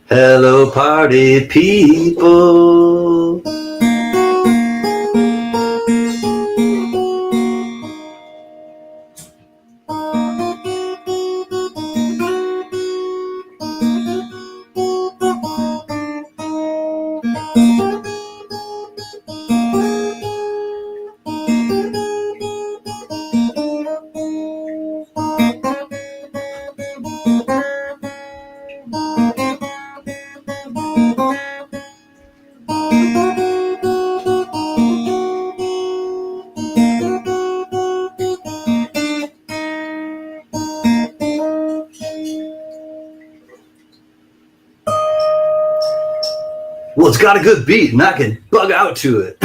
Hello, party people. Well, it's got a good beat, and I can bug out to it.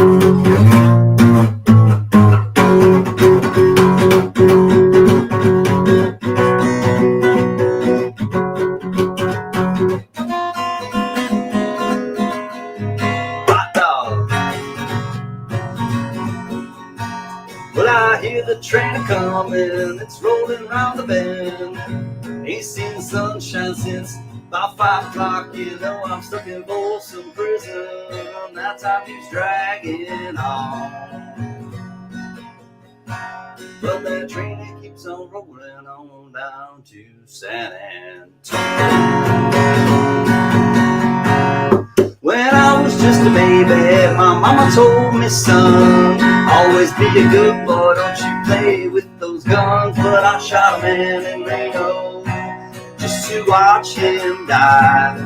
Hot dog. Well, I hear the train a-comin', it's rolling round the bend. Ain't seen the sunshine since about 5 o'clock. You know I'm stuck in Folsom Prison. That time keeps dragging on. But that train, it keeps on rolling on down to San Antonio. When I was just a baby, my mama told me, son, always be a good boy, don't you play with those guns. But I shot a man in Reno just to watch him die.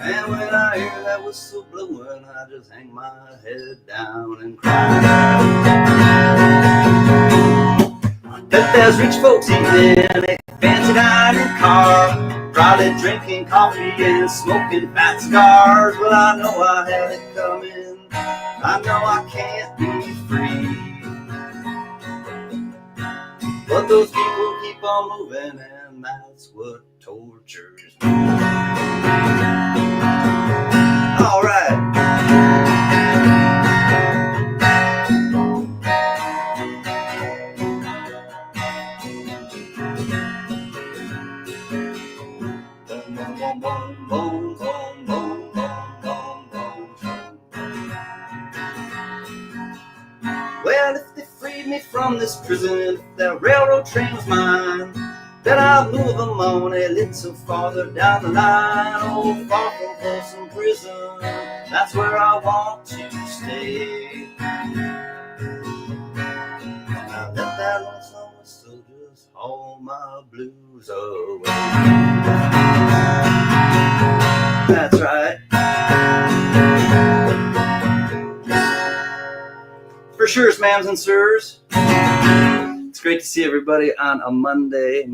And when I hear that whistle blowing, I just hang my head down and cry. Bet there's rich folks eating in a fancy dining car, probably drinking coffee and smoking fat cigars. Well, I know I had it coming, I know I can't be free. But those people keep on moving, and that's what tortures me. All right. Well, if they freed me from this prison, if the railroad train was mine, then I'll move them on a little farther down the line. Oh, far from Folsom Prison, that's where I want to stay. Now let that lonesome whistle just haul my blues away. That's right. For sure, ma'ams and sirs. It's great to see everybody on a Monday.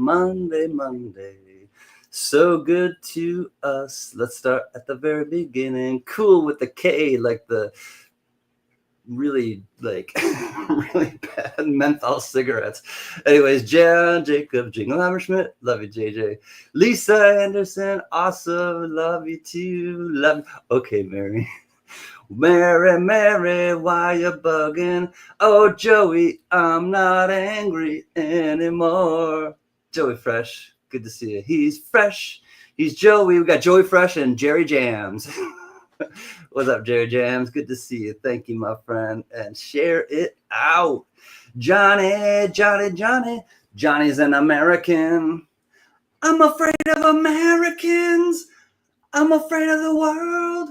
So good to us. Let's start at the very beginning. Cool with the K, like the really bad menthol cigarettes. Anyways, Jan, Jacob, Jingle Hammerschmidt, love you, JJ. Lisa Anderson, awesome, love you too. Love. Okay, Mary. Mary, why you bugging? Oh, Joey, I'm not angry anymore. Joey Fresh, good to see you. He's fresh. He's Joey. We got Joey Fresh and Jerry Jams. What's up, Jerry Jams? Good to see you. Thank you, my friend. And share it out. Johnny's an American. I'm afraid of Americans. I'm afraid of the world.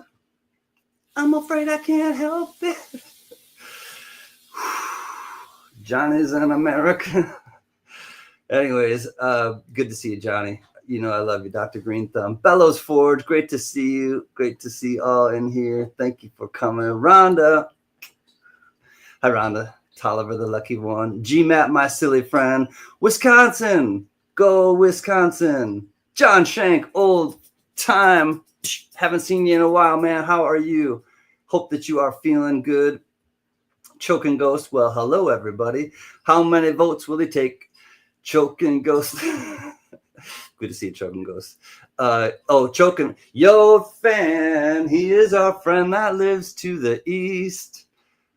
I'm afraid I can't help it. Johnny's an American. Anyways, good to see you, Johnny. You know I love you, Dr. Green Thumb. Bellows Forge, great to see you. Great to see you all in here. Thank you for coming. Rhonda. Hi, Rhonda. Tolliver, the lucky one. GMAT, my silly friend. Wisconsin. Go, Wisconsin. John Shank, old time. Haven't seen you in a while, man. How are you? Hope that you are feeling good. Choking Ghost. Well, hello, everybody. How many votes will it take? Choking Ghost. Good to see you, Choking Ghost. Choking. Yo, fan. He is our friend that lives to the east.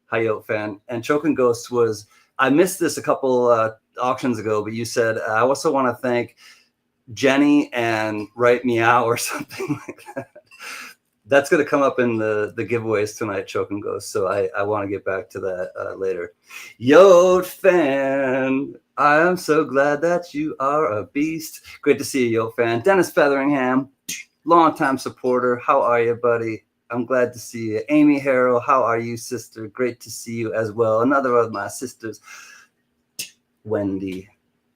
Hi, Yo, fan. And Choking Ghost was, I missed this a couple auctions ago, but you said, I also want to thank Jenny and write meow or something like that. That's going to come up in the giveaways tonight, Choke and Ghost. So I want to get back to that later. Yo, fan, I am so glad that you are a beast. Great to see you, Yo, fan. Dennis Featheringham, longtime supporter. How are you, buddy? I'm glad to see you. Amy Harrell, how are you, sister? Great to see you as well. Another of my sisters, Wendy.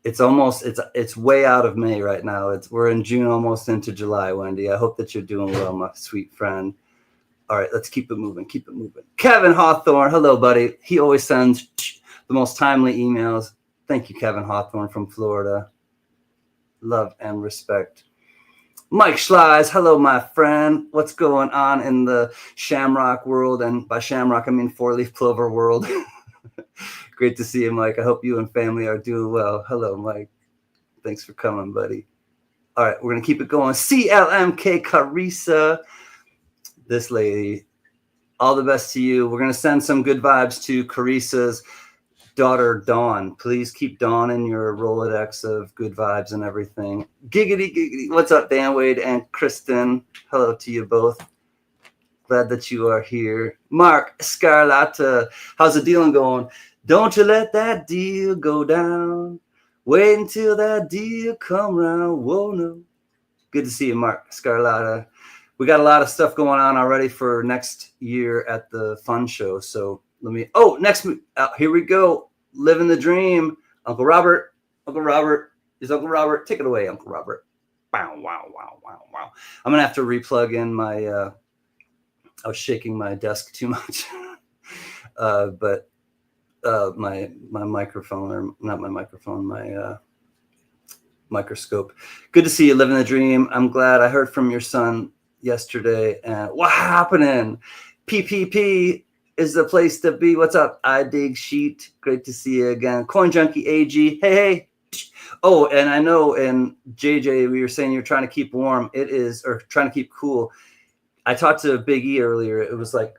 It's way out of May right now. We're in June, almost into July, Wendy. I hope that you're doing well, my sweet friend. All right, let's keep it moving. Keep it moving. Kevin Hawthorne, hello, buddy. He always sends the most timely emails. Thank you, Kevin Hawthorne from Florida. Love and respect. Mike Schleiz, hello, my friend. What's going on in the shamrock world? And by shamrock, I mean four-leaf clover world. Great to see you, Mike. I hope you and family are doing well. Hello, Mike. Thanks for coming, buddy. All right, we're going to keep it going. CLMK Carissa, this lady, all the best to you. We're going to send some good vibes to Carissa's daughter, Dawn. Please keep Dawn in your Rolodex of good vibes and everything. Giggity, giggity. What's up, Dan Wade and Kristen? Hello to you both. Glad that you are here. Mark Scarlata, how's the dealing going? Don't you let that deal go down. Wait until that deal come round. Whoa, no. Good to see you, Mark Scarlata. We got a lot of stuff going on already for next year at the Fun Show. So here we go. Living the dream. Uncle Robert. Is Uncle Robert? Take it away, Uncle Robert. Wow, wow, wow, wow, wow. I'm going to have to replug in my, I was shaking my desk too much. But my microphone, or not my microphone, my microscope. Good to see you living the dream. I'm glad I heard from your son yesterday. And what happening? PPP is the place to be. What's up? I dig sheet. Great to see you again. Coin Junkie AG. Hey. Oh, and I know, and JJ, we were saying you're trying to keep warm. It is, or trying to keep cool. I talked to Big E earlier. It was like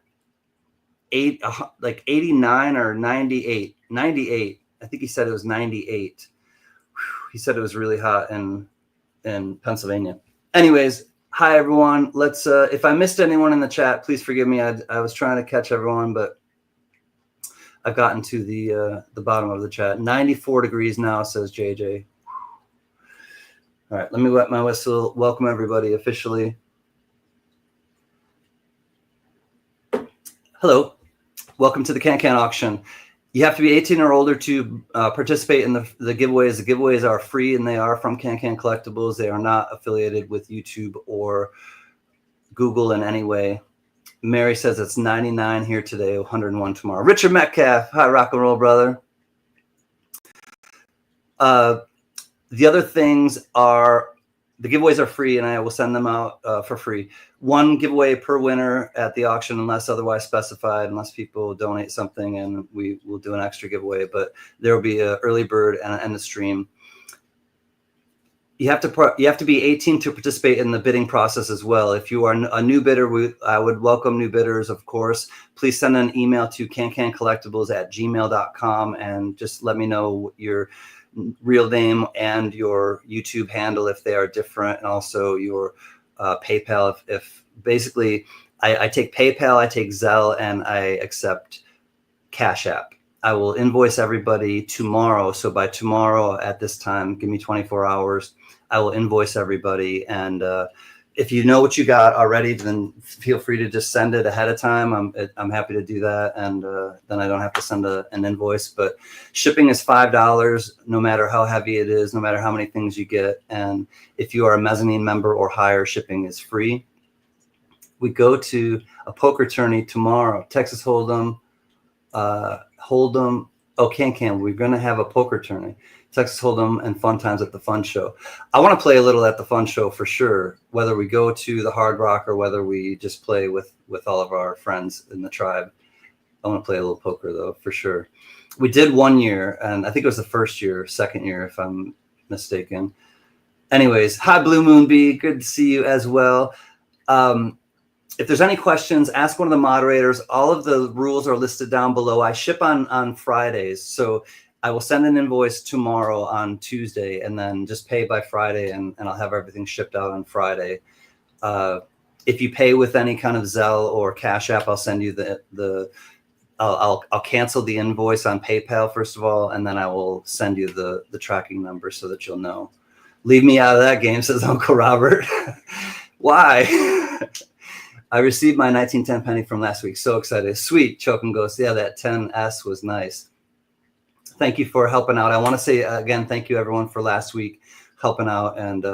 89 or 98. I think he said it was 98. He said it was really hot in Pennsylvania. Anyways, hi everyone. Let's if I missed anyone in the chat, please forgive me. I was trying to catch everyone, but I've gotten to the bottom of the chat. 94 degrees now, says JJ. All right, let me wet my whistle. Welcome everybody officially. Hello. Welcome to the CanCan auction. You have to be 18 or older to participate in the giveaways. The giveaways are free, and they are from CanCan Collectibles. They are not affiliated with YouTube or Google in any way. Mary says it's 99 here today, 101 tomorrow. Richard Metcalf, hi, rock and roll, brother. The other things are, the giveaways are free, and I will send them out for free. One giveaway per winner at the auction, unless otherwise specified, unless people donate something, and we will do an extra giveaway. But there will be an early bird and a stream. You have to be 18 to participate in the bidding process as well. If you are a new bidder, I would welcome new bidders, of course. Please send an email to cancancollectibles@gmail.com and just let me know your real name and your YouTube handle if they are different, and also your PayPal. If basically I take PayPal, I take Zelle, and I accept Cash App. I will invoice everybody tomorrow. So by tomorrow at this time, give me 24 hours. I will invoice everybody. And if you know what you got already, then feel free to just send it ahead of time. I'm happy to do that. And then I don't have to send an invoice. But shipping is $5, no matter how heavy it is, no matter how many things you get. And if you are a mezzanine member or higher, shipping is free. We go to a poker tourney tomorrow, Texas Hold'em. CanCan. We're going to have a poker tourney, Texas Hold'em and Fun Times at the Fun Show. I want to play a little at the Fun Show for sure, whether we go to the Hard Rock or whether we just play with all of our friends in the tribe. I want to play a little poker though, for sure. We did one year, and I think it was the second year, if I'm mistaken. Anyways, hi Blue Moon B, good to see you as well. If there's any questions, ask one of the moderators. All of the rules are listed down below. I ship on Fridays. So I will send an invoice tomorrow on Tuesday, and then just pay by Friday, and I'll have everything shipped out on Friday. If you pay with any kind of Zelle or Cash App, I'll send you I'll cancel the invoice on PayPal first of all, and then I will send you the tracking number so that you'll know. Leave me out of that game, says Uncle Robert. Why? I received my 1910 penny from last week. So excited. Sweet, Choke and Ghost. Yeah, that 10S was nice. Thank you for helping out. I want to say again, thank you everyone for last week helping out, and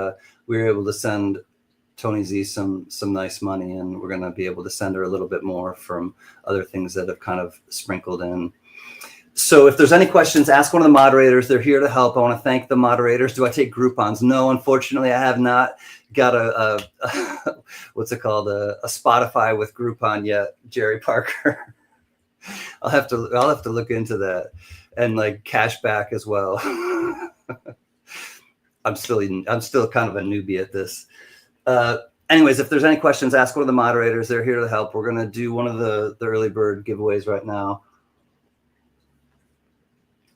we were able to send Tony Z some nice money, and we're going to be able to send her a little bit more from other things that have kind of sprinkled in. So if there's any questions, ask one of the moderators. They're here to help. I want to thank the moderators. Do I take Groupons? No, unfortunately, I have not got a what's it called? A Spotify with Groupon yet, Jerry Parker. I'll have to look into that, and like cash back as well. I'm still kind of a newbie at this. Anyways, if there's any questions, ask one of the moderators. They're here to help. We're going to do one of the early bird giveaways right now.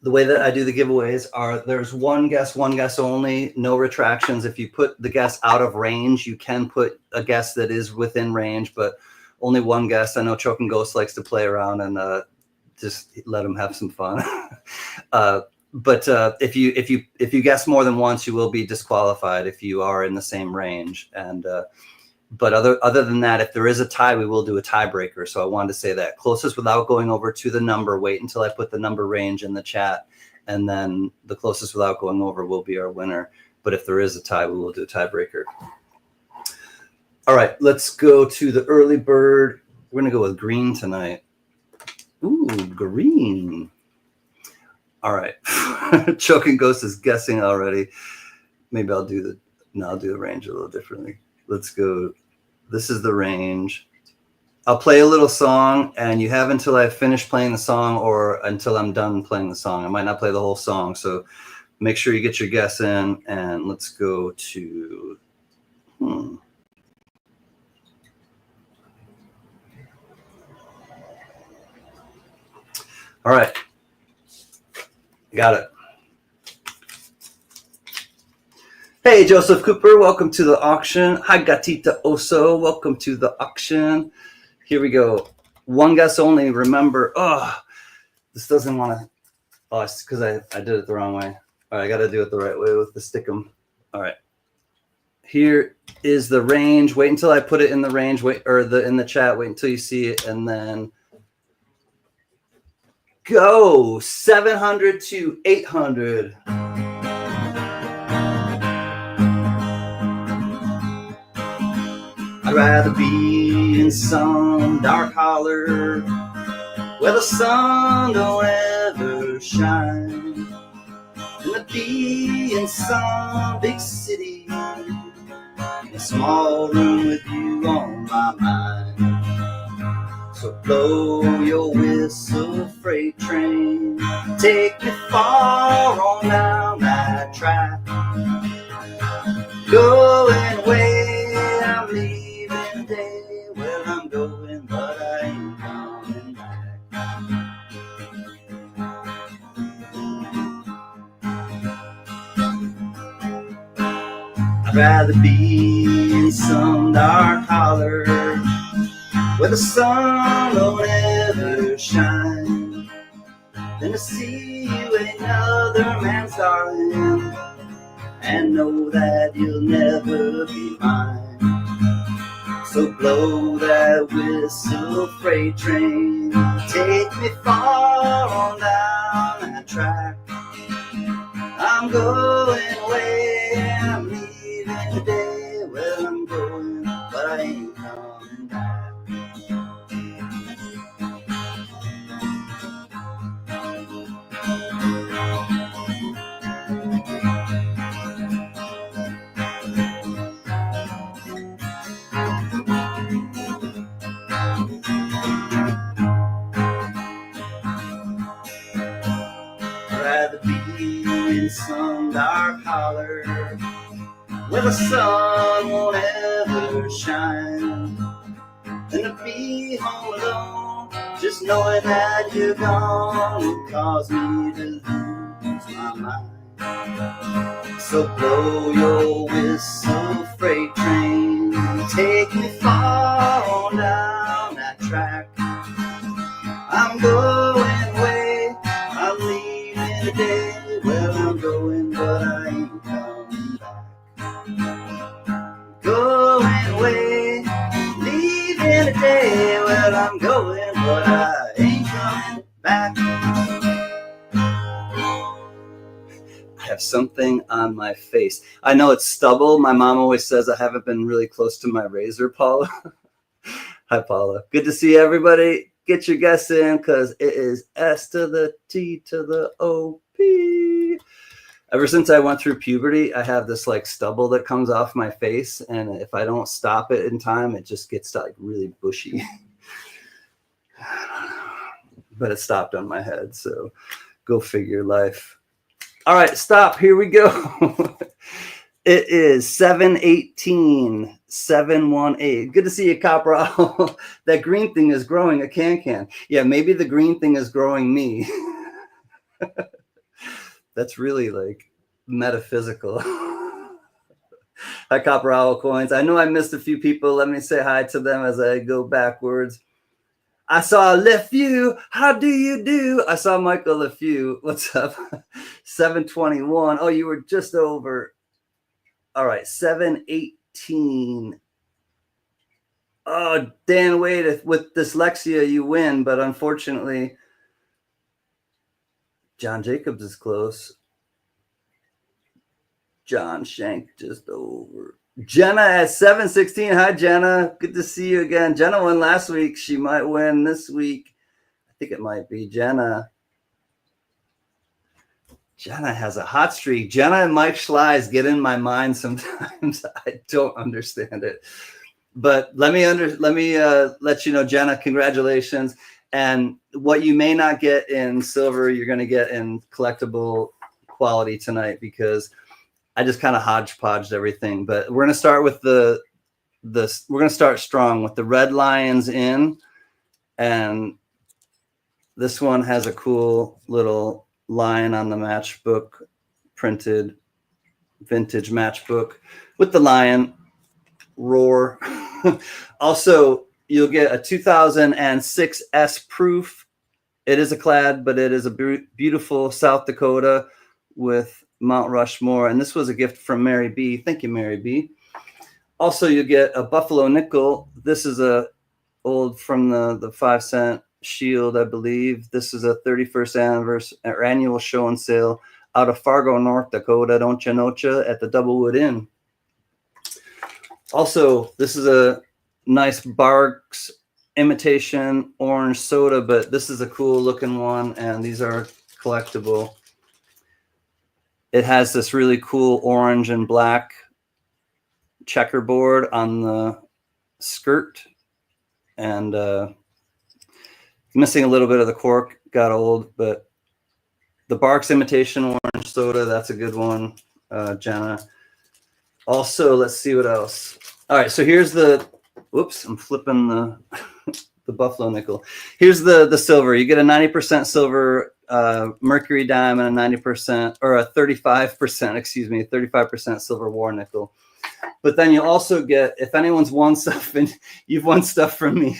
The way that I do the giveaways are there's one guess only, no retractions. If you put the guess out of range, you can put a guess that is within range, but only one guess. I know Choke and Ghost likes to play around and just let them have some fun. But if you guess more than once, you will be disqualified if you are in the same range. And but other than that, if there is a tie, we will do a tiebreaker. So I wanted to say that closest without going over to the number. Wait until I put the number range in the chat, and then the closest without going over will be our winner. But if there is a tie, we will do a tiebreaker. All right, let's go to the early bird. We're gonna go with green tonight. Ooh, green. All right. Choke and Ghost is guessing already. Maybe I'll do the range a little differently. Let's go. This is the range. I'll play a little song, and you have until I finish playing the song or until I'm done playing the song. I might not play the whole song, so make sure you get your guess in, and let's go to All right. Got it. Hey, Joseph Cooper, welcome to the auction. Hi, Gatita Oso, welcome to the auction. Here we go. One guess only. Remember, this doesn't want to, it's because I did it the wrong way. All right, I got to do it the right way with the stickum. All right. Here is the range. Wait until I put it in the range, in the chat. Wait until you see it, and then go 700 to 800. I'd rather be in some dark holler where the sun don't ever shine than to be in some big city in a small room with you on my mind. So blow your whistle, freight train, take me far on down that track. Going away, I'm leaving today. Well, I'm going, but I ain't coming back. I'd rather be in some dark holler where the sun don't ever shine than to see you another man's darling and know that you'll never be mine. So blow that whistle, freight train, take me far on down that track. I'm going away, I'm leaving today. Well, I'm going, but I ain't coming back. Some dark holler where the sun won't ever shine than to be home alone, just knowing that you're gone will cause me to lose my mind. So blow your whistle, freight train, take me far on down that track. I'm going away, I'm leaving today. Well, I'm going, but I ain't coming back. Going away, leaving today. Well, I'm going, but I ain't coming back. I have something on my face. I know it's stubble. My mom always says I haven't been really close to my razor, Paula. Hi, Paula. Good to see everybody. Get your guests in because it is S to the T to the O-P. Ever since I went through puberty, I have this like stubble that comes off my face. And if I don't stop it in time, it just gets like really bushy. But it stopped on my head. So go figure life. All right, stop. Here we go. It is 7:18, 7:18. Good to see you, Copper. That green thing is growing a CanCan. Yeah, maybe the green thing is growing me. That's really like metaphysical. Hi, Copper Owl Coins. I know I missed a few people. Let me say hi to them as I go backwards. I saw LeFew. How do you do? I saw Michael LeFew. What's up? 7:21. Oh, you were just over. All right, 7:18. Oh, Dan Wade, with dyslexia, you win. But unfortunately, John Jacobs is close. John Shank just over. Jenna at 7:16. Hi, Jenna. Good to see you again. Jenna won last week. She might win this week. I think it might be Jenna. Jenna has a hot streak. Jenna and Mike Schleiss get in my mind sometimes. I don't understand it. But let me let you know, Jenna, congratulations. And what you may not get in silver, you're going to get in collectible quality tonight because I just kind of hodgepodged everything. But we're going to start with we're going to start strong with the red lions in. And this one has a cool little lion on the matchbook, printed vintage matchbook with the lion roar. Also, you'll get a 2006 S proof. It is a clad, but it is a beautiful South Dakota with Mount Rushmore. And this was a gift from Mary B. Thank you, Mary B. Also, you get a Buffalo nickel. This is a old from the 5-cent shield, I believe. This is a 31st anniversary or annual show and sale out of Fargo, North Dakota. Don't you know ya, at the Doublewood Inn. Also, this is a nice Barks imitation orange soda, but this is a cool looking one, and these are collectible. It has this really cool orange and black checkerboard on the skirt, and missing a little bit of the cork, got old, but the Barks imitation orange soda, that's a good one, Jenna. Also, let's see what else. All right, so here's the, whoops, I'm flipping the the Buffalo nickel. Here's the silver. You get a 90% silver mercury dime and a 90% or a 35%, excuse me, 35% silver war nickel. But then you also get, if anyone's won stuff and you've won stuff from me,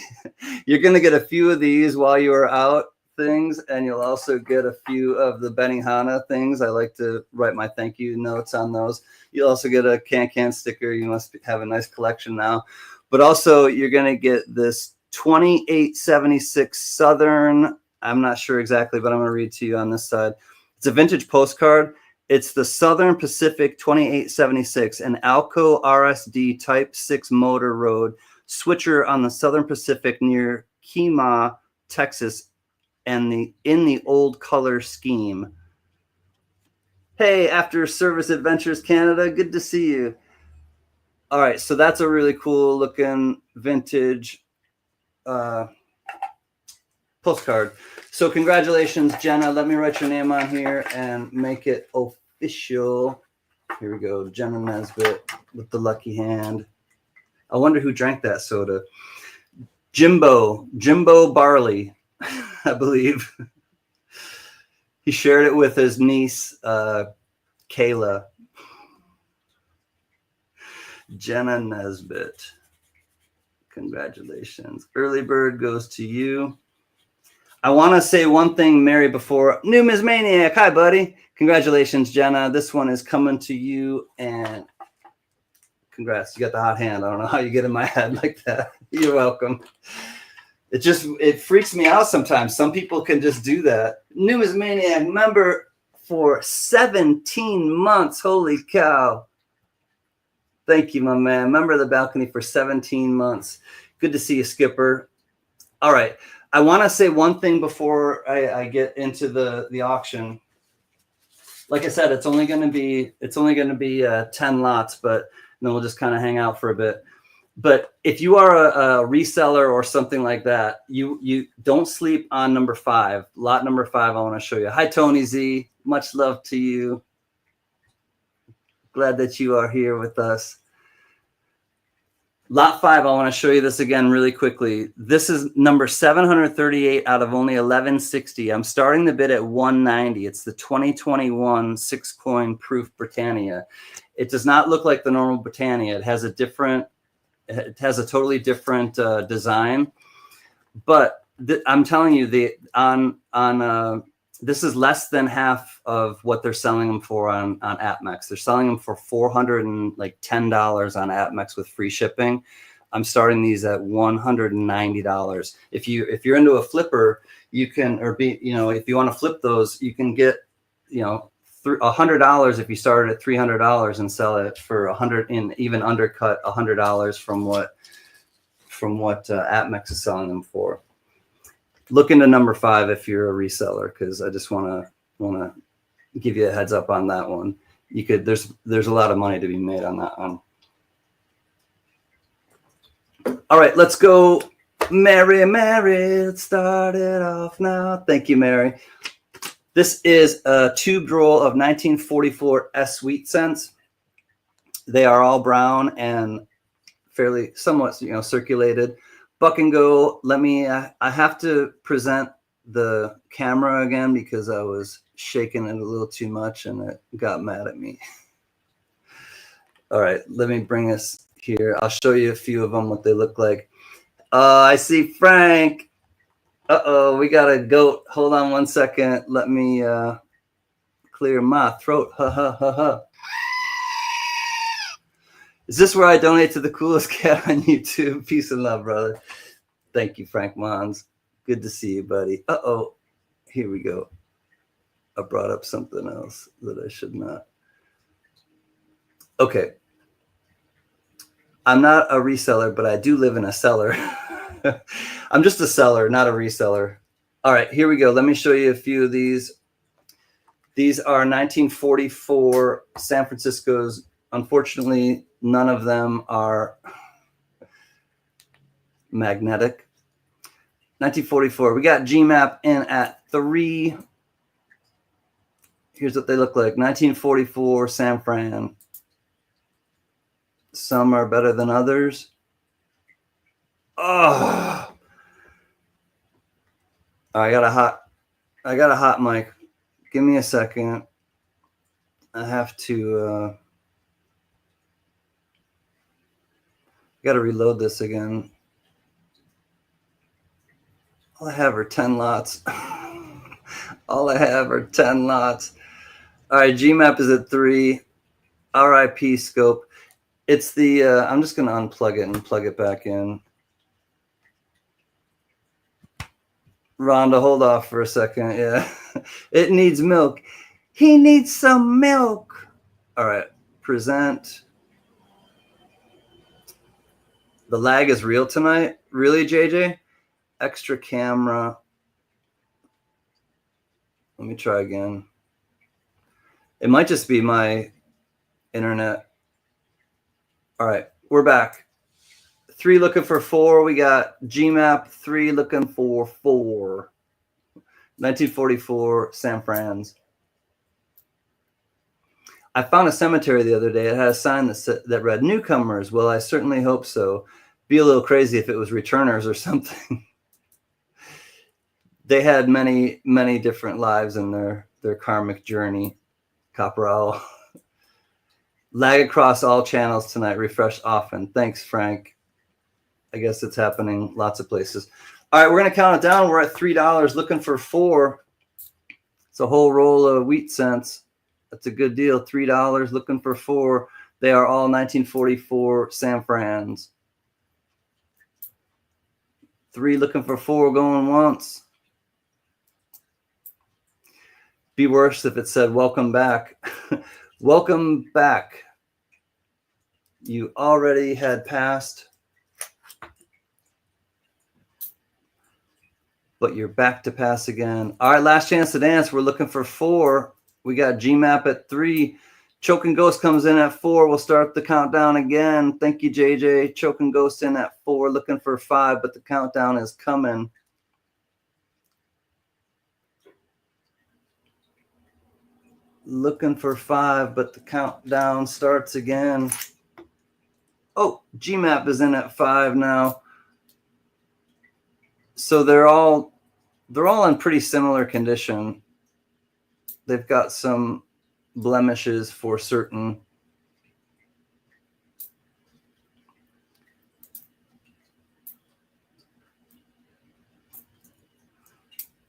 you're going to get a few of these while you are out things, and you'll also get a few of the Benihana things. I like to write my thank you notes on those. You'll also get a CanCan sticker. You must have a nice collection now. But also you're going to get this 2876 Southern. I'm not sure exactly, but I'm going to read to you on this side. It's a vintage postcard. It's the Southern Pacific 2876, an Alco RSD Type 6 motor road switcher on the Southern Pacific near Kemah, Texas, and in the old color scheme. Hey, After Service Adventures Canada, good to see you. All right, so that's a really cool looking vintage postcard. So congratulations, Jenna. Let me write your name on here and make it official. Here we go, Jenna Nesbitt with the lucky hand. I wonder who drank that soda. Jimbo Barley, I believe. He shared it with his niece, Kayla. Jenna Nesbitt. Congratulations. Early bird goes to you. I want to say one thing, Mary, before Numismaniac. Hi, buddy. Congratulations, Jenna. This one is coming to you, and congrats. You got the hot hand. I don't know how you get in my head like that. You're welcome. It freaks me out sometimes. Some people can just do that. Numismaniac member for 17 months. Holy cow. Thank you, my man. Member of the balcony for 17 months. Good to see you, Skipper. All right. I want to say one thing before I get into the auction. Like I said, it's only going to be 10 lots, but then we'll just kind of hang out for a bit. But if you are a reseller or something like that, you don't sleep on number 5. Lot number 5, I want to show you. Hi, Tony Z. Much love to you. Glad that you are here with us. Lot 5, I want to show you this again really quickly. This is number 738 out of only 1160. I'm starting the bid at 190. It's the 2021 6-coin proof Britannia. It does not look like the normal Britannia. It has a totally different design. But I'm telling you, this is less than half of what they're selling them for on AppMex. They're selling them for $410 on AppMex with free shipping. I'm starting these at $190. If you're into a flipper, you can, if you want to flip those, you can get, $100 if you started at $300 and sell it for $100 and even undercut $100 from what AppMex is selling them for. Look into number 5 if you're a reseller, because I just want to give you a heads up on that one. There's a lot of money to be made on that one. All right, let's go, Mary. Let's start it off now. Thank you, Mary. This is a tube roll of 1944 S Sweet Scents. They are all brown and fairly somewhat circulated. Buck and go. I have to present the camera again because I was shaking it a little too much and it got mad at me. All right, let me bring us here. I'll show you a few of them, what they look like. I see Frank. Uh-oh, we got a goat. Hold on one second. Let me clear my throat. Ha, ha, ha, ha. Is this where I donate to the coolest cat on YouTube? Peace and love, brother. Thank you, Frank Mons. Good to see you, buddy. Uh-oh. Here we go. I brought up something else that I should not. Okay. I'm not a reseller, but I do live in a cellar. I'm just a seller, not a reseller. All right, here we go. Let me show you a few of these. These are 1944 San Francisco's. Unfortunately, none of them are magnetic. 1944. We got GMAP in at 3. Here's what they look like. 1944 San Fran. Some are better than others. Oh, I got a hot mic. Give me a second. I have to got to reload this again. All I have are 10 lots. All I have are 10 lots. All right, GMAP is at 3. RIP scope. It's the, I'm just going to unplug it and plug it back in. Rhonda, hold off for a second. Yeah, it needs milk. He needs some milk. All right, present. The lag is real tonight. Really, JJ? Extra camera. Let me try again. It might just be my internet. All right, we're back. 3 looking for 4. We got GMAP 3 looking for 4. 1944 San Fran's. I found a cemetery the other day. It had a sign that read newcomers. Well, I certainly hope so. Be a little crazy if it was returners or something. They had many, many different lives in their their karmic journey. Copper Owl. Lag across all channels tonight. Refresh often. Thanks, Frank. I guess it's happening lots of places. All right, we're going to count it down. We're at $3, looking for 4. It's a whole roll of wheat cents. That's a good deal. $3, looking for 4. They are all 1944 San Frans. 3, looking for 4, going once. Be worse if it said welcome back. Welcome back. You already had passed, but you're back to pass again. All right, last chance to dance. We're looking for 4. We got GMAP at 3. Choking Ghost comes in at 4. We'll start the countdown again. Thank you, JJ. Choking Ghost in at 4, looking for 5, but the countdown is coming. Looking for 5, but the countdown starts again. Oh, GMAP is in at 5 now. So they're all in pretty similar condition. They've got some blemishes for certain.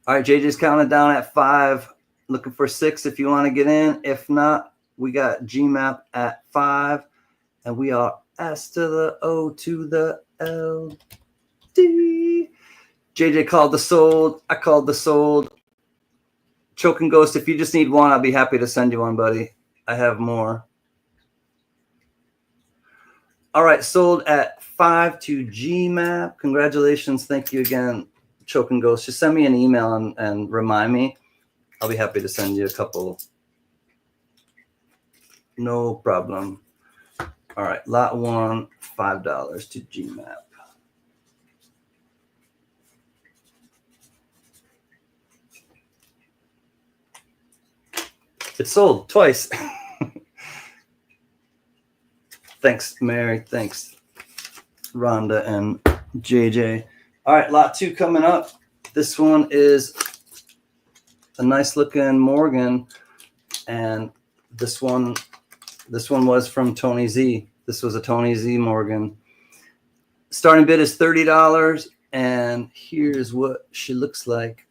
All right, JJ's counting down at 5. Looking for 6 if you want to get in. If not, we got GMAP at 5. And we are S to the O to the L D. JJ called the sold. I called the sold. Choking Ghost, if you just need one, I'll be happy to send you one, buddy. I have more. All right, sold at 5 to GMAP. Congratulations. Thank you again, Choking Ghost. Just send me an email and remind me. I'll be happy to send you a couple. No problem. All right, lot 1, $5 to GMAP. It's sold twice. Thanks, Mary. Thanks, Rhonda and JJ. All right, lot 2 coming up. This one is a nice looking Morgan, and this one was from Tony Z. This was a Tony Z Morgan. Starting bid is $30, and here's what she looks like.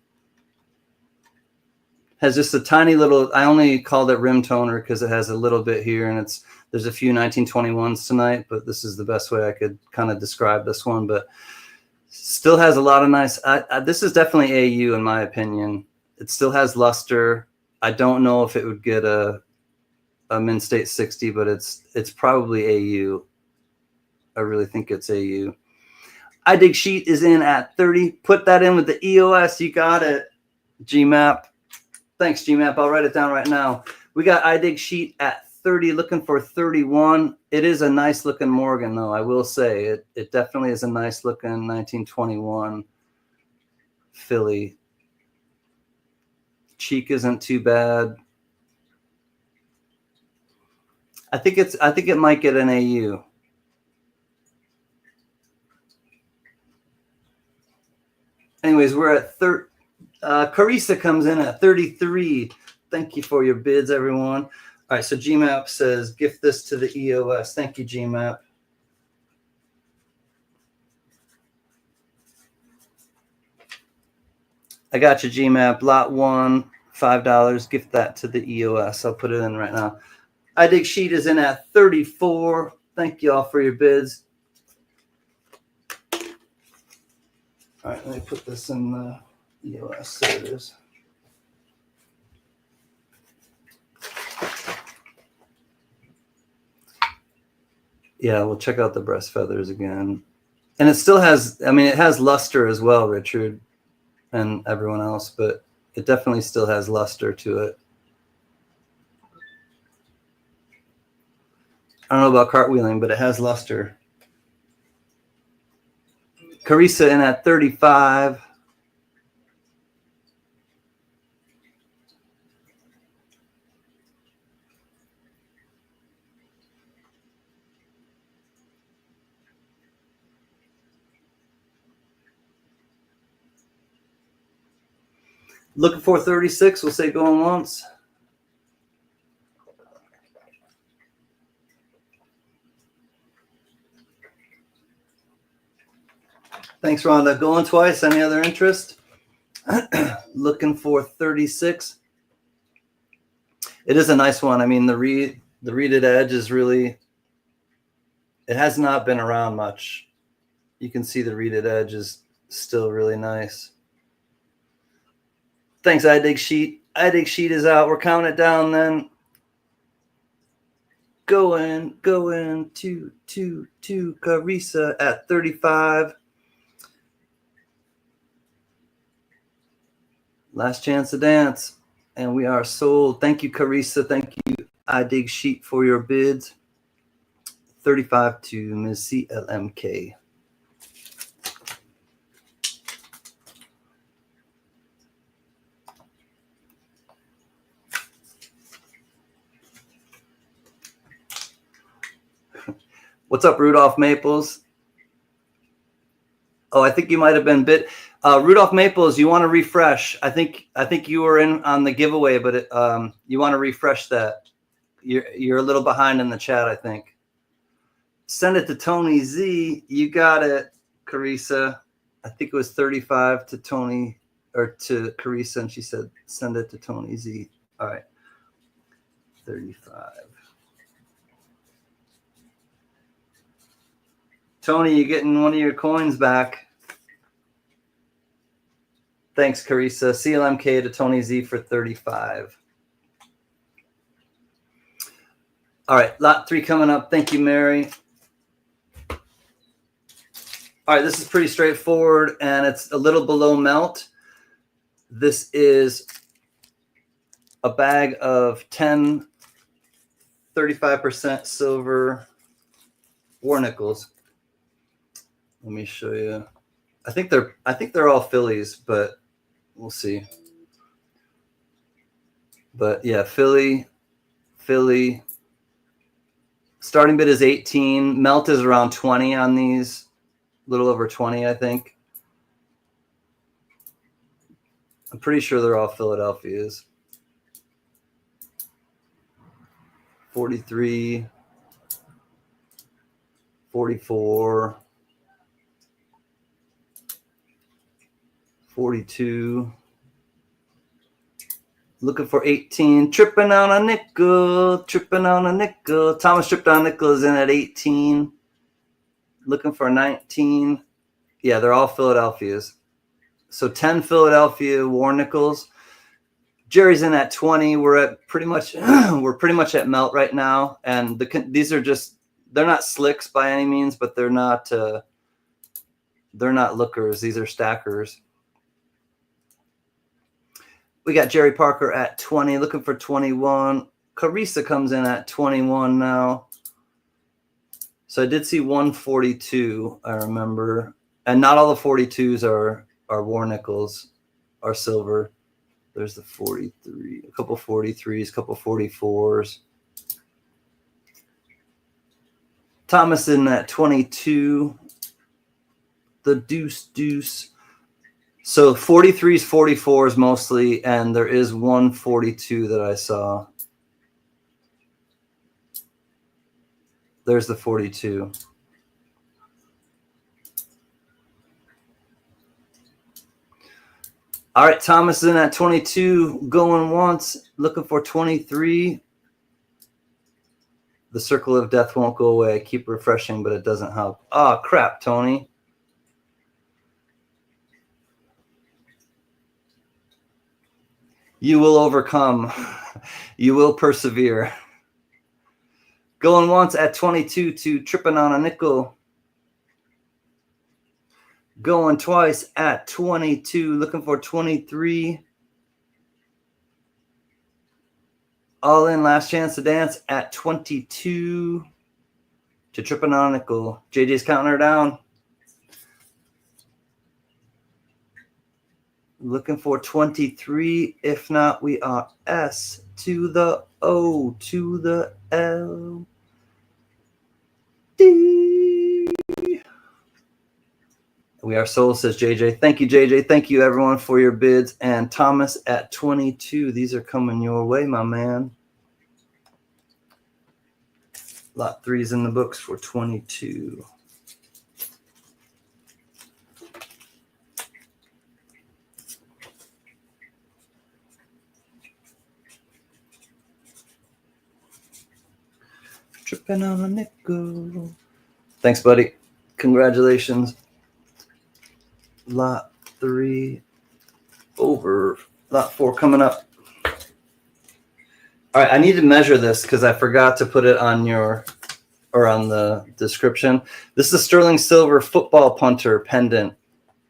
Has just a tiny little, I only called it rim toner because it has a little bit here, and there's a few 1921s tonight, but this is the best way I could kind of describe this one. But still has a lot of nice, this is definitely AU in my opinion. It still has luster. I don't know if it would get a Mint State 60, but it's probably AU. I really think it's AU. I Dig Sheet is in at 30. Put that in with the EOS. You got it, GMAP. Thanks, GMAP. I'll write it down right now. We got I Dig Sheet at 30, looking for 31. It is a nice looking Morgan, though. I will say it definitely is a nice looking 1921 Philly. Cheek isn't too bad. I think it might get an AU. Anyways, we're at Carissa comes in at 33. Thank you for your bids, everyone. All right, so GMAP says gift this to the EOS. Thank you, GMAP. I got you, GMAP. Lot 1, $5. Gift that to the EOS. I'll put it in right now. I Dig Sheet is in at 34. Thank you all for your bids. All right, let me put this in the EOS. There it is. Yeah, we'll check out the breast feathers again. And it still has, I mean, it has luster as well, Richard and everyone else, but it definitely still has luster to it. I don't know about cartwheeling, but it has luster. Carissa in at 35. Looking for 36. We'll say going once. Thanks, Rhonda. Going twice. Any other interest? Looking for 36. It is a nice one. I mean, the reeded edge is really, it has not been around much. You can see the reeded edge is still really nice. Thanks, I Dig Sheet. I Dig Sheet is out. We're counting it down then. Going to Carissa at 35. Last chance to dance. And we are sold. Thank you, Carissa. Thank you, I Dig Sheet, for your bids. 35 to Ms. CLMK. What's up, Rudolph Maples? Oh, I think you might have been bit. Rudolph Maples, you want to refresh. I think you were in on the giveaway, but you want to refresh that. You're a little behind in the chat, I think. Send it to Tony Z. You got it, Carissa. I think it was 35 to Tony, or to Carissa, and she said send it to Tony Z. All right. 35. Tony, you're getting one of your coins back. Thanks, Carissa. CLMK to Tony Z for 35. All right, lot 3 coming up. Thank you, Mary. All right, this is pretty straightforward, and it's a little below melt. This is a bag of 10 35% silver war nickels. Let me show you. I think they're all Phillies, but we'll see. But yeah, Philly. Starting bid is 18. Melt is around 20 on these. A little over 20, I think. I'm pretty sure they're all Philadelphias. 43, 44, 42. Looking for 18. Tripping on a nickel. Thomas tripped on a nickel is in at 18. Looking for 19. Yeah, they're all Philadelphias. So 10 Philadelphia war nickels. Jerry's in at 20. We're at pretty much at melt right now, and these are just, they're not slicks by any means, but they're not lookers. These are stackers. We got Jerry Parker at 20, looking for 21. Carissa comes in at 21 now. So I did see 142, I remember. And not all the 42s are war nickels, are silver. There's the 43, a couple 43s, a couple 44s. Thomas in at 22. The deuce. So 43s, 44s mostly, and there is 142 that I saw. There's the 42. All right, Thomas in at 22, going once, looking for 23. The circle of death won't go away. I keep refreshing, but it doesn't help. Oh, crap, Tony. You will overcome. You will persevere. Going once at 22 to tripping on a nickel. Going twice at 22, looking for 23. All in, last chance to dance at 22 to tripping on a nickel. JJ's counting her down. Looking for 23. If not, we are S to the O to the L. D. We are sold, says JJ. Thank you, JJ. Thank you, everyone, for your bids. And Thomas at 22. These are coming your way, my man. Lot 3's in the books for 22. Tripping on a nickel. Thanks, buddy. Congratulations. Lot 3 over. Lot 4 coming up. All right, I need to measure this because I forgot to put it on on the description. This is a sterling silver football punter pendant,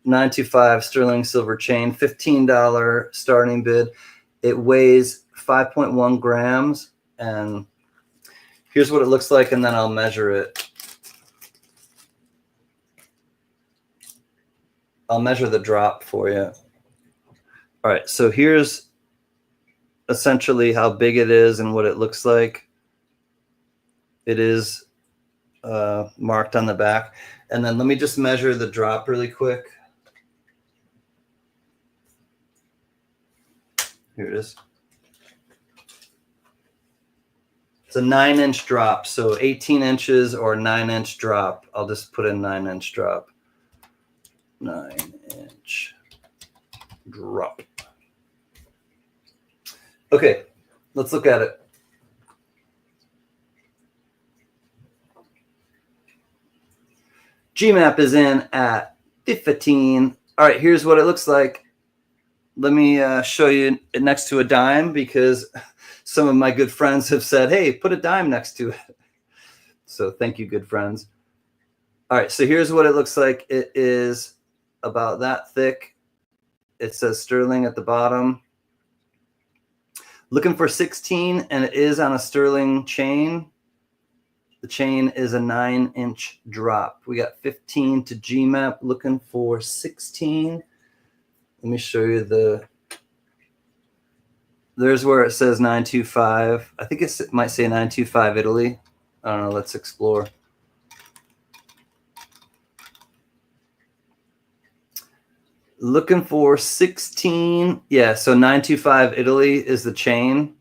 925 sterling silver chain, $15 starting bid. It weighs 5.1 grams, and here's what it looks like, and then I'll measure it. I'll measure the drop for you. All right, so here's essentially how big it is and what it looks like. It is marked on the back. And then let me just measure the drop really quick. Here it is. It's a 9-inch drop, so 18 inches or 9-inch drop. I'll just put in 9-inch drop. 9-inch drop. Okay, let's look at it. GMAP is in at 15. All right, here's what it looks like. Let me show you it next to a dime because some of my good friends have said, hey, put a dime next to it. So thank you, good friends. All right, so here's what it looks like. It is about that thick. It says sterling at the bottom. Looking for 16, and it is on a sterling chain. The chain is a 9-inch drop. We got 15 to GMAP, looking for 16. Let me show you there's where it says 925. I think it might say 925 Italy. I don't know, let's explore. Looking for 16. Yeah, so 925 Italy is the chain.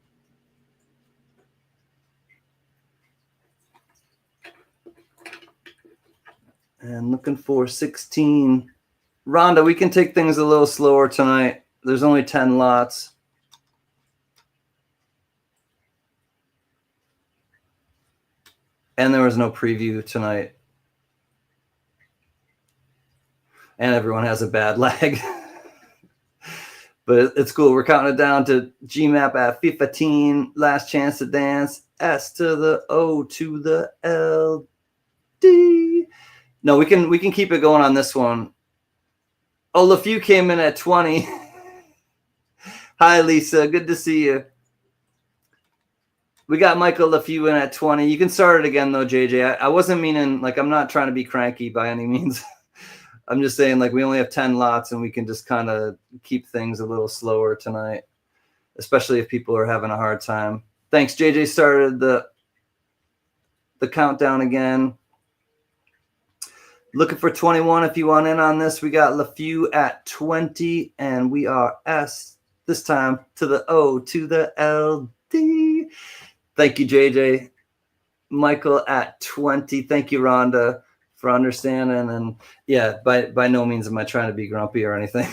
And looking for 16. Rhonda, we can take things a little slower tonight. There's only 10 lots. And there was no preview tonight. And everyone has a bad lag. But it's cool. We're counting it down to GMAP at 15. Last chance to dance. S to the O to the L D. No, we can keep it going on this one. Oh, LeFew came in at 20. Hi, Lisa. Good to see you. We got Michael LeFew in at 20. You can start it again, though, JJ. I wasn't meaning, like, I'm not trying to be cranky by any means. I'm just saying, like, we only have 10 lots, and we can just kind of keep things a little slower tonight, especially if people are having a hard time. Thanks. JJ started the countdown again. Looking for 21 if you want in on this. We got LeFew at 20, and we are S this time to the O to the L D. Thank you, JJ. Michael at 20. Thank you, Rhonda, for understanding. And yeah, by no means am I trying to be grumpy or anything.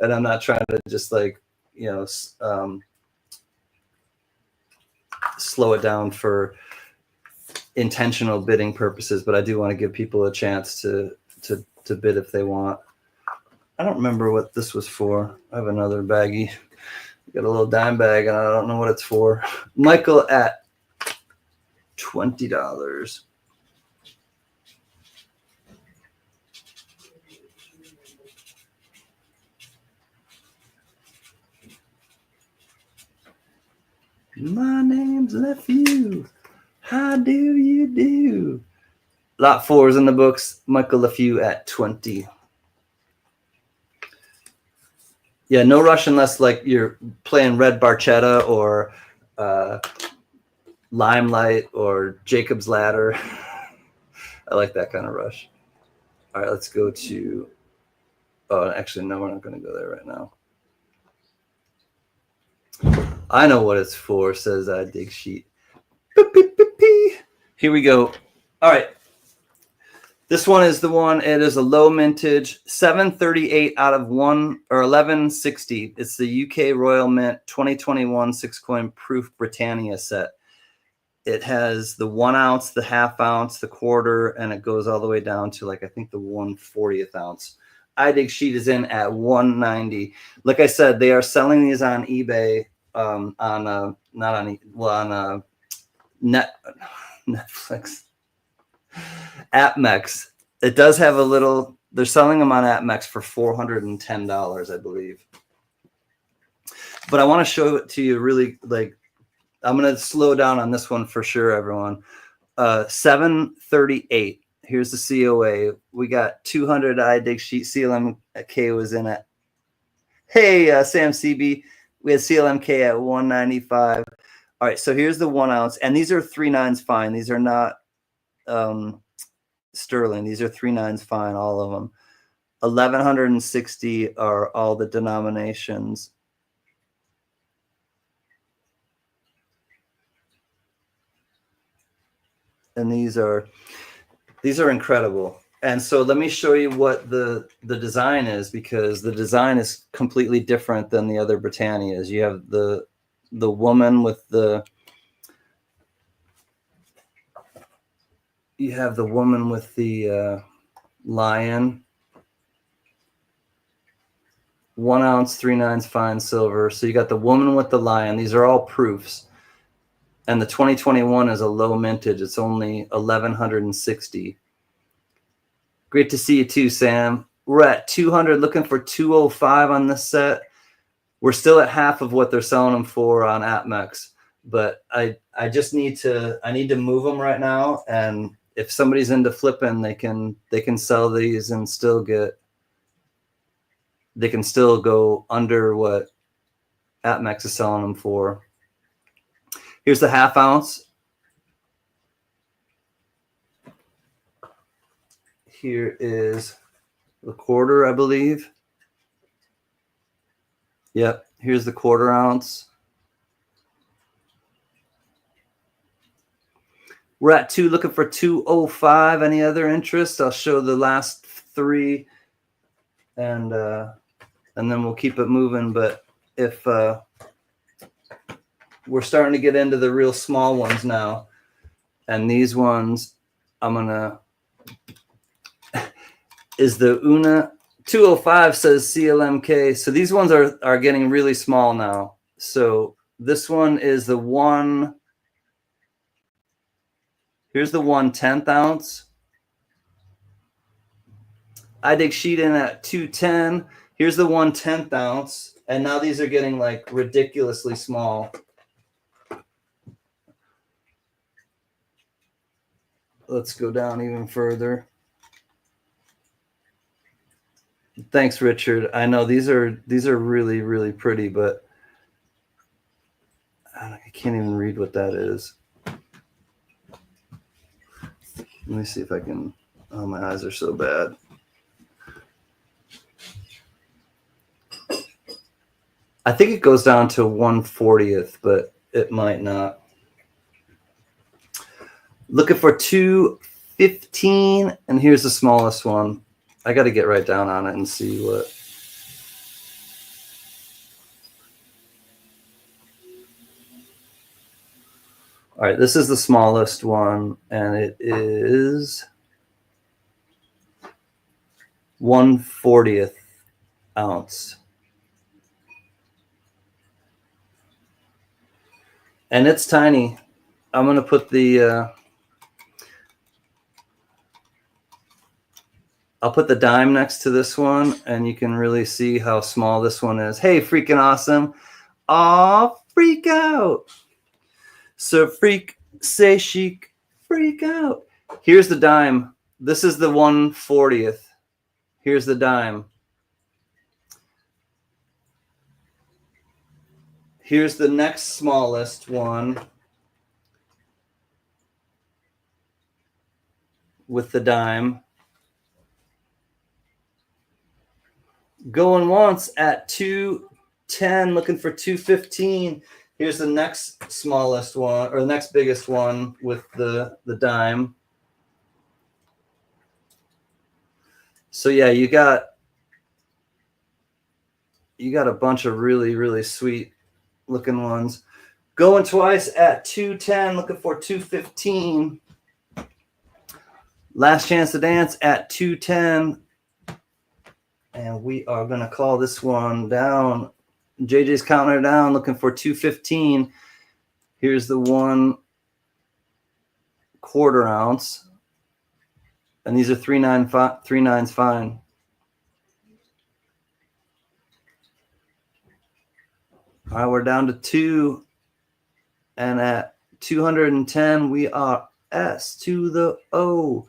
And I'm not trying to just, like, you know, slow it down for intentional bidding purposes, but I do want to give people a chance to bid if they want. I don't remember what this was for. I have another baggie. Got a little dime bag, and I don't know what it's for. Michael at $20. My name's LeFew. How do you do? Lot 4 is in the books. Michael LeFew at 20. Yeah, no rush unless, like, you're playing Red Barchetta or Limelight or Jacob's Ladder. I like that kind of rush. All right, let's go to Oh, actually, no, we're not going to go there right now. I know what it's for, says I dig sheet. Here we go. All right. This one is the one. It is a low mintage, 738 out of 1160. It's the UK Royal Mint 2021 6-coin proof Britannia set. It has the 1 ounce, the half ounce, the quarter, and it goes all the way down to like I think the 1/40th ounce. I dig sheet is in at 190. Like I said, they are selling these on eBay. Netflix. AppMex. It does have a little. They're selling them on AppMex for $410, I believe. But I want to show it to you really. Like, I'm gonna slow down on this one for sure, everyone. 738. Here's the COA. We got 200 I dig sheet. CLMK was in it. Hey, Sam CB. We had CLMK at 195. All right, so here's the 1 ounce, and these are 3/9s fine. These are not sterling. These are 3/9s fine, all of them. 1160 are all the denominations. And these are incredible. And so let me show you what the design is, because the design is completely different than the other Britannias. You have the woman with the lion. 1 ounce, 3/9s fine silver. So you got the woman with the lion. These are all proofs. And the 2021 is a low mintage. It's only 1160. Great to see you too, Sam. We're at 200, looking for 205 on this set. We're still at half of what they're selling them for on AppMex. But I just need to move them right now. And if somebody's into flipping, they can sell these and still go under what AppMex is selling them for. Here's the half ounce. Here is the quarter, I believe. Yep, here's the 1/4 ounce. We're at 2, looking for 205. Any other interest? I'll show the last 3, and then we'll keep it moving. But if we're starting to get into the real small ones now, and these ones, I'm gonna is the Una 205 says CLMK. So these ones are getting really small now. So this one is the one. Here's the 1/10 ounce. I dig sheet in at 210. Here's the 1/10 ounce. And now these are getting like ridiculously small. Let's go down even further. Thanks, Richard. I know these are really, really pretty, but I can't even read what that is. Let me see if I can. Oh, my eyes are so bad. I think it goes down to 1/40th, but it might not. Looking for 215, and here's the smallest one. I got to get right down on it and see what. All right, this is the smallest one, and it is 1/40th ounce. And it's tiny. I'm going to put the I'll put the dime next to this one, and you can really see how small this one is. Hey, freaking awesome. Aw, freak out. So freak, say chic, freak out. Here's the dime. This is the 1/40th. Here's the dime. Here's the next smallest one with the dime. Going once at 210, looking for 215. Here's the next smallest one, or the next biggest one with the dime. So yeah, you got a bunch of really, really sweet looking ones. Going twice at 210, looking for 215. Last chance to dance at 210. And we are going to call this one down. JJ's counting her down, looking for 215. Here's the 1/4 ounce. And these are 3/9s fine. All right, we're down to 2. And at 210, we are S to the O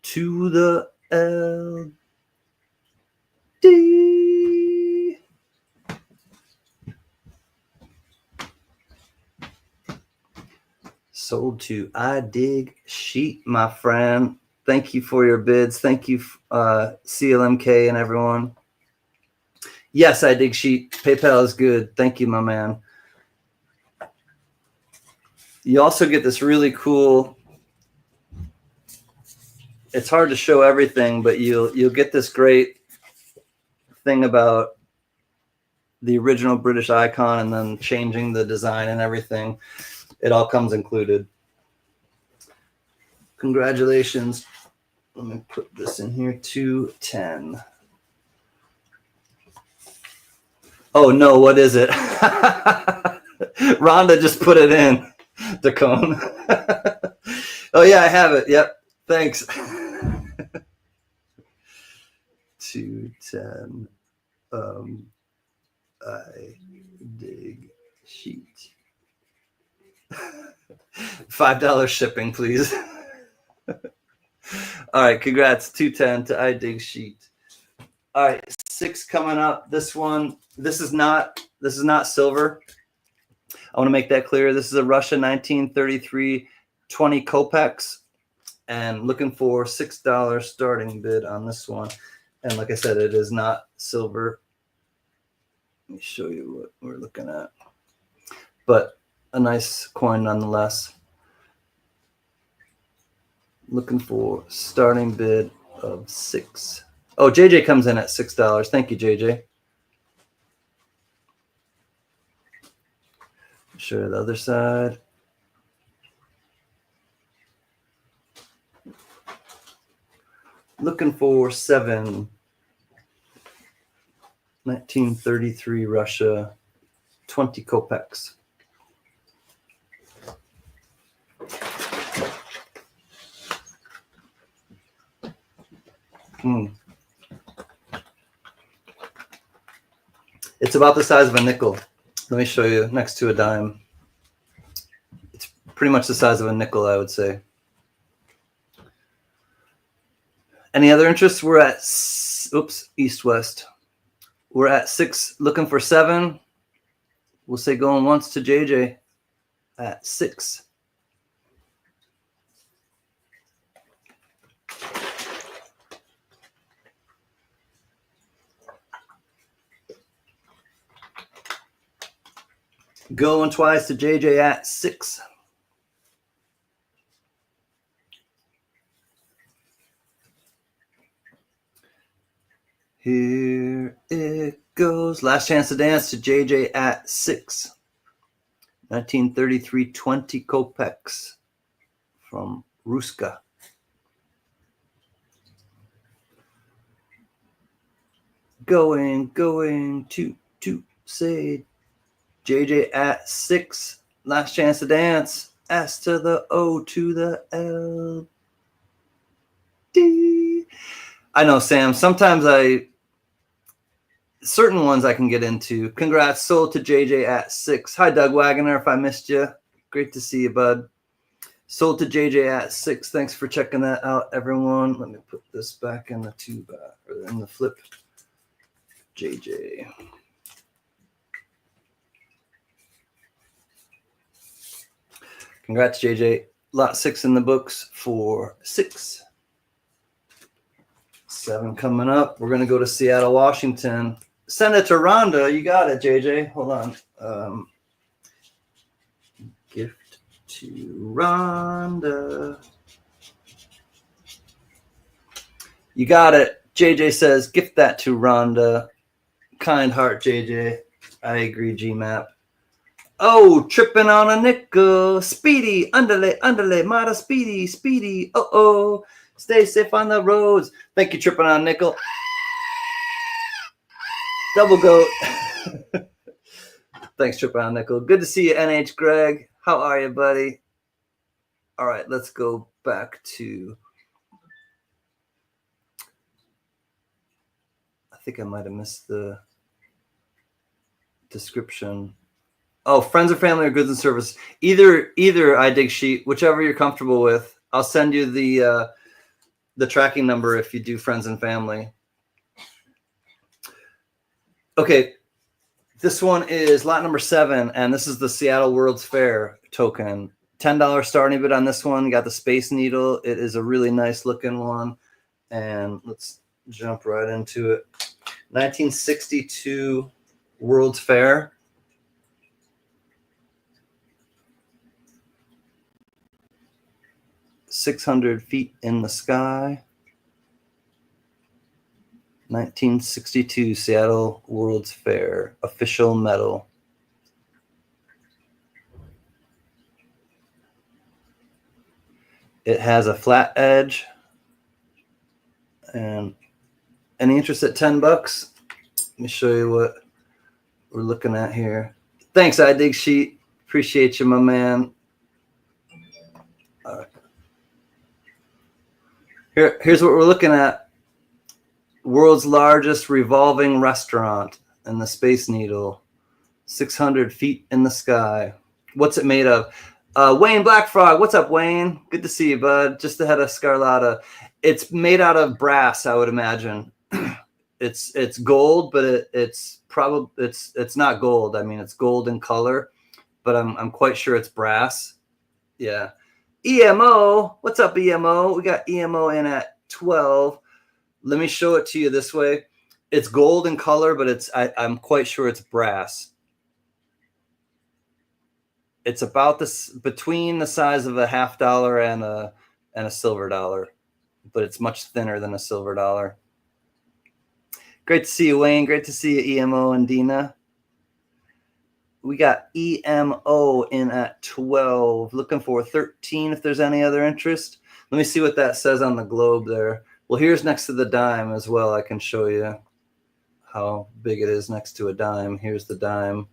to the L D. Sold to I Dig Sheet, my friend. Thank you for your bids. Thank you, CLMK and everyone. Yes, I Dig Sheet. PayPal is good. Thank you, my man. You also get this really cool. It's hard to show everything, but you'll get this great thing about the original British icon and then changing the design and everything. It all comes included. Congratulations. Let me put this in here. 210. Oh no, what is it? Rhonda just put it in. Dacone. Oh yeah, I have it. Yep. Thanks. 210. I Dig Sheet. $5 shipping, please. All right, congrats. 210 to I Dig Sheet. All right, 6 coming up. This is not silver. I want to make that clear. This is a Russia 1933 20 Kopeks, and looking for $6 starting bid on this one. And like I said, it is not silver. Let me show you what we're looking at. But a nice coin nonetheless. Looking for starting bid of $6. Oh, JJ comes in at $6. Thank you, JJ. Show you the other side. Looking for 7. 1933 Russia 20 Kopeks. It's about the size of a nickel. Let me show you next to a dime. It's pretty much the size of a nickel, I would say. Any other interests? We're at, east-west. We're at 6, looking for 7. We'll say going once to JJ at 6. Going twice to JJ at 6. Here it goes. Last chance to dance to JJ at 6. 1933 20 Kopeks from Ruska. Going to say JJ at 6. Last chance to dance. S to the O to the L D. I know, Sam. Sometimes certain ones I can get into. Congrats, sold to JJ at 6. Hi, Doug Wagoner. If I missed you, great to see you, bud. Sold to JJ at 6. Thanks for checking that out, everyone. Let me put this back in the tube, or in the flip. JJ. Congrats, JJ. Lot 6 in the books for $6. 7 coming up. We're going to go to Seattle, Washington. Send it to Rhonda. You got it, JJ. Hold on. Gift to Rhonda. You got it. JJ says, gift that to Rhonda. Kind heart, JJ. I agree, GMAP. Oh, tripping on a nickel. Speedy, underlay, mata, speedy. Oh. Stay safe on the roads. Thank you, tripping on a nickel. Double goat. Thanks, tripping on a nickel. Good to see you, NH Greg. How are you, buddy? All right, let's go back to... I think I might have missed the description. Oh, friends or family or goods and service. Either I dig sheet, whichever you're comfortable with. I'll send you the tracking number if you do friends and family. Okay, this one is lot number 7, and this is the Seattle World's Fair token. $10 starting bid on this one. You got the Space Needle. It is a really nice looking one, and let's jump right into it. 1962 World's Fair. $600 feet in the sky. 1962 Seattle World's Fair official medal. It has a flat edge. And any interest at $10? Let me show you what we're looking at here. Thanks, I dig sheet. Appreciate you, my man. Here's what we're looking at. World's largest revolving restaurant in the Space Needle. 600 feet in the sky. What's it made of? Wayne Blackfrog. What's up, Wayne? Good to see you, bud. Just ahead of Scarlata. It's made out of brass, I would imagine. It's gold, but it's not gold. I mean, it's gold in color, but I'm quite sure it's brass. Yeah. EMO. What's up, EMO? We got EMO in at 12. Let me show it to you this way. It's gold in color, but I'm quite sure it's brass. It's about this between the size of a $50 and a silver dollar, but it's much thinner than a silver dollar. Great to see you, Wayne. Great to see you, EMO and Dina. We got EMO in at 12. Looking for 13 if there's any other interest. Let me see what that says on the globe there. Well, here's next to the dime as well. I can show you how big it is next to a dime. Here's the dime.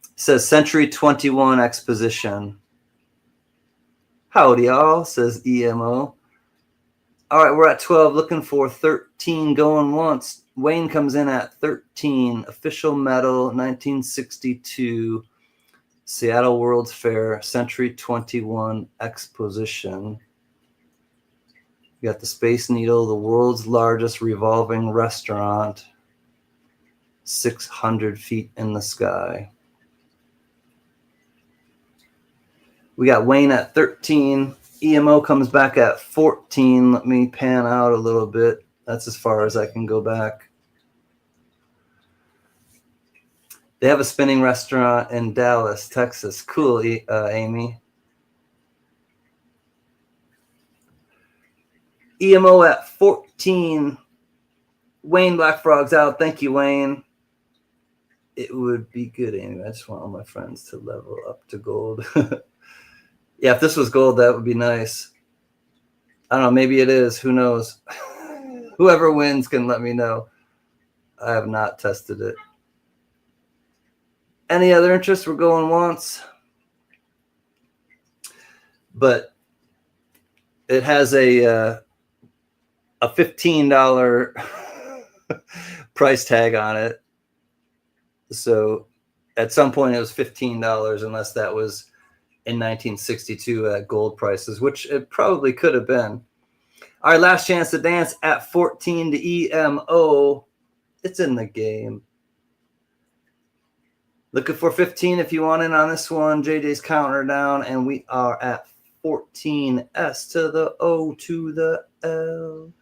It says Century 21 Exposition. Howdy, y'all, says EMO. All right, we're at 12, looking for 13, going once. Wayne comes in at 13, official medal, 1962, Seattle World's Fair, Century 21 Exposition. You got the Space Needle, the world's largest revolving restaurant, 600 feet in the sky. We got Wayne at 13. EMO comes back at 14. Let me pan out a little bit. That's as far as I can go back. They have a spinning restaurant in Dallas, Texas. Cool, Amy. EMO at 14. Wayne Blackfrog's out. Thank you, Wayne. It would be good, Amy. I just want all my friends to level up to gold. Yeah, if this was gold, that would be nice. I don't know. Maybe it is. Who knows? Whoever wins can let me know. I have not tested it. Any other interest? We're going once. But it has a $15 price tag on it. So at some point it was $15, unless that was in 1962 at gold prices, which it probably could have been. All right, last chance to dance at 14 to EMO. It's in the game. Looking for 15 if you want in on this one. JJ's counting her down, and we are at 14. S to the O to the L.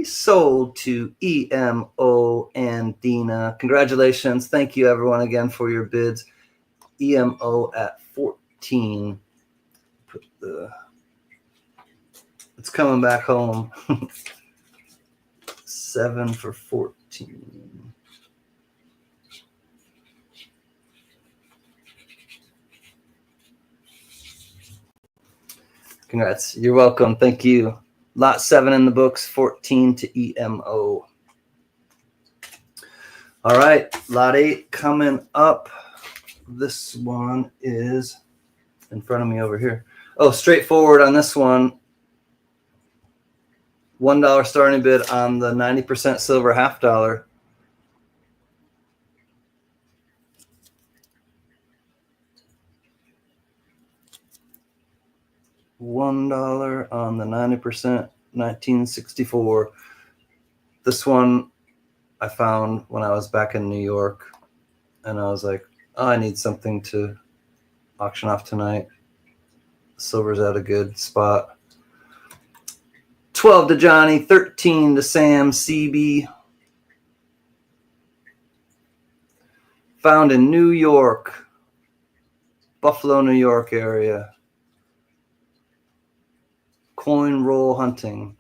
Sold to EMO and Dina. Congratulations. Thank you, everyone, again for your bids. EMO at 14. It's coming back home. 7 for 14. Congrats. You're welcome. Thank you. Lot 7 in the books, 14 to EMO. All right, lot 8 coming up. This one is in front of me over here. Oh, straightforward on this one. $1 starting bid on the 90% silver half dollar. $1 on the 90%, 1964. This one I found when I was back in New York, and I was like, oh, I need something to auction off tonight. Silver's at a good spot. 12 to Johnny, 13 to Sam CB. Found in New York, Buffalo, New York area. Coin roll hunting.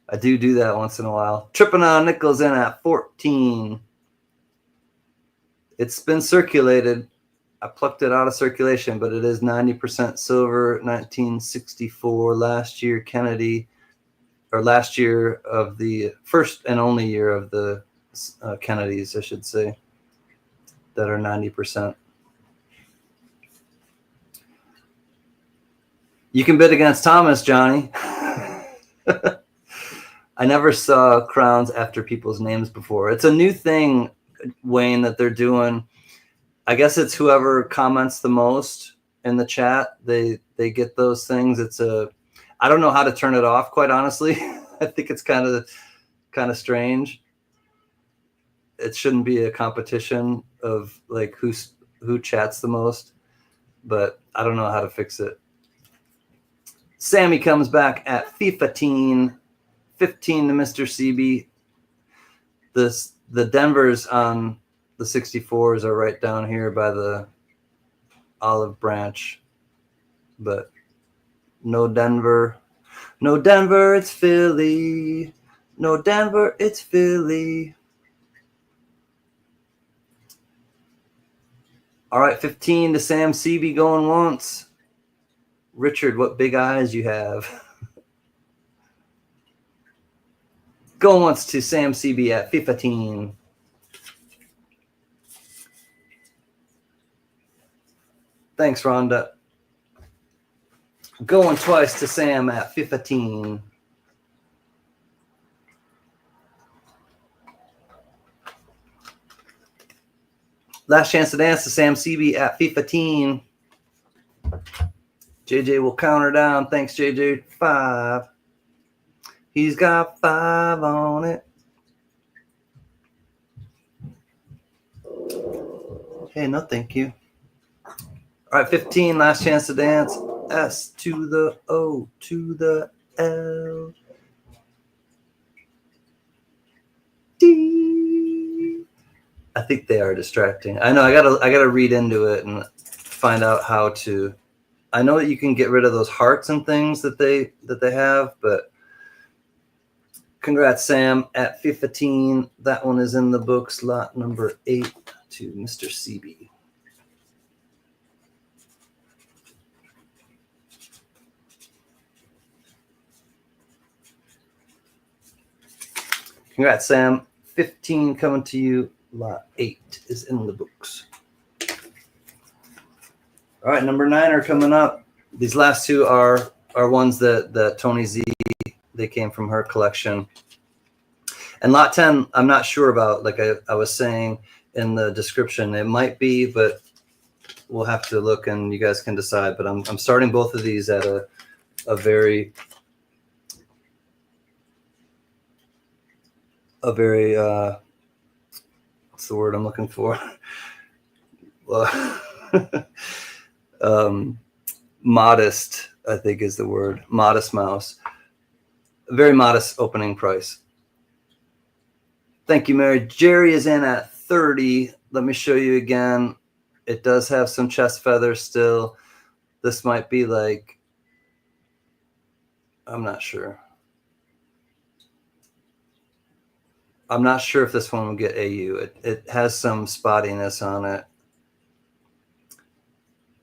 I do that once in a while. Tripping on nickels in at 14. It's been circulated. I plucked it out of circulation, but it is 90% silver, 1964, last year Kennedy, or last year of the first and only year of the Kennedys, I should say, that are 90%. You can bid against Thomas, Johnny. I never saw crowns after people's names before. It's a new thing, Wayne, that they're doing. I guess it's whoever comments the most in the chat, they get those things. I don't know how to turn it off, quite honestly. I think it's kind of strange. It shouldn't be a competition of like who chats the most, but I don't know how to fix it. Sammy comes back at FIFA 15 to Mr. CB. The Denvers on the 64s are right down here by the olive branch, but no Denver. No Denver, it's Philly. No Denver, it's Philly. All right, 15 to Sam CB going once. Richard, what big eyes you have. Going once to Sam CB at 15. Thanks, Rhonda. Going twice to Sam at 15. Last chance to dance to Sam CB at 15. JJ will counter down. Thanks, JJ. 5. He's got 5 on it. Hey, no thank you. All right, 15, last chance to dance. S to the O to the L. D. I think they are distracting. I know I gotta read into it and find out how to. I know that you can get rid of those hearts and things that they have, but congrats, Sam, at 15. That one is in the books, lot number 8 to Mr. CB. Congrats, Sam. 15 coming to you. Lot 8 is in the books. All right, number 9 are coming up. These last two are ones that Tony Z, they came from her collection. And lot 10, I'm not sure about. Like I was saying in the description, it might be, but we'll have to look and you guys can decide. But I'm starting both of these at a very what's the word I'm looking for? Modest, I think is the word. Modest mouse. Very modest opening price. Thank you, Mary. Jerry is in at 30. Let me show you again. It does have some chest feathers still. This might be like, I'm not sure. I'm not sure if this one will get AU. It has some spottiness on it.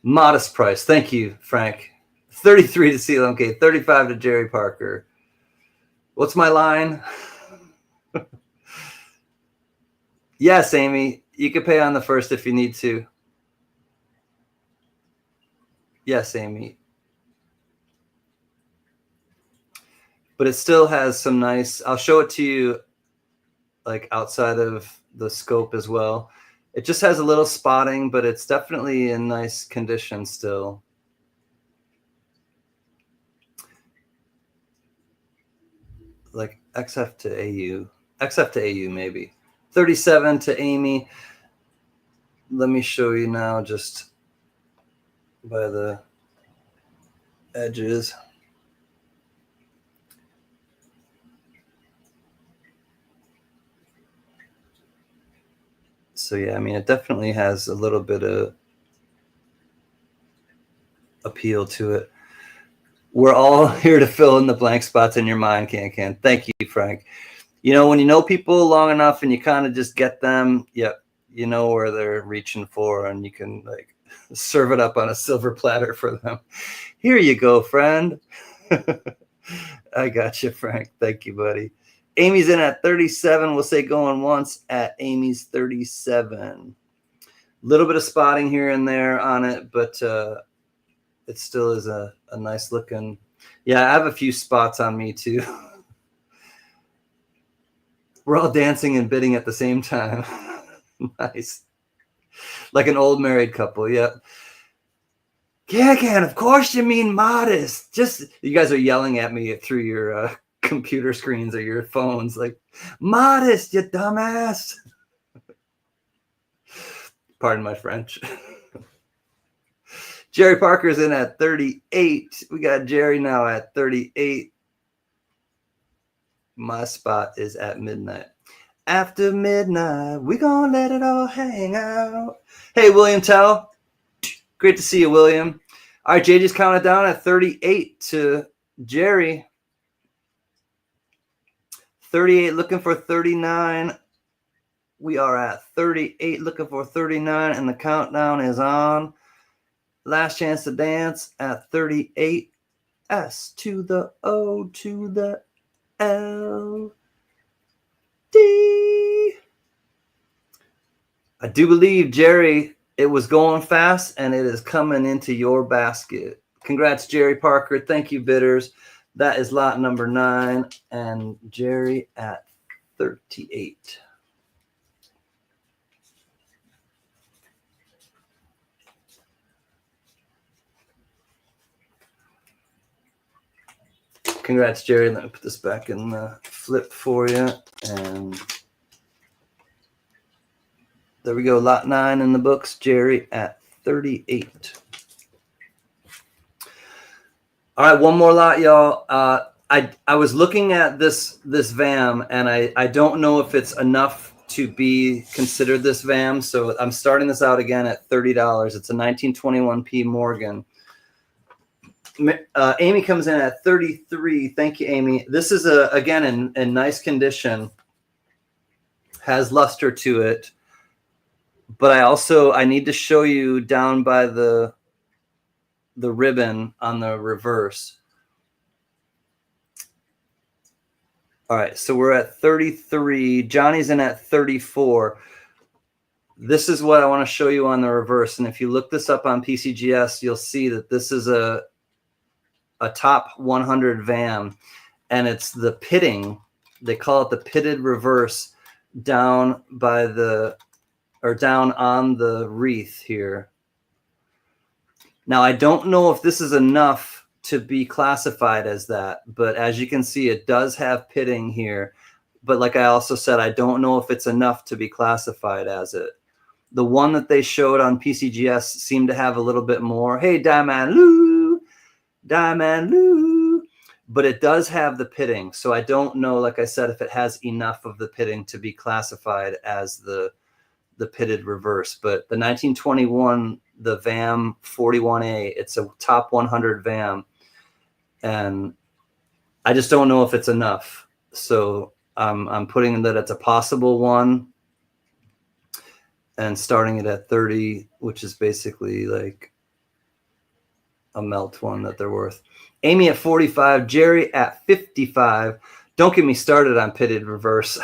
Modest price. Thank you, Frank. 33 to CLMK, 35 to Jerry Parker. What's my line? Yes, Amy. You can pay on the first if you need to. Yes, Amy. But it still has some nice, I'll show it to you like outside of the scope as well. It just has a little spotting, but it's definitely in nice condition still. Like XF to AU. XF to AU maybe. 37 to Amy. Let me show you now just by the edges. So yeah, I mean, it definitely has a little bit of appeal to it. We're all here to fill in the blank spots in your mind, CanCan. Thank you, Frank. You know, when you know people long enough and you kind of just get them, yep, you know where they're reaching for, and you can like serve it up on a silver platter for them. Here you go, friend. I got you, Frank. Thank you, buddy. Amy's in at 37. We'll say going once at Amy's 37. Little bit of spotting here and there on it, but it still is a nice looking. Yeah, I have a few spots on me too. We're all dancing and bidding at the same time. Nice. Like an old married couple. Yep. CanCan, of course you mean modest. Just, you guys are yelling at me through your computer screens or your phones. Like, modest, you dumbass. Pardon my French. Jerry Parker's in at 38. We got Jerry now at 38. My spot is at midnight. After midnight, we gonna let it all hang out. Hey, William Tell. Great to see you, William. All right, JJ's counted down at 38 to Jerry. 38 looking for 39. We are at 38 looking for 39, and the countdown is on. Last chance to dance at 38. S to the O to the L D. I do believe, Jerry, it was going fast, and it is coming into your basket. Congrats, Jerry Parker. Thank you, bidders. That is lot number 9, and Jerry at 38. Congrats, Jerry. Let me put this back in the flip for you. And there we go. Lot 9 in the books. Jerry at 38. All right, one more lot, y'all. I was looking at this VAM, and I don't know if it's enough to be considered this VAM. So I'm starting this out again at $30. It's a 1921 P Morgan. Amy comes in at 33. Thank you, Amy. This is again in nice condition. Has luster to it, but I need to show you down by the ribbon on the reverse. All right, so we're at 33. Johnny's in at 34. This is what I want to show you on the reverse, and if you look this up on PCGS, you'll see that this is a top 100 VAM, and it's the pitting. They call it the pitted reverse down by down on the wreath here. Now, I don't know if this is enough to be classified as that, but as you can see, it does have pitting here. But like I also said, I don't know if it's enough to be classified as it. The one that they showed on PCGS seemed to have a little bit more. Hey, Diamond Lou. Diamond Lou. but it does have the pitting. So I don't know, like I said, if it has enough of the pitting to be classified as the pitted reverse. But the 1921, the VAM 41A, it's a top 100 VAM. And I just don't know if it's enough. So I'm putting in that it's a possible one and starting it at 30, which is basically like a melt one that they're worth. Amy at 45, Jerry at 55. Don't get me started on pitted reverse.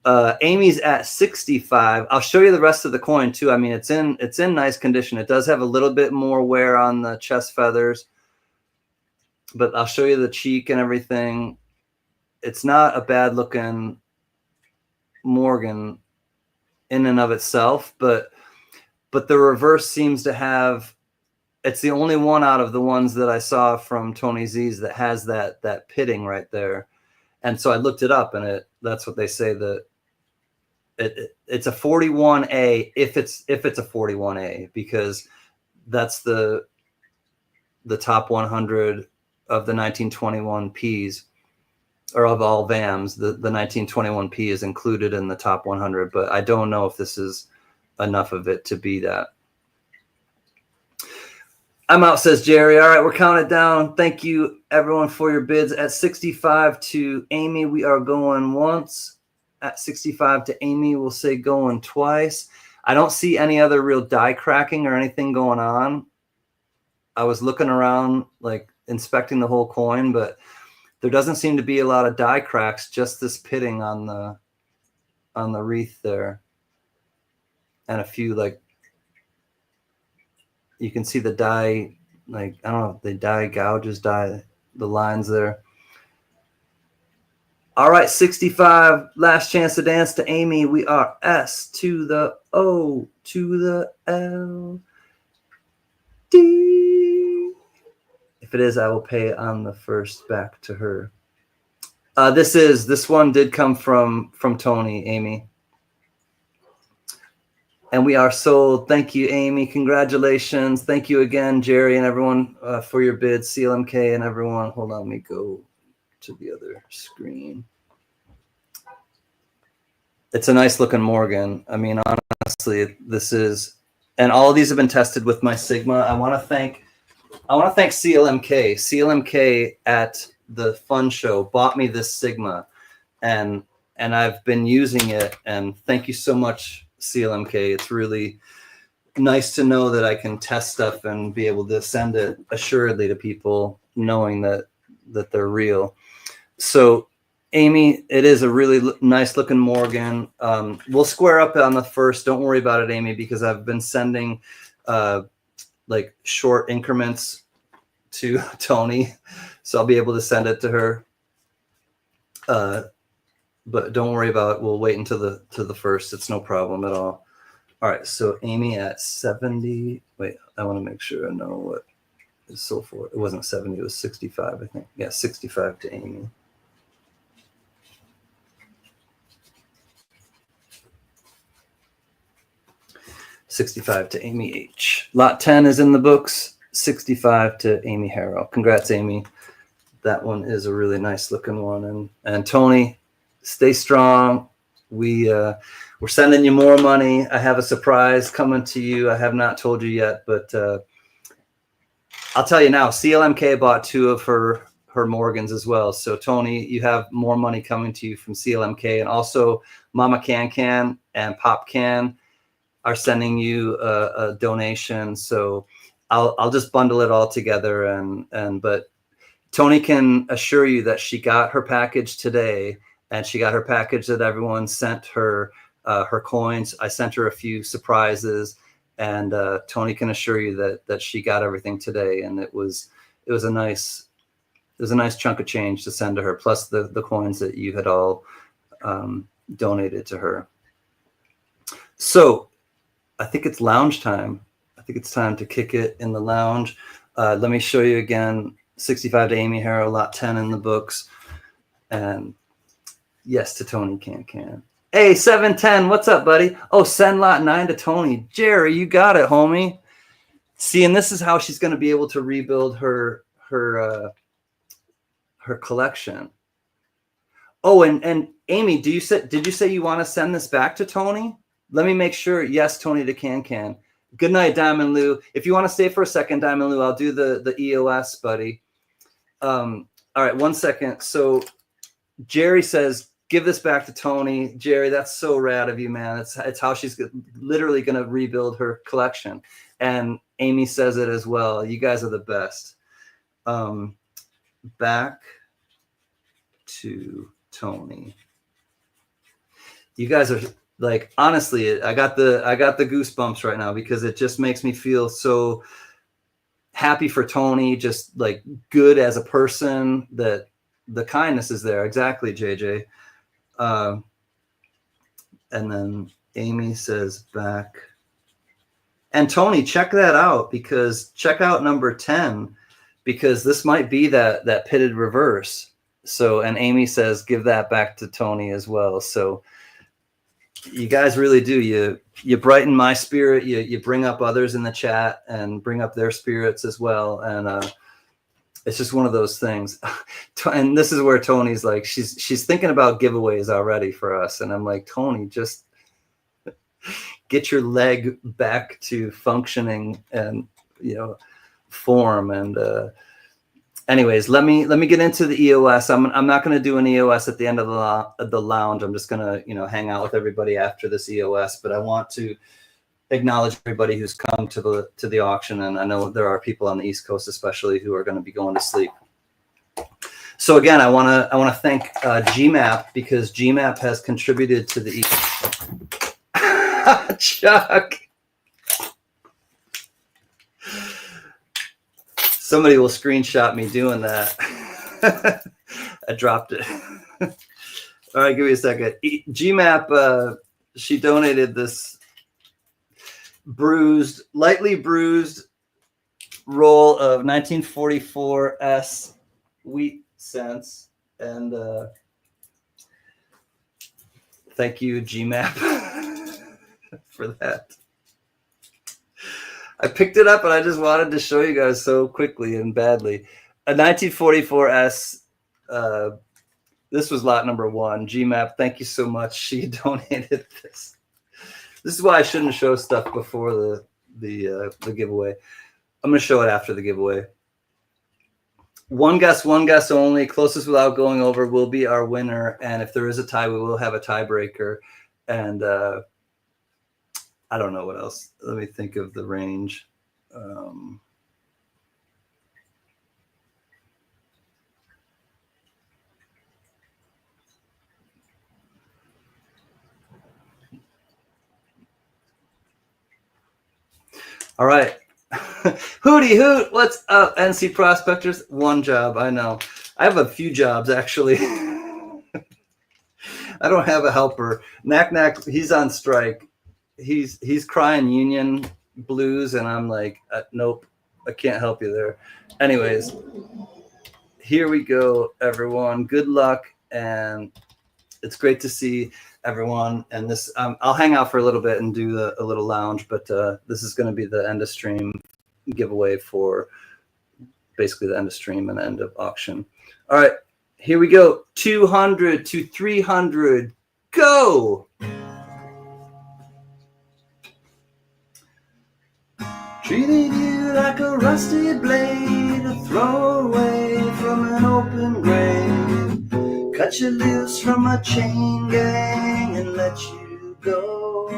Amy's at 65. I'll show you the rest of the coin too. I mean, it's in nice condition. It does have a little bit more wear on the chest feathers, but I'll show you the cheek and everything. It's not a bad looking Morgan in and of itself, but the reverse seems to have, it's the only one out of the ones that I saw from Tony Z's that has that pitting right there. And so I looked it up, and that's what they say, that it's a 41A if it's a 41A, because that's the top 100 of the 1921 Ps, or of all VAMs. The 1921 P is included in the top 100, but I don't know if this is enough of it to be that. I'm out, says Jerry. All right, we're counting down. Thank you, everyone, for your bids. At 65 to Amy, we are going once. At 65 to Amy, we'll say going twice. I don't see any other real die cracking or anything going on. I was looking around, like inspecting the whole coin, but there doesn't seem to be a lot of die cracks, just this pitting on the wreath there. And a few, like, you can see the die, like, I don't know if they die gouges, die the lines there. All right, 65, last chance to dance to Amy. We are S to the O to the L D. If it is, I will pay on the first back to her. This one did come from Tony, Amy. And we are sold. Thank you, Amy. Congratulations. Thank you again, Jerry, and everyone for your bids. CLMK and everyone. Hold on, let me go to the other screen. It's a nice looking Morgan. I mean, honestly, this is, and all of these have been tested with my Sigma. I want to thank CLMK. CLMK at the fun show bought me this Sigma, and I've been using it. And thank you so much, CLMK. It's really nice to know that I can test stuff and be able to send it assuredly to people, knowing that they're real. So, Amy, it is a really nice looking Morgan. We'll square up on the first. Don't worry about it, Amy, because I've been sending like short increments to Tony, so I'll be able to send it to her. But don't worry about it. We'll wait until the first. It's no problem at all. All right, so Amy at 70. Wait, I want to make sure I know what is sold for. It wasn't 70, it was 65, I think. Yeah, 65 to Amy. $65 to Amy H. Lot 10 is in the books. 65 to Amy Harrell. Congrats, Amy. That one is a really nice looking one. And Tony, stay strong. We're sending you more money. I have a surprise coming to you. I have not told you yet, but I'll tell you now. CLMK bought 2 of her Morgans as well. So Tony, you have more money coming to you from CLMK, and also Mama CanCan and Pop Can are sending you a donation. So I'll just bundle it all together, but Tony can assure you that she got her package today, and she got her package that everyone sent her her coins. I sent her a few surprises, and Tony can assure you that she got everything today, and it was a nice chunk of change to send to her, plus the coins that you had all donated to her. So I think it's lounge time. I think it's time to kick it in the lounge. Let me show you again. 65 to Amy Harrell, lot 10 in the books. And yes to Tony CanCan. Hey, 710, what's up, buddy? Oh, send lot 9 to Tony. Jerry, you got it, homie. See, and this is how she's going to be able to rebuild her her collection. Oh, and Amy, did you say you want to send this back to Tony? Let me make sure. Yes, Tony to CanCan. Good night, Diamond Lou. If you want to stay for a second, Diamond Lou, I'll do the EOS, buddy. All right, 1 second. So Jerry says, give this back to Tony. Jerry, that's so rad of you, man. It's how she's literally going to rebuild her collection. And Amy says it as well. You guys are the best. Back to Tony. You guys are like, honestly, I got the goosebumps right now because it just makes me feel so happy for Tony, just like good as a person, that the kindness is there. Exactly, JJ. And then Amy says back. And Tony, check that out, because check out number 10, because this might be that pitted reverse. So, and Amy says, give that back to Tony as well. So you guys really do. You brighten my spirit. You bring up others in the chat and bring up their spirits as well. And it's just one of those things. And this is where Tony's like, she's thinking about giveaways already for us. And I'm like, Tony, just get your leg back to functioning and, form. And anyways, let me get into the EOS. I'm not going to do an EOS at the end of the lounge. I'm just going to, hang out with everybody after this EOS, but I want to acknowledge everybody who's come to the auction. And I know there are people on the East Coast, especially, who are going to be going to sleep. So again, I want to thank GMAP, because GMAP has contributed to the Chuck. Somebody will screenshot me doing that. I dropped it. All right, give me a second. GMAP, she donated this lightly bruised roll of 1944 S wheat cents. And thank you, GMAP, for that. I picked it up and I just wanted to show you guys so quickly and badly. A 1944 S. This was lot number 1. GMAP, thank you so much. She donated this. This is why I shouldn't show stuff before the giveaway. I'm going to show it after the giveaway. One guess only. Closest without going over will be our winner. And if there is a tie, we will have a tiebreaker. And I don't know what else. Let me think of the range. All right. Hootie hoot. What's up, NC Prospectors? One job. I know. I have a few jobs, actually. I don't have a helper. Knack, he's on strike. He's crying union blues, and I'm like, nope, I can't help you there. Anyways, here we go, everyone. Good luck, and it's great to see everyone. And this, I'll hang out for a little bit and do a little lounge, but this is going to be the end of stream giveaway for basically the end of stream and end of auction. All right, here we go. 200 to 300, go! Treated you like a rusty blade, a throwaway from an open grave. Cut you loose from a chain gang and let you go.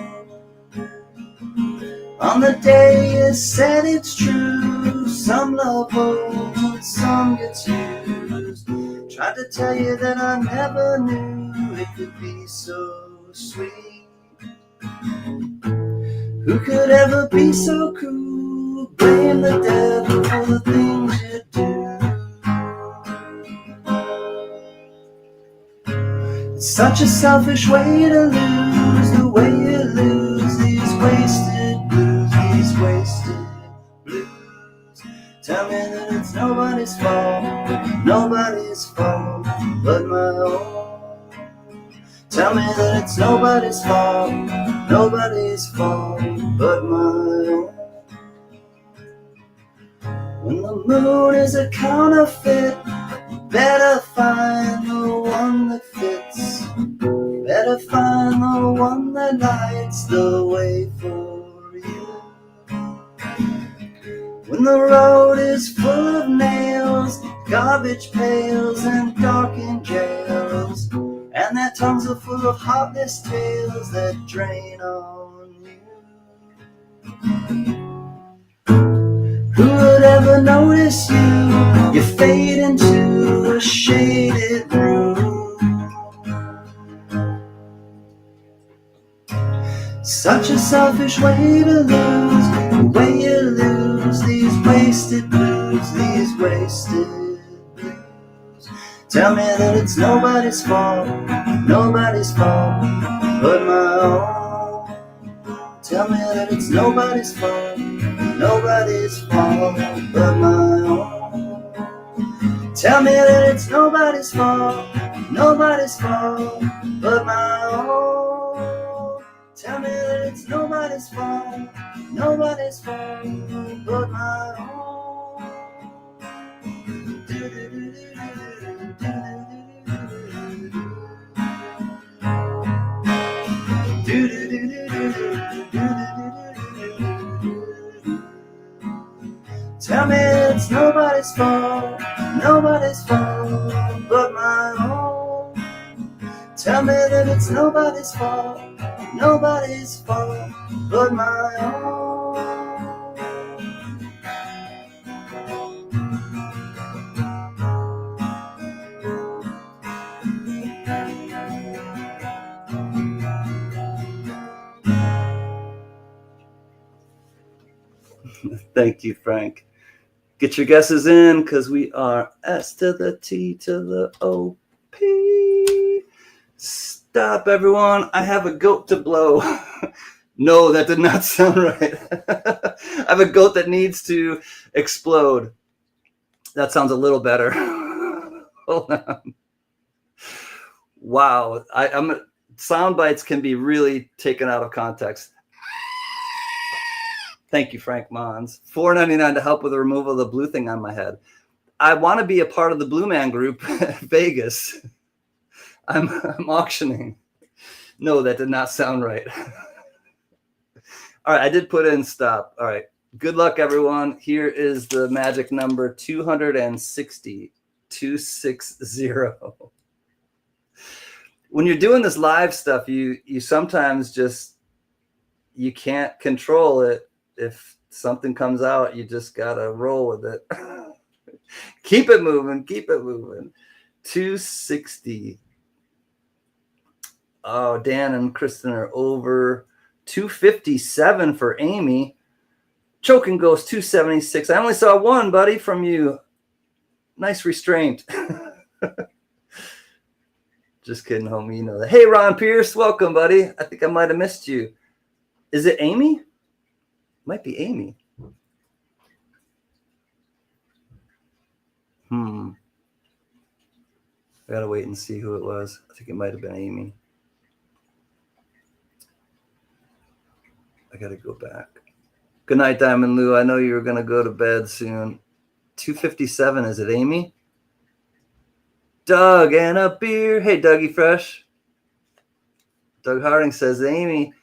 On the day you said it's true, some love holds, some gets used. Tried to tell you that I never knew it could be so sweet. Who could ever be so cruel? Blame the devil for the things you do. It's such a selfish way to lose, the way you lose these wasted blues, these wasted blues. Tell me that it's nobody's fault but my own. Tell me that it's nobody's fault but my own. When the moon is a counterfeit, Better find the one that fits. Better find the one that lights the way for you. When the road is full of nails, garbage pails, and darkened jails, and their tongues are full of heartless tales that drain on you. Who would ever notice you? You fade into a shaded room. Such a selfish way to lose, the way you lose these wasted blues, these wasted blues. Tell me that it's nobody's fault but my own. Tell me that it's nobody's fault but my own. Tell me that it's nobody's fault but my own. Tell me that it's nobody's fault but my own. Tell me it's nobody's fault but my own. Tell me that it's nobody's fault but my own. Thank you, Frank. Get your guesses in, because we are S to the T to the O P. Stop, everyone. I have a goat to blow. No, that did not sound right. I have a goat that needs to explode. That sounds a little better. Hold on. Wow. Sound bites can be really taken out of context. Thank you, Frank Mons. $4.99 to help with the removal of the blue thing on my head. I want to be a part of the Blue Man Group, Vegas. I'm auctioning. No, that did not sound right. All right, I did put in stop. All right, good luck, everyone. Here is the magic number 260. 260. When you're doing this live stuff, you sometimes just, you can't control it. If something comes out, you just gotta roll with it. Keep it moving. 260. Oh, Dan and Kristen are over. 257 for Amy. Choking Ghost 276. I only saw one, buddy, from you. Nice restraint. Just kidding, homie. You know that. Hey, Ron Pierce, welcome, buddy. I think I might have missed you. Is it Amy? Might be Amy. I gotta wait and see who it was. I think it might have been Amy. I gotta go back. Good night, Diamond Lou. I know you were gonna go to bed soon. 257. Is it Amy? Doug and a beer. Hey, Dougie Fresh. Doug Harding says Amy.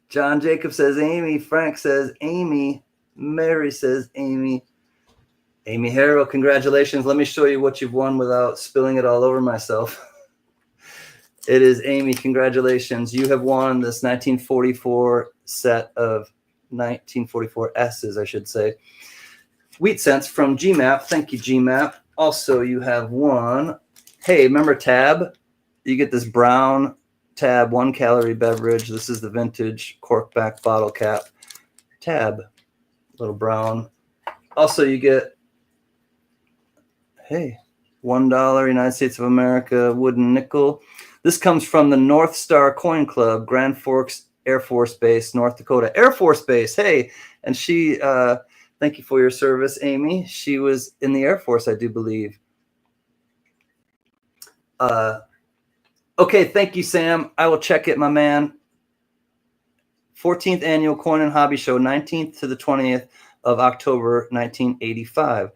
John Jacob says Amy. Frank says Amy. Mary says Amy. Amy Harrell, congratulations. Let me show you what you've won without spilling it all over myself. It is Amy. Congratulations. You have won this 1944 set of 1944 S's, I should say. Wheat cents from GMAP. Thank you, GMAP. Also, you have won. Hey, remember Tab? You get this brown Tab 1-calorie beverage. This is the vintage corkback bottle cap. Tab, little brown. Also, you get, hey, $1 United States of America wooden nickel. This comes from the North Star Coin Club, Grand Forks Air Force Base, North Dakota Air Force Base. Hey, and she, thank you for your service, Amy. She was in the Air Force, I do believe. Okay, thank you, Sam. I will check it, my man. 14th Annual Coin and Hobby Show, 19th to the 20th of October, 1985.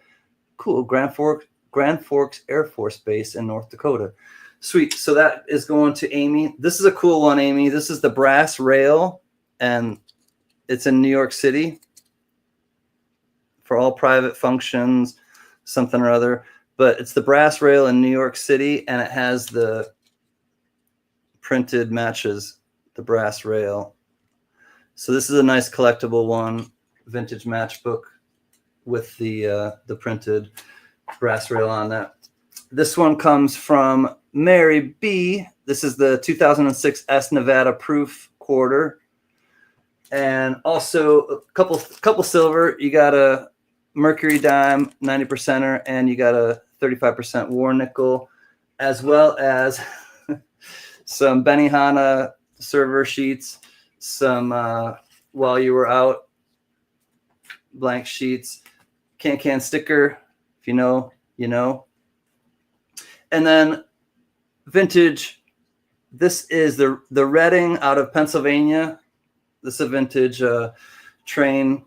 Cool. Grand Forks Grand Forks Air Force Base in North Dakota. Sweet. So that is going to Amy. This is a cool one, Amy. This is the brass rail, and it's in New York City for all private functions, something or other. But it's the brass rail in New York City, and it has the printed matches the brass rail. So this is a nice collectible one, vintage matchbook with the printed brass rail on that. This one comes from Mary B. This is the 2006 S Nevada proof quarter, and also a couple silver. You got a Mercury dime 90%er, and you got a 35% war nickel, as well as some Benihana server sheets, some while you were out blank sheets, CanCan sticker, if you know, you know. And then vintage, this is the Reading out of Pennsylvania. This is a vintage train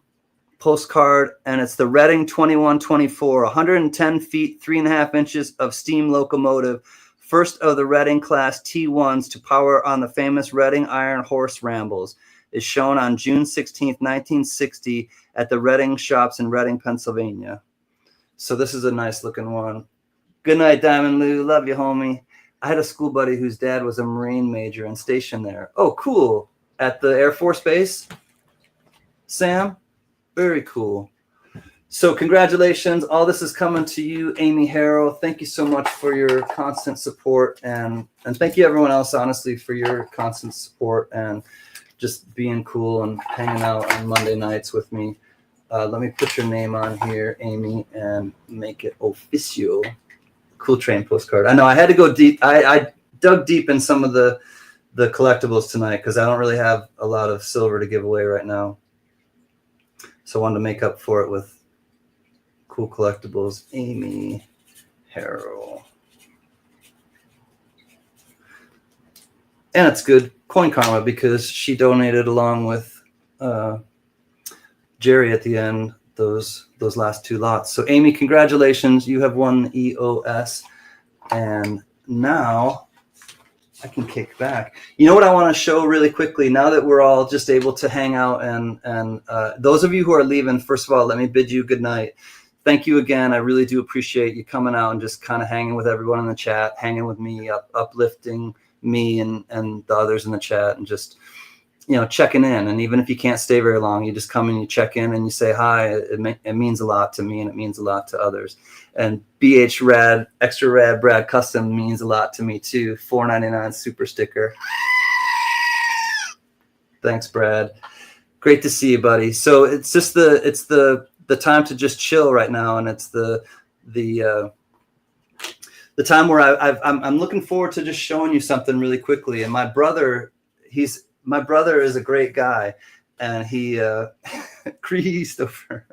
postcard, and it's the Reading 2124, 110 feet, 3.5 inches of steam locomotive, first of the Reading class T1s to power on the famous Reading Iron Horse rambles, is shown on June 16, 1960 at the Reading shops in Reading, Pennsylvania. So this is a nice looking one. Good night, Diamond Lou. Love you, homie. I had a school buddy whose dad was a Marine major and stationed there. Oh, cool. At the Air Force Base, Sam? Very cool. So congratulations. All this is coming to you, Amy Harrell. Thank you so much for your constant support. And thank you, everyone else, honestly, for your constant support and just being cool and hanging out on Monday nights with me. Let me put your name on here, Amy, and make it official. Cool train postcard. I know I had to go deep. I dug deep in some of the collectibles tonight because I don't really have a lot of silver to give away right now. So I wanted to make up for it with cool collectibles. Amy Harrell. And it's good coin karma because she donated along with Jerry at the end those last two lots. So Amy, congratulations. You have won the EOS. And now I can kick back. You know what I want to show really quickly now that we're all just able to hang out, and those of you who are leaving, first of all, let me bid you good night. Thank you again. I really do appreciate you coming out and just kind of hanging with everyone in the chat, hanging with me, uplifting me and the others in the chat, and just, you know, checking in. And even if you can't stay very long, you just come and you check in and you say hi. It means a lot to me, and it means a lot to others. And BH Rad, Extra Rad Brad Custom means a lot to me too. $4.99 super sticker. Thanks, Brad. Great to see you, buddy. So it's just the time to just chill right now, and it's the time where I'm looking forward to just showing you something really quickly. And my brother is a great guy, and he Christopher.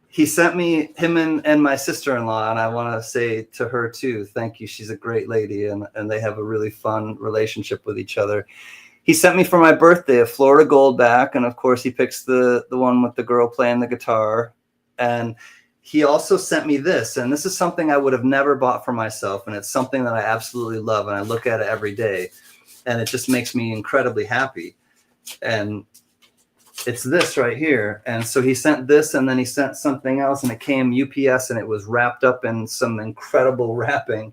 He sent me him and my sister-in-law, and I want to say to her too, thank you. She's a great lady, and they have a really fun relationship with each other. He sent me for my birthday a Florida Goldback, and of course he picks the one with the girl playing the guitar. And he also sent me this, and this is something I would have never bought for myself, and it's something that I absolutely love, and I look at it every day, and it just makes me incredibly happy. And it's this right here. And so he sent this, and then he sent something else, and it came UPS, and it was wrapped up in some incredible wrapping.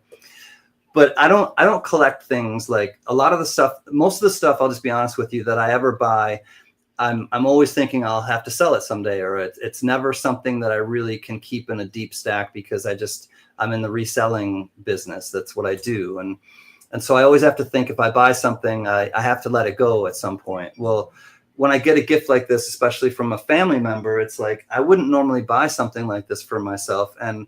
But I don't collect things like a lot of the stuff. Most of the stuff, I'll just be honest with you, that I ever buy, I'm always thinking I'll have to sell it someday, or it's never something that I really can keep in a deep stack because I'm in the reselling business. That's what I do. And so I always have to think, if I buy something, I have to let it go at some point. Well, when I get a gift like this, especially from a family member, it's like I wouldn't normally buy something like this for myself. And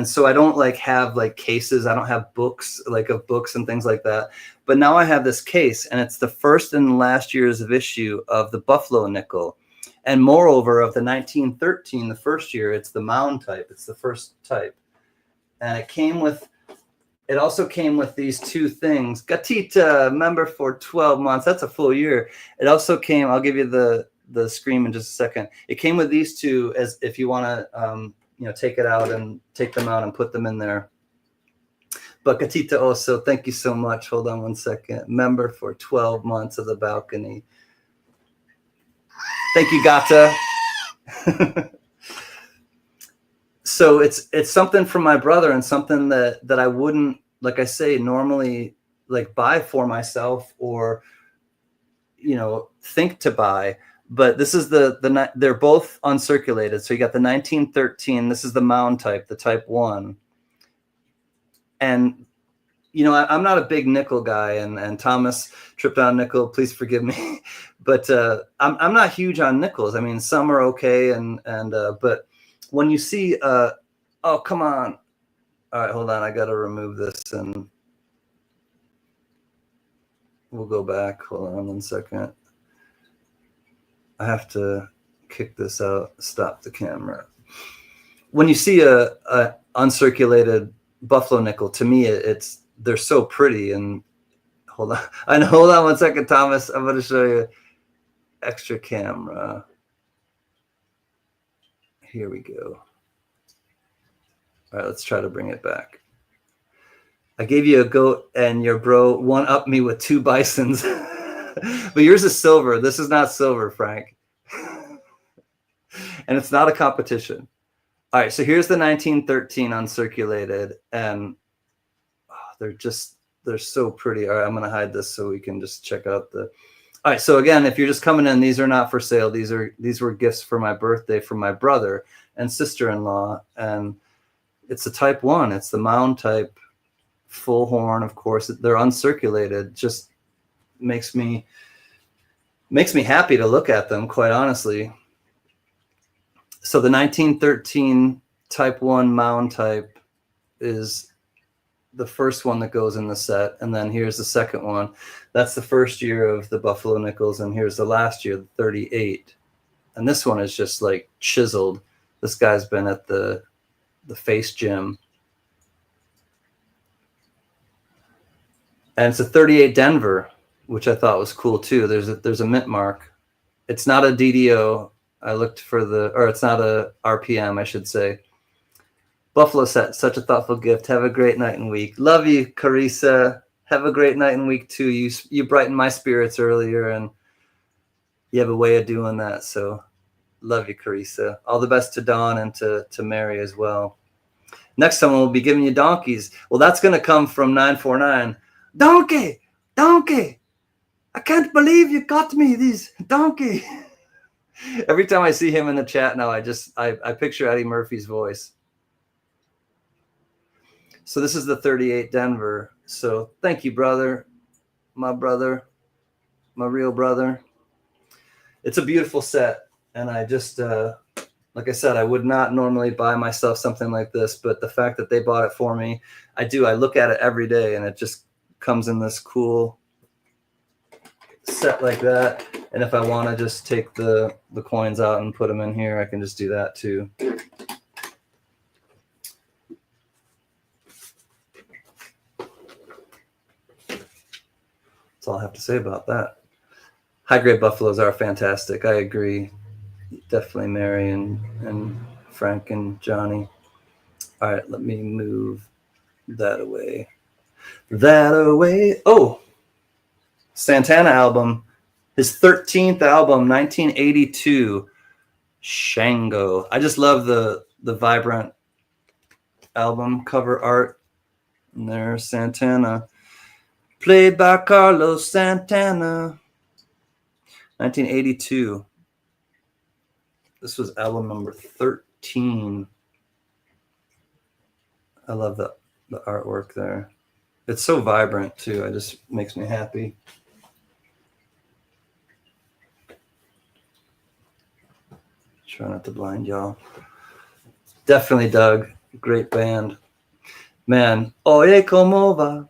so I don't have cases. I don't have books of books and things like that. But now I have this case, and it's the first and last years of issue of the Buffalo nickel. And moreover, of the 1913, the first year, it's the mound type. It's the first type. And it also came with these two things. Gatita, member for 12 months. That's a full year. It also came, I'll give you the the scream in just a second. It came with these two, as if you want to take it out and take them out and put them in there. But Katita also, thank you so much. Hold on one second. Member for 12 months of the balcony. Thank you, Gata. So it's something from my brother, and something that I wouldn't, like I say, normally like buy for myself or think to buy. But this is they're both uncirculated. So you got the 1913. This is the mound type, the type 1. And I'm not a big nickel guy, and Thomas tripped on nickel. Please forgive me, but I'm not huge on nickels. I mean, some are okay, and but when you see oh, come on. All right, hold on. I got to remove this, and we'll go back. Hold on 1 second. I have to kick this out. Stop the camera. When you see a uncirculated buffalo nickel, to me, they're so pretty. And hold on. Hold on 1 second, Thomas. I'm going to show you extra camera. Here we go. All right, let's try to bring it back. I gave you a goat, and your bro one-upped me with 2 bisons. But yours is silver. This is not silver, Frank. And it's not a competition. All right, so here's the 1913 uncirculated, and they're so pretty. All right, I'm going to hide this so we can just check out the. All right, so again, if you're just coming in, these are not for sale. These were gifts for my birthday from my brother and sister-in-law, and it's a type 1. It's the mound type, full horn, of course. They're uncirculated. Just makes me happy to look at them, quite honestly. So the 1913 type 1 mound type is the first one that goes in the set, and then here's the second one. That's the first year of the buffalo nickels, and here's the last year, the 38. And this one is just like chiseled. This guy's been at the face gym. And it's a 38 Denver, which I thought was cool too. There's a mint mark. It's not a DDO. I looked for it's not a RPM, I should say. Buffalo set, such a thoughtful gift. Have a great night and week. Love you, Carissa. Have a great night and week too. You brightened my spirits earlier, and you have a way of doing that. So love you, Carissa. All the best to Dawn and to Mary as well. Next time we'll be giving you donkeys. Well, that's going to come from 949. Donkey, donkey. I can't believe you got me these donkey. Every time I see him in the chat now, I picture Eddie Murphy's voice. So this is the 38 Denver. So thank you, brother, my real brother. It's a beautiful set. And I just, like I said, I would not normally buy myself something like this, but the fact that they bought it for me, I look at it every day, and it just comes in this cool set like that. And if I want to just take the coins out and put them in here, I can just do that too. That's all I have to say about that. High-grade buffaloes are fantastic. I agree. Definitely Mary and Frank and Johnny. All right, let me move that away. Oh, Santana album. His 13th album, 1982, Shango. I just love the vibrant album cover art. And there's Santana. Played by Carlos Santana. 1982. This was album number 13. I love the artwork there. It's so vibrant too. It just makes me happy. Try not to blind y'all. Definitely Doug. Great band. Man. Oye, como va?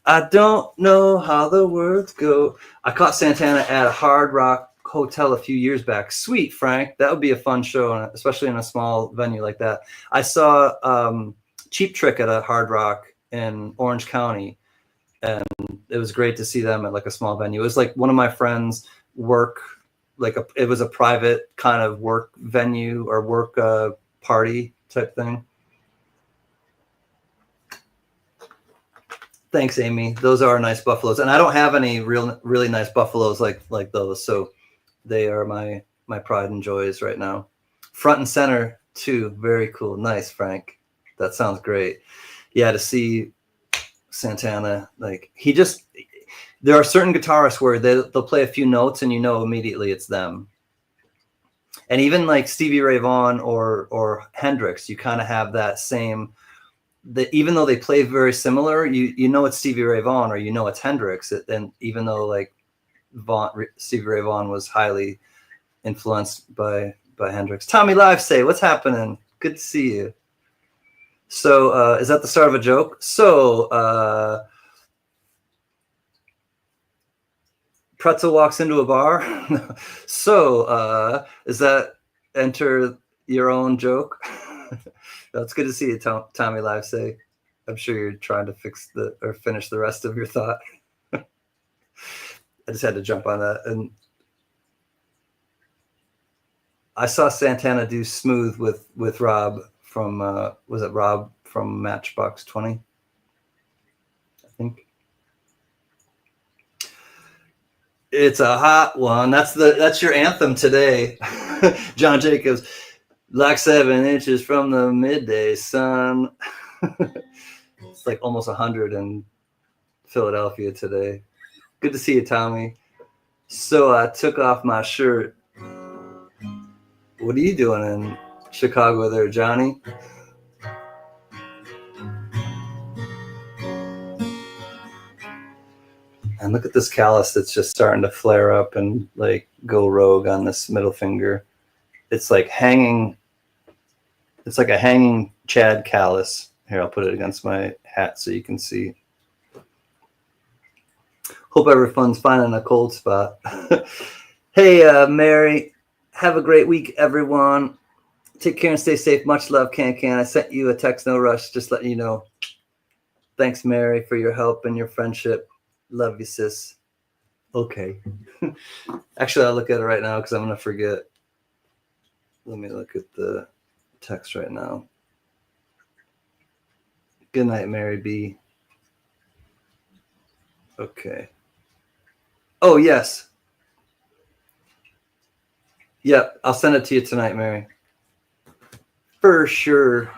I don't know how the words go. I caught Santana at a Hard Rock Hotel a few years back. Sweet, Frank. That would be a fun show, especially in a small venue like that. I saw Cheap Trick at a Hard Rock in Orange County, and it was great to see them at like a small venue. It was like one of my friends' work it was a private kind of work venue or work party type thing. Thanks, Amy. Those are nice buffaloes, and I don't have any really nice buffaloes like those, so they are my pride and joys right now. Front and center too. Very cool. Nice, Frank. That sounds great. Yeah, to see Santana, like there are certain guitarists where they'll play a few notes and you know immediately it's them. And even like Stevie Ray Vaughan or Hendrix, you kind of have that same. Even though they play very similar, you know it's Stevie Ray Vaughan or you know it's Hendrix. And even though like Stevie Ray Vaughan was highly influenced by Hendrix. Tommy Live say, what's happening? Good to see you. So is that the start of a joke? So Pretzel walks into a bar. So is that enter your own joke? That's good to see you, Tommy Live say. I'm sure you're trying to finish the rest of your thought. I just had to jump on that. And I saw Santana do Smooth with Rob from was it Rob from Matchbox 20? I think. It's a hot one. That's your anthem today. John Jacobs. Like 7 inches from the midday sun. It's like almost 100 in Philadelphia today. Good to see you, Tommy. So I took off my shirt. What are you doing in Chicago there, Johnny? And look at this callus that's just starting to flare up and like go rogue on this middle finger. It's like hanging. It's like a hanging Chad callus. Here, I'll put it against my hat so you can see. Hope everyone's finding a cold spot. Hey, Mary, have a great week, everyone. Take care and stay safe. Much love, CanCan. I sent you a text, no rush, just letting you know. Thanks, Mary, for your help and your friendship. Love you, sis. Okay. Actually, I'll look at it right now because I'm going to forget. Let me look at the text right now. Good night, Mary B. Okay. Oh, yes. Yep, I'll send it to you tonight, Mary. For sure.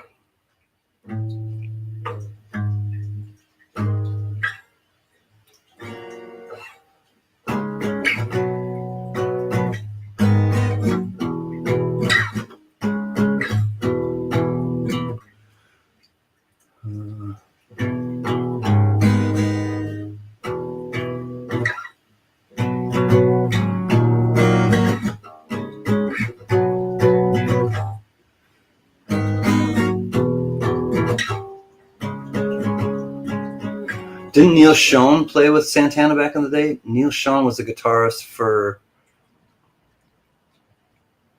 Didn't Neil Schon play with Santana back in the day? Neil Schon was the guitarist for...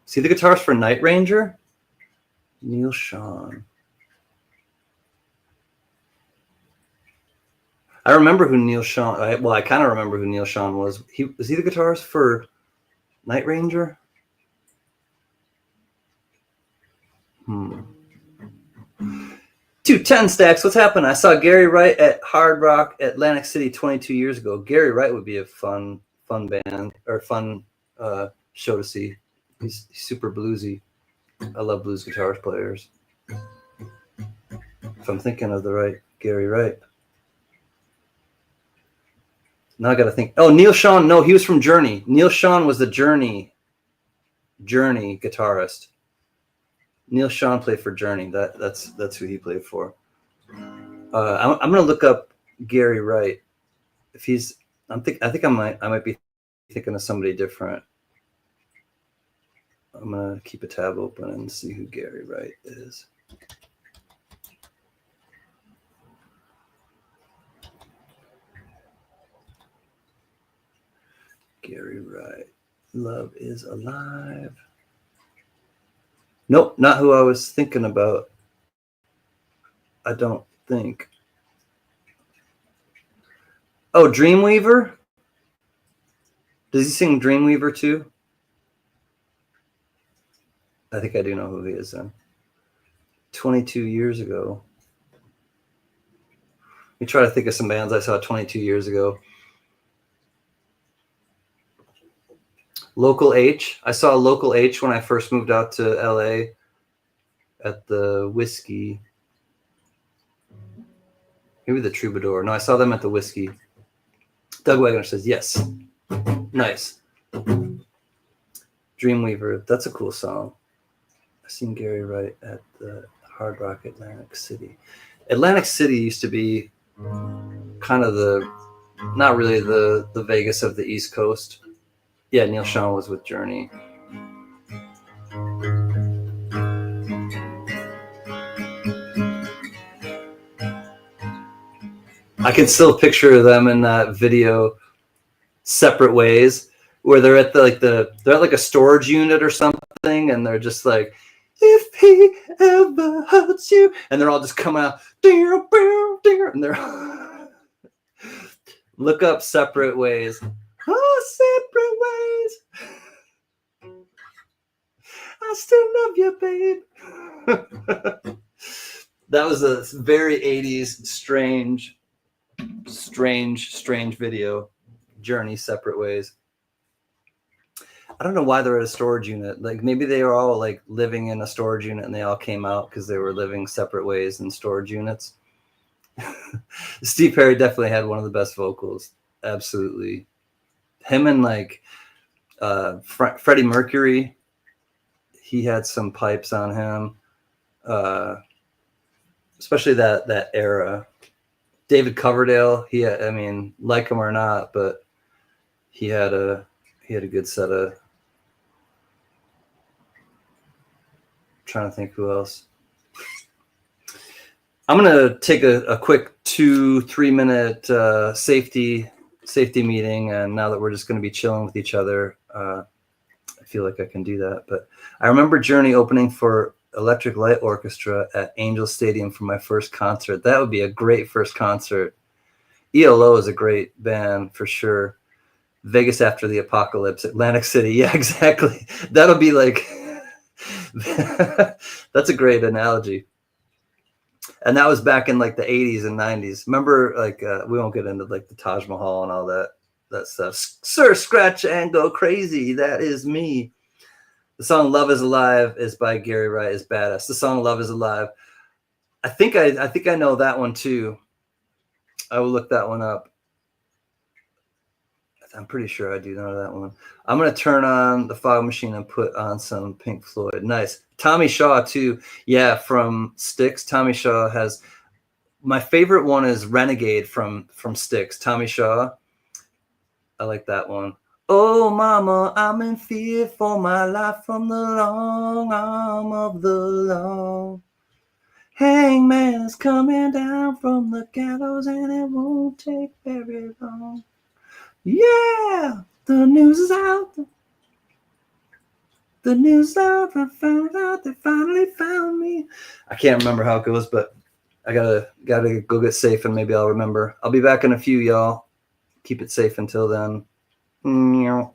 See the guitarist for Night Ranger? Neil Schon. I remember who Neil Schon... I kind of remember who Neil Schon was. Was he the guitarist for Night Ranger? 210 Stacks, what's happening? I saw Gary Wright at Hard Rock Atlantic City 22 years ago. Gary Wright would be a fun band or fun show to see. He's super bluesy. I love blues guitar players. If I'm thinking of the right Gary Wright. Now I got to think. Oh, Neil Schon. No, he was from Journey. Neil Schon was the Journey guitarist. Neil Schon played for Journey. That's who he played for. I'm gonna look up Gary Wright. If he's, I think I might be thinking of somebody different. I'm gonna keep a tab open and see who Gary Wright is. Gary Wright. Love is alive. Nope, not who I was thinking about. I don't think. Oh, Dreamweaver? Does he sing Dreamweaver too? I think I do know who he is then. 22 years ago. Let me try to think of some bands I saw 22 years ago. Local H. I saw Local H when I first moved out to LA at the Whiskey. Maybe the Troubadour. No, I saw them at the Whiskey. Doug Wagner says, yes. Nice. Dreamweaver. That's a cool song. I've seen Gary Wright at the Hard Rock Atlantic City. Atlantic City used to be kind of not really the Vegas of the East Coast. Yeah, Neil Schon was with Journey. I can still picture them in that video, Separate Ways, where they're at they're at like a storage unit or something, and they're just like, if he ever hurts you, and they're all just coming out, and they're look up Separate Ways. Oh, separate ways. I still love you, babe. That was a very 80s strange video. Journey, Separate Ways. I don't know why they're at a storage unit. Like maybe they were all like living in a storage unit and they all came out because they were living separate ways in storage units. Steve Perry definitely had one of the best vocals. Absolutely. Him and like Freddie Mercury, he had some pipes on him. Especially that era. David Coverdale, I mean, like him or not, but he had a good set of. Trying to think who else. I'm gonna take a quick 2-3 minute safety meeting, and now that we're just gonna be chilling with each other, I feel like I can do that. But I remember Journey opening for Electric Light Orchestra at Angel Stadium for my first concert. That would be a great first concert. ELO is a great band for sure. Vegas After the Apocalypse, Atlantic City. Yeah, exactly. That'll be like, that's a great analogy. And that was back in like the 80s and 90s. Remember, like, we won't get into like the Taj Mahal and all that stuff. Sir, scratch and go crazy. That is me. The song Love is Alive is by Gary Wright, is badass. The song Love is Alive. I think I know that one too. I will look that one up. I'm pretty sure I do know that one. I'm going to turn on the fog machine and put on some Pink Floyd. Nice. Tommy Shaw too. Yeah, from Styx. Tommy Shaw has, my favorite one is Renegade from Styx. Tommy Shaw. I like that one. Oh, mama, I'm in fear for my life from the long arm of the law. Hangman's coming down from the gallows and it won't take very long. Yeah, the news is out. The news out. I found out they finally found me. I can't remember how it goes, but I gotta go get safe and maybe I'll remember. I'll be back in a few, y'all. Keep it safe until then. Meow.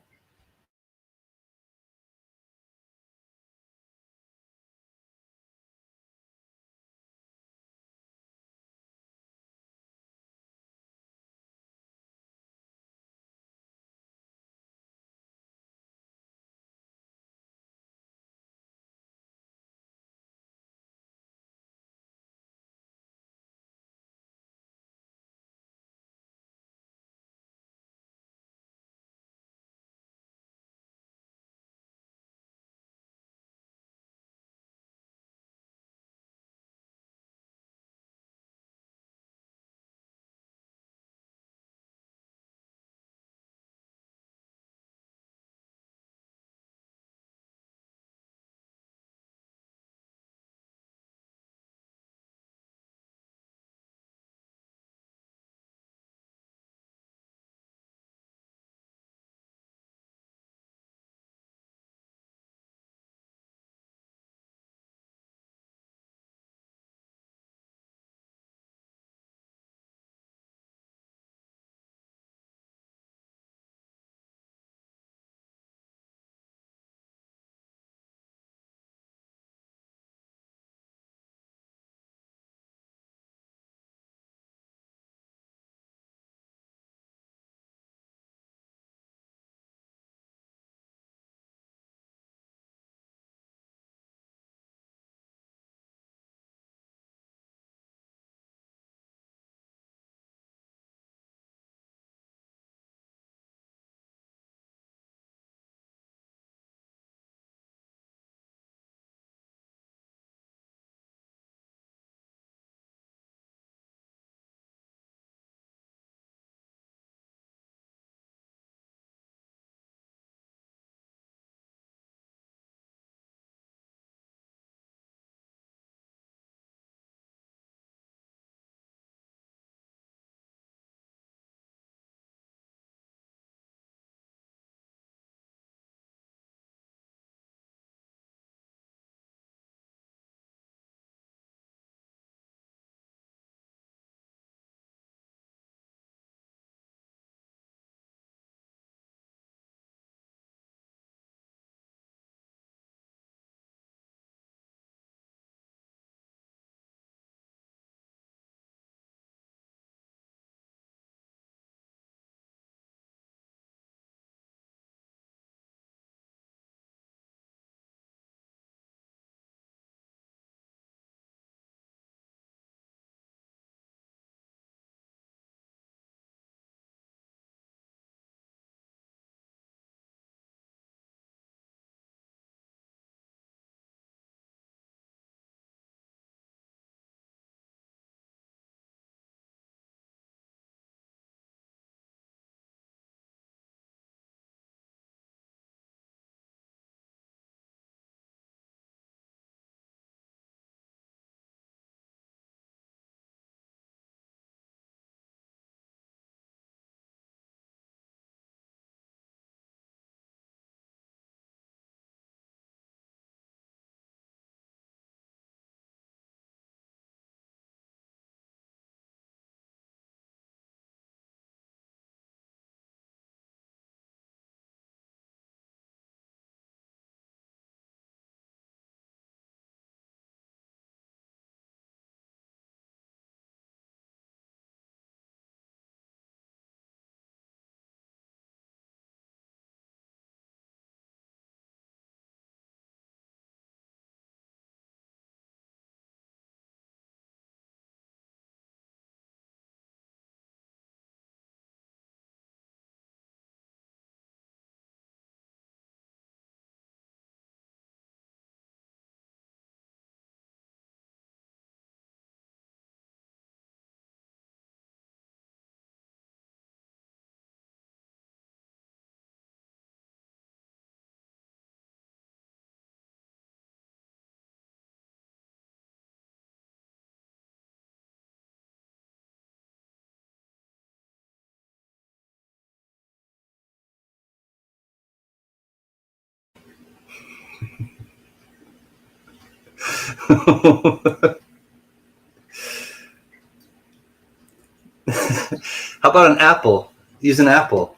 How about an apple? Use an apple.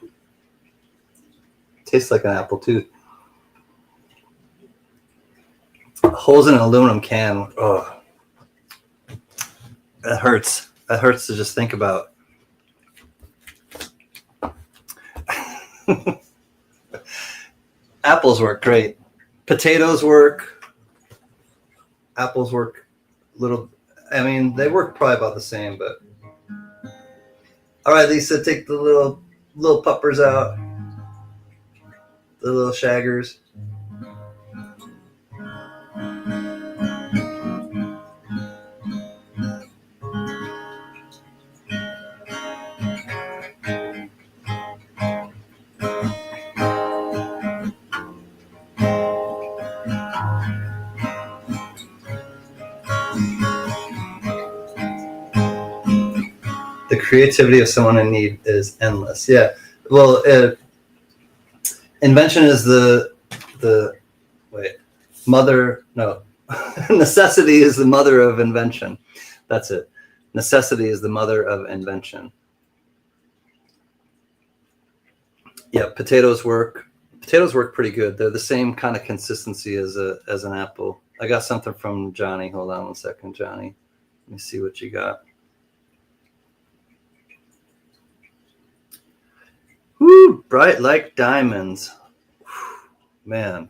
Tastes like an apple too. Holes in an aluminum can. Oh, that hurts. That hurts to just think about. Apples work great. Potatoes work. Apples work little. I mean, they work probably about the same, but. All right, Lisa, take the little puppers out. The little shaggers. The creativity of someone in need is endless. Yeah. Well, invention is the mother. No, necessity is the mother of invention. That's it. Necessity is the mother of invention. Yeah, potatoes work. Potatoes work pretty good. They're the same kind of consistency as an apple. I got something from Johnny. Hold on one second, Johnny. Let me see what you got. Woo, bright like diamonds. Whew, man.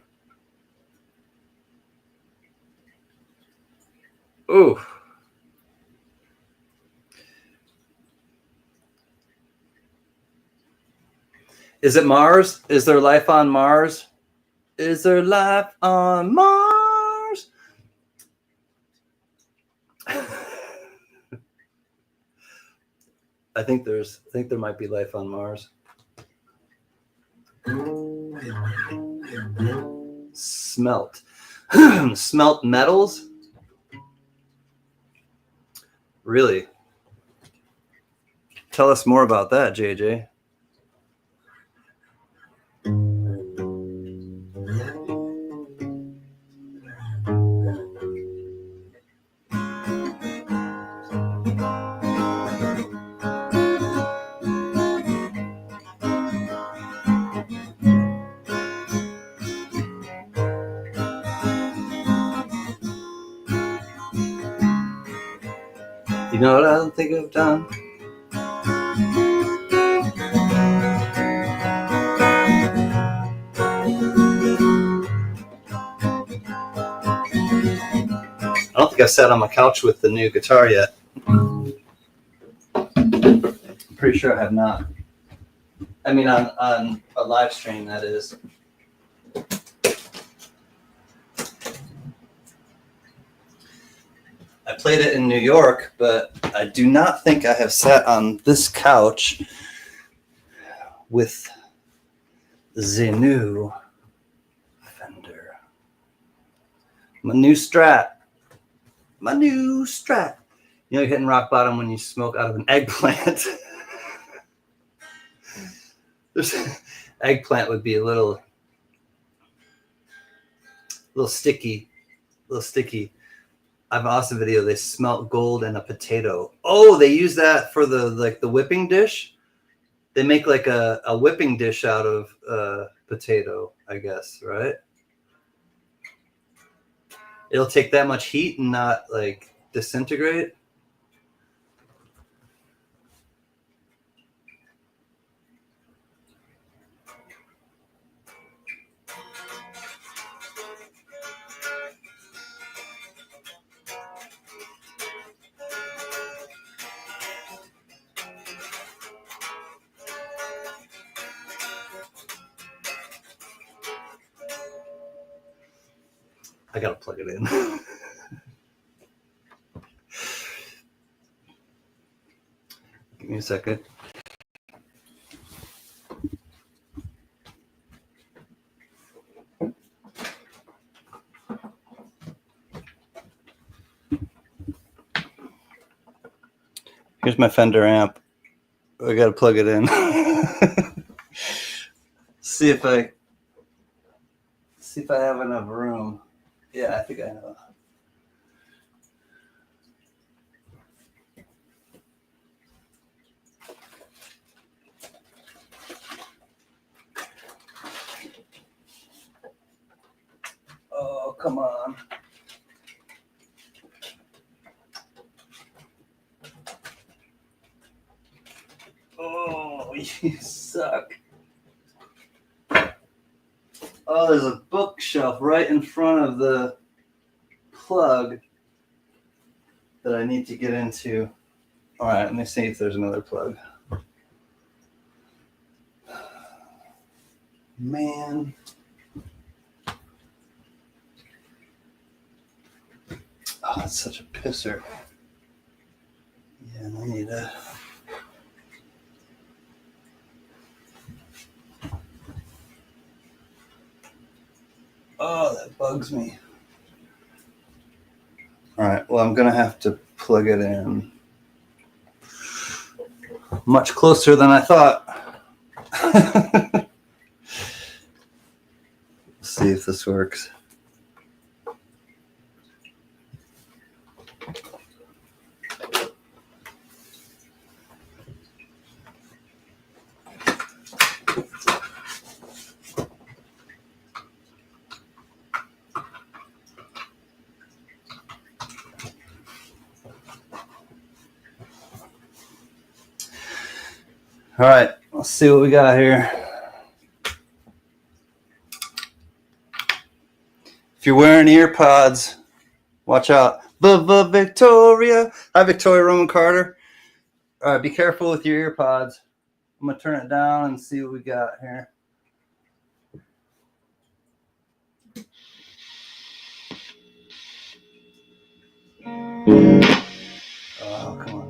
Ooh. Is it Mars? Is there life on Mars? Is there life on Mars? I think there might be life on Mars. Smelt. Smelt metals? Really? Tell us more about that, JJ. You know what I don't think I've done? I don't think I sat on my couch with the new guitar yet. I'm pretty sure I have not. I mean, on a live stream, that is. I played it in New York, but I do not think I have sat on this couch with the new Fender. My new Strat. My new Strat. You know, you're hitting rock bottom when you smoke out of an eggplant. Eggplant would be a little sticky. A little sticky. I have an awesome video. They smelt gold in a potato. Oh, they use that for the whipping dish. They make like a whipping dish out of potato, I guess, right? It'll take that much heat and not like disintegrate. I gotta plug it in. Give me a second. Here's my Fender amp. I gotta plug it in. See if I have enough room. Yeah, I think I know. come on. Oh, you suck. Oh, there's a bookshelf right in front of the plug that I need to get into. All right, let me see if there's another plug. Man. Oh, that's such a pisser. Yeah, I need a... Oh, that bugs me. All right, well, I'm going to have to plug it in much closer than I thought. Let's see if this works. All right, let's see what we got here. If you're wearing ear pods, watch out. Victoria. Hi, Victoria Roman Carter. All right, be careful with your ear pods. I'm going to turn it down and see what we got here. Oh, come on.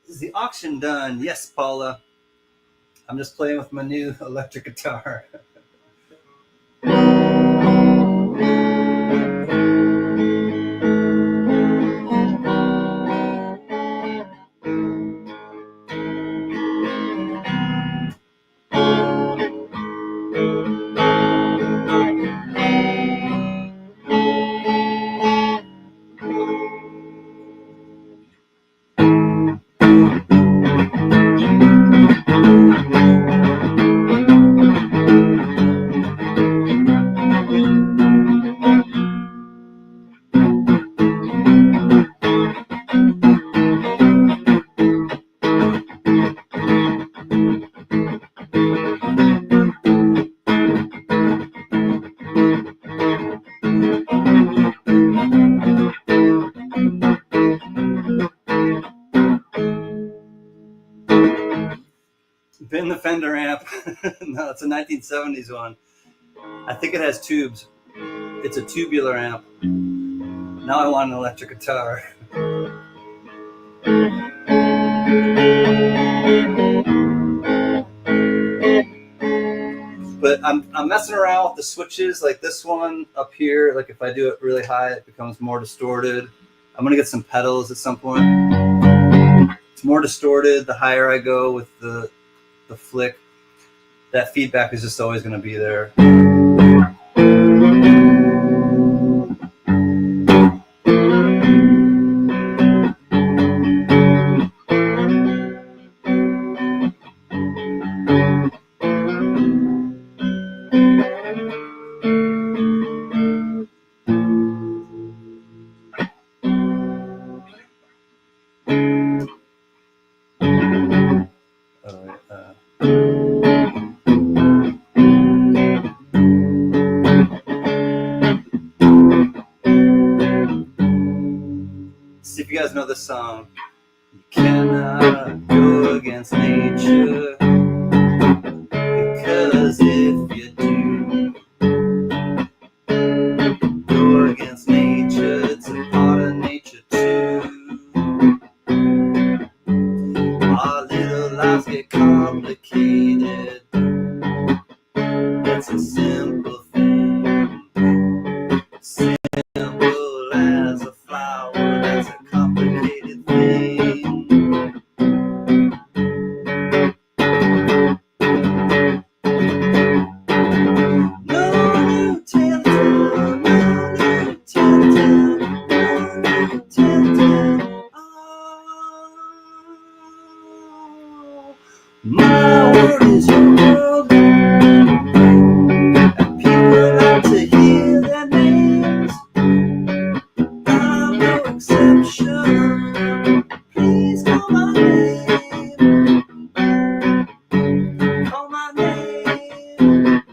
Is the auction done? Yes, Paula. I'm just playing with my new electric guitar. It's a 1970s one. I think it has tubes. It's a tubular amp. Now I want an electric guitar. But I'm messing around with the switches, like this one up here. Like if I do it really high, it becomes more distorted. I'm gonna get some pedals at some point. It's more distorted the higher I go with the flick. That feedback is just always gonna be there. See if you guys know this song. You cannot go against nature, because if you do go against nature, it's a part of nature too. Our little lives get complicated. It's a simple thing. Simple as a flower, that's a complicated thing. No new telltale, no new telltale, no new telltale. Oh, my world is your world, and people like to hear their names. I'm no exception. Please call my name. Call my name.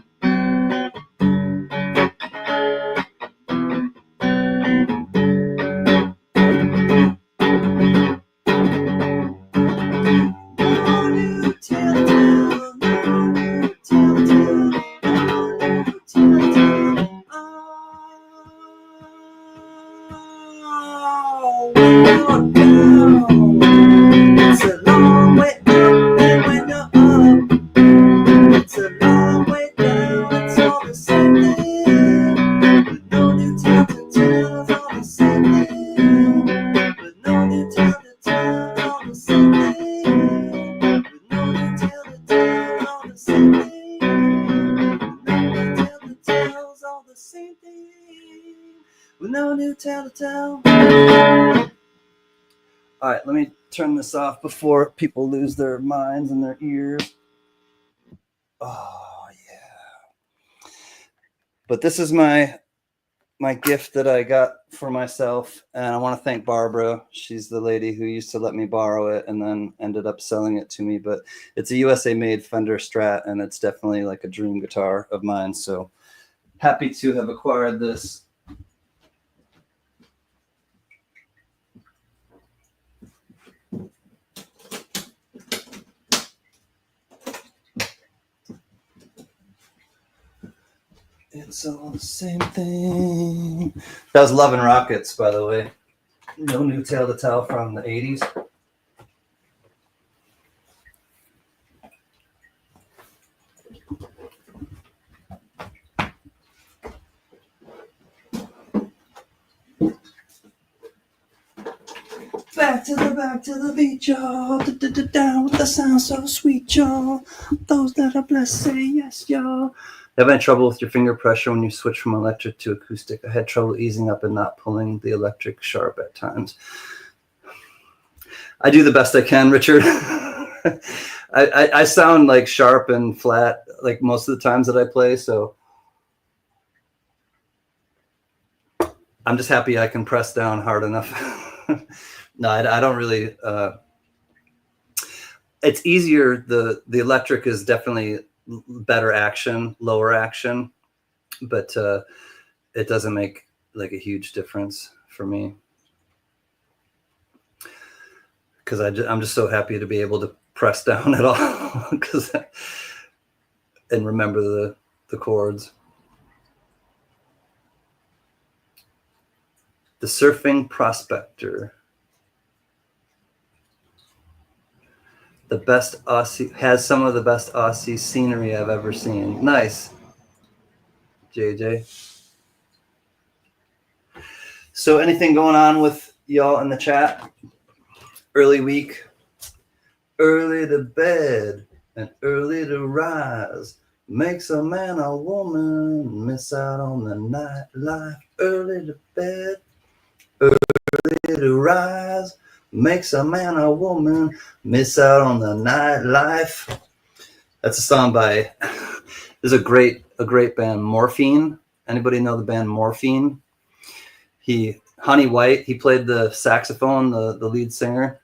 No new telltale, no new telltale, no new telltale. Oh, when you're down, it's a long way up, and when you're up, it's a long way down. It's all the same thing, with no new telltales. All the same thing, with no new telltales. All the same thing, with no new telltales. All the same thing, with no new telltales. All the same thing, with no new telltale. All right, let me turn this off before people lose their minds and their ears. Oh yeah. But this is my gift that I got for myself, and I want to thank Barbara. She's the lady who used to let me borrow it and then ended up selling it to me. But it's a USA made Fender Strat, and it's definitely like a dream guitar of mine. So happy to have acquired this. It's all the same thing. That was Love and Rockets, by the way. No new tale to tell from the 80s. Back to the beach, y'all. Down with the sound so sweet, y'all. Those that are blessed say yes, y'all. You have any trouble with your finger pressure when you switch from electric to acoustic? I had trouble easing up and not pulling the electric sharp at times. I do the best I can, Richard. I sound like sharp and flat like most of the times that I play, so I'm just happy I can press down hard enough. No, I don't really. It's easier. The electric is definitely better action, lower action, but it doesn't make like a huge difference for me, because I'm just so happy to be able to press down at all, because and remember the chords. The Surfing Prospector. The best Aussie, has some of the best Aussie scenery I've ever seen. Nice, JJ. So anything going on with y'all in the chat? Early week, early to bed and early to rise makes a man or woman miss out on the nightlife. Early to bed, early to rise makes a man or woman miss out on the nightlife. That's a song by, there's a great band, Morphine. Anybody know the band Morphine? Honey White, he played the saxophone, the lead singer.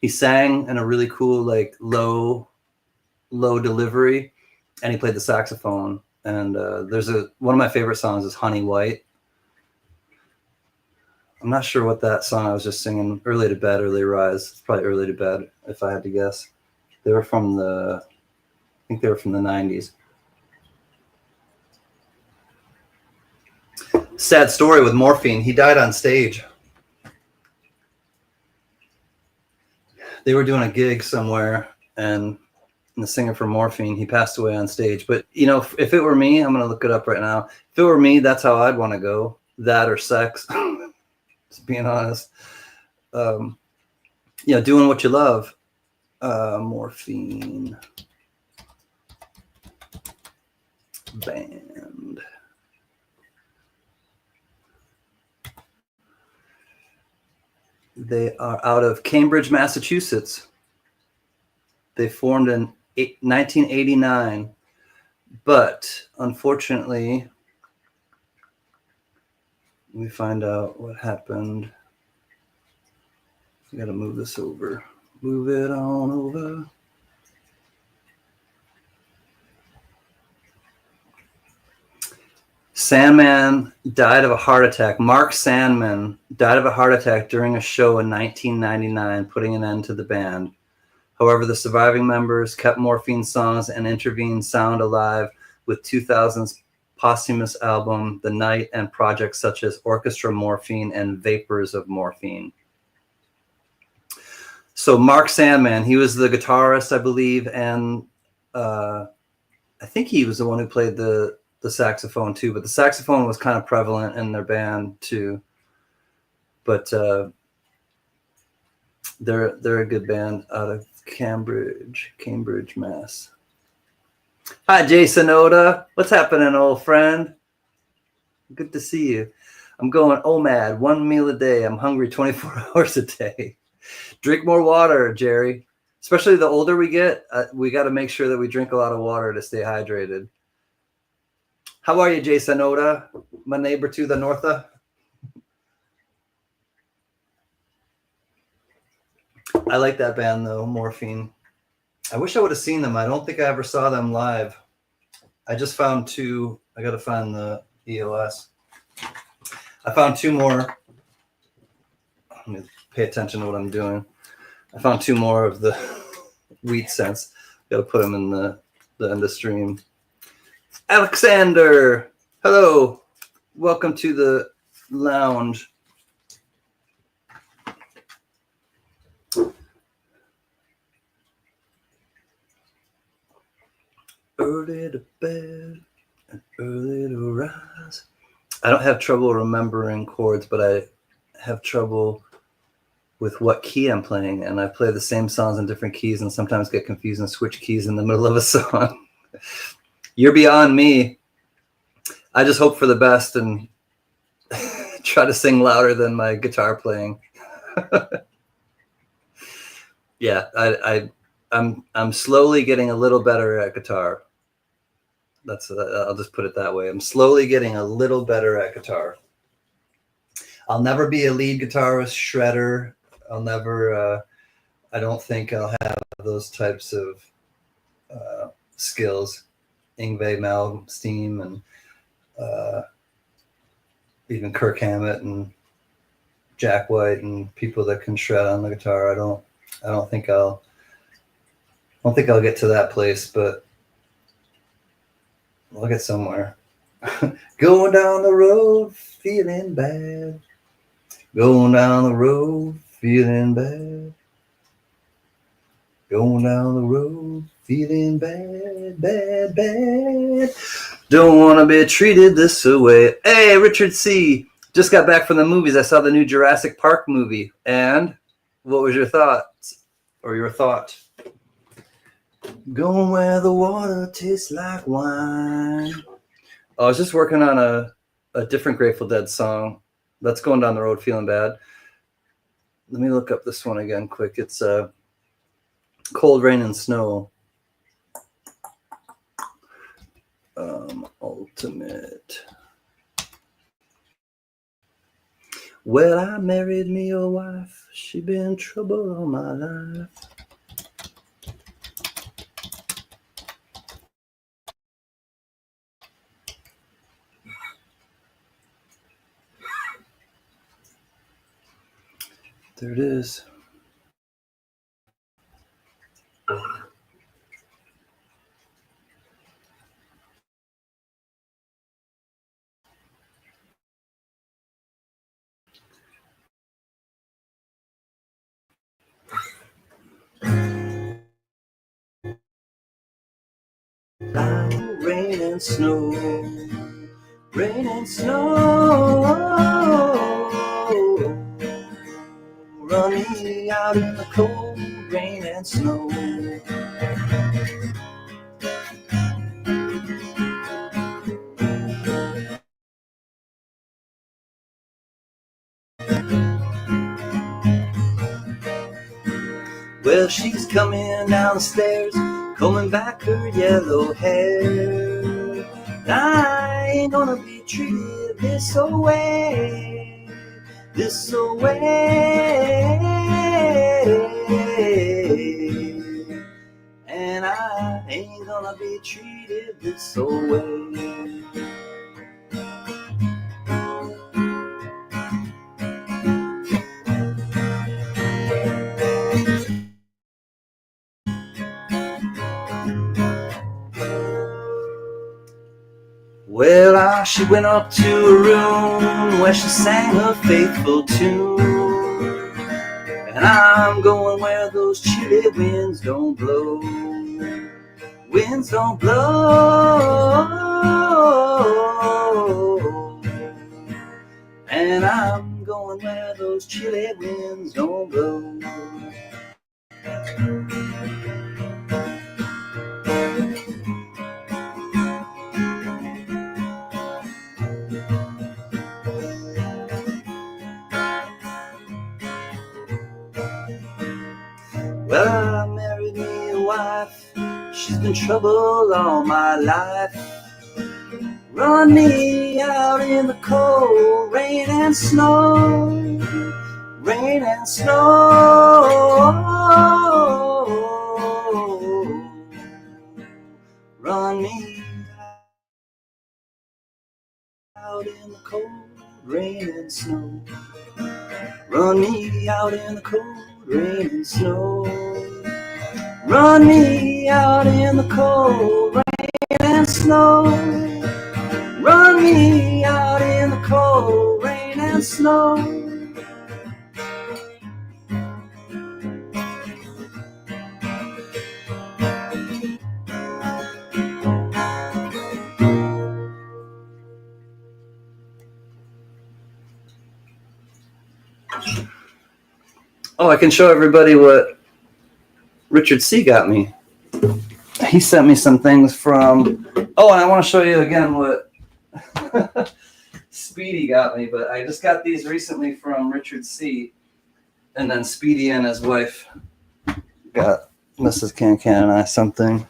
He sang in a really cool, like low delivery, and he played the saxophone. And there's one of my favorite songs is Honey White. I'm not sure what that song I was just singing. Early to Bed, Early to Rise. It's probably Early to Bed, if I had to guess. They were from I think they were from the 90s. Sad story with Morphine. He died on stage. They were doing a gig somewhere, and the singer for Morphine, he passed away on stage. But, you know, if it were me, I'm going to look it up right now. If it were me, that's how I'd want to go. That or sex, just being honest. Yeah, doing what you love. Morphine band. They are out of Cambridge, Massachusetts. They formed in 1989, but unfortunately, we find out what happened. I gotta move this over. Move it on over. Sandman died of a heart attack. Mark Sandman died of a heart attack during a show in 1999, putting an end to the band. However, the surviving members kept Morphine songs and intervened sound alive with 2000's posthumous album, The Night, and projects such as Orchestra Morphine and Vapors of Morphine. So Mark Sandman, he was the guitarist, I believe, and I think he was the one who played the saxophone too, but the saxophone was kind of prevalent in their band too. But they're a good band out of Cambridge, Mass. Hi, Jason Oda. What's happening, old friend? Good to see you. I'm going OMAD, 1 meal a day. I'm hungry 24 hours a day. Drink more water, Jerry. Especially the older we get, we got to make sure that we drink a lot of water to stay hydrated. How are you, Jason Oda, my neighbor to the north? I like that band, though, Morphine. I wish I would have seen them. I don't think I ever saw them live. I just found two. I got to find the EOS. I found two more. Let me pay attention to what I'm doing. I found two more of the wheat scents. Got to put them in the end of stream. Alexander, hello. Welcome to the lounge. Early to bed and early to rise. I don't have trouble remembering chords, but I have trouble with what key I'm playing. And I play the same songs in different keys and sometimes get confused and switch keys in the middle of a song. You're beyond me. I just hope for the best and try to sing louder than my guitar playing. Yeah, I'm slowly getting a little better at guitar. I'll just put it that way. I'm slowly getting a little better at guitar. I'll never be a lead guitarist, shredder. I'll never. I don't think I'll have those types of skills. Yngwie Malmsteen and even Kirk Hammett and Jack White and people that can shred on the guitar. I don't think I'll get to that place, but Look at somewhere. Going down the road, feeling bad. Going down the road, feeling bad. Going down the road, feeling bad, bad, bad. Don't want to be treated this way. Hey, Richard C. Just got back from the movies. I saw the new Jurassic Park movie. And what was your thoughts? Or your thought? Going where the water tastes like wine. I was just working on a different Grateful Dead song. That's Going Down the Road Feeling Bad. Let me look up this one again quick. It's Cold Rain and Snow. Ultimate. Well, I married me a wife. She been trouble all my life. There it is. Rain and snow, rain and snow, run me out in the cold rain and snow. Well, she's coming down the stairs, combing back her yellow hair. I ain't gonna be treated this way, this way. And I ain't gonna be treated this way. Well, she went up to a room where she sang her faithful tune. And I'm going where those chilly winds don't blow. Winds don't blow. And I'm going where those chilly winds don't blow. Well, I married me a wife. She's been trouble all my life. Run me out in the cold rain and snow. Rain and snow. Run me out in the cold rain and snow. Run me out in the cold rain and snow. Run me out in the cold rain and snow. Run me out in the cold rain and snow. Oh, I can show everybody what Richard C. got me. He sent me some things from... Oh, and I want to show you again what Speedy got me, but I just got these recently from Richard C. And then Speedy and his wife got Mrs. CanCan and I something,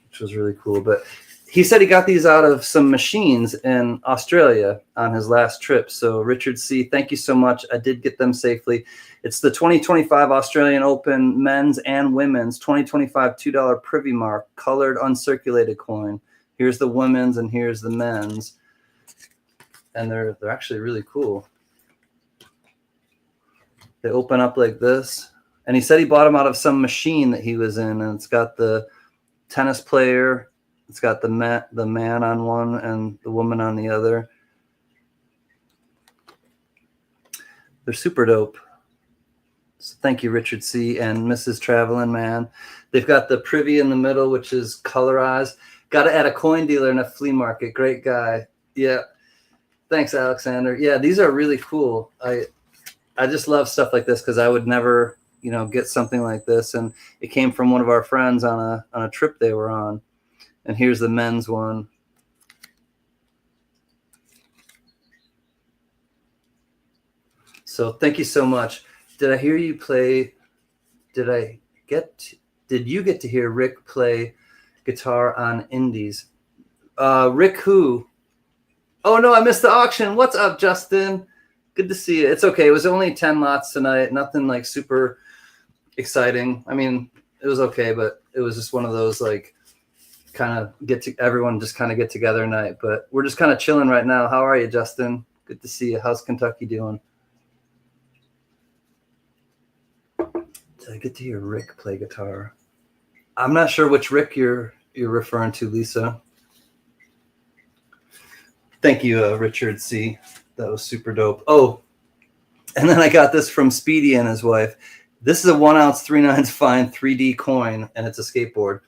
which was really cool. But he said he got these out of some machines in Australia on his last trip. So Richard C., thank you so much. I did get them safely. It's the 2025 Australian Open men's and women's 2025 $2 Privy Mark colored uncirculated coin. Here's the women's and here's the men's. And they're actually really cool. They open up like this. And he said he bought them out of some machine that he was in. And it's got the tennis player, It's got the man on one and the woman on the other. They're super dope. So thank you, Richard C. and Mrs. Traveling Man. They've got the privy in the middle, which is colorized. Got it at a coin dealer in a flea market. Great guy. Yeah. Thanks, Alexander. Yeah, these are really cool. I just love stuff like this because I would never, get something like this. And it came from one of our friends on a trip they were on. And here's the men's one. So thank you so much. Did I hear you play? Did you get to hear Rick play guitar on Indies? Rick who? Oh no, I missed the auction. What's up, Justin? Good to see you. It's okay. It was only 10 lots tonight. Nothing like super exciting. I mean, it was okay, but it was just one of those like kind of everyone just kind of get together night. But we're just kind of chilling right now. How are you, Justin? Good to see you. How's Kentucky doing? Did I get to hear Rick play guitar? I'm not sure which Rick you're referring to, Lisa. Thank you, Richard C. That was super dope. Oh, and then I got this from Speedy and his wife. This is a 1 ounce 3/9 fine 3D coin, and it's a skateboard.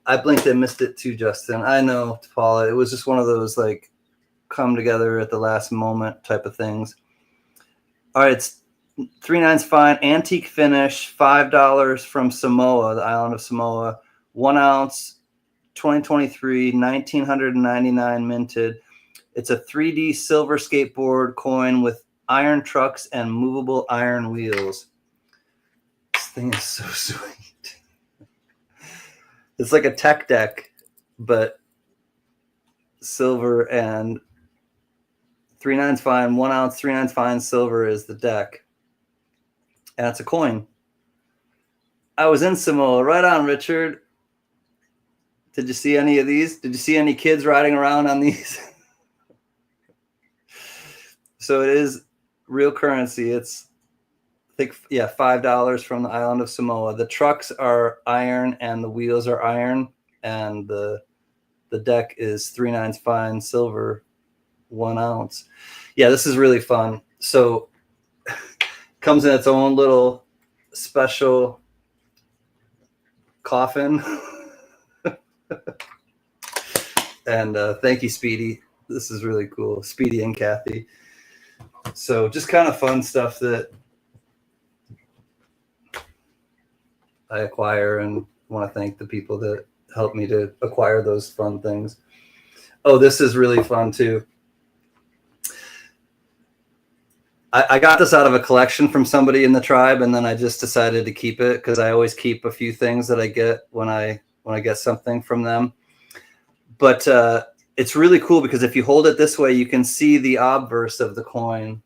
I blinked and missed it too, Justin. I know, Paula. It was just one of those like come together at the last moment type of things. All right, it's 3/9 fine, antique finish, $5 from Samoa, the island of Samoa. 1 ounce, 2023, 1999 minted. It's a 3D silver skateboard coin with iron trucks and movable iron wheels. This thing is so sweet. It's like a tech deck, but silver and 3/9 fine, 1 ounce, 3/9 fine silver is the deck. And it's a coin. I was in Samoa. Right on, Richard. Did you see any of these? Did you see any kids riding around on these? So it is real currency. It's, I think, yeah, $5 from the island of Samoa. The trucks are iron and the wheels are iron. And the deck is 3/9 fine silver, 1 ounce. Yeah, this is really fun. So comes in its own little special coffin. And thank you, Speedy. This is really cool. Speedy and Kathy. So just kind of fun stuff that I acquire, and want to thank the people that helped me to acquire those fun things. Oh, this is really fun too. I got this out of a collection from somebody in the tribe, and then I just decided to keep it because I always keep a few things that I get when I get something from them. But it's really cool because if you hold it this way, you can see the obverse of the coin.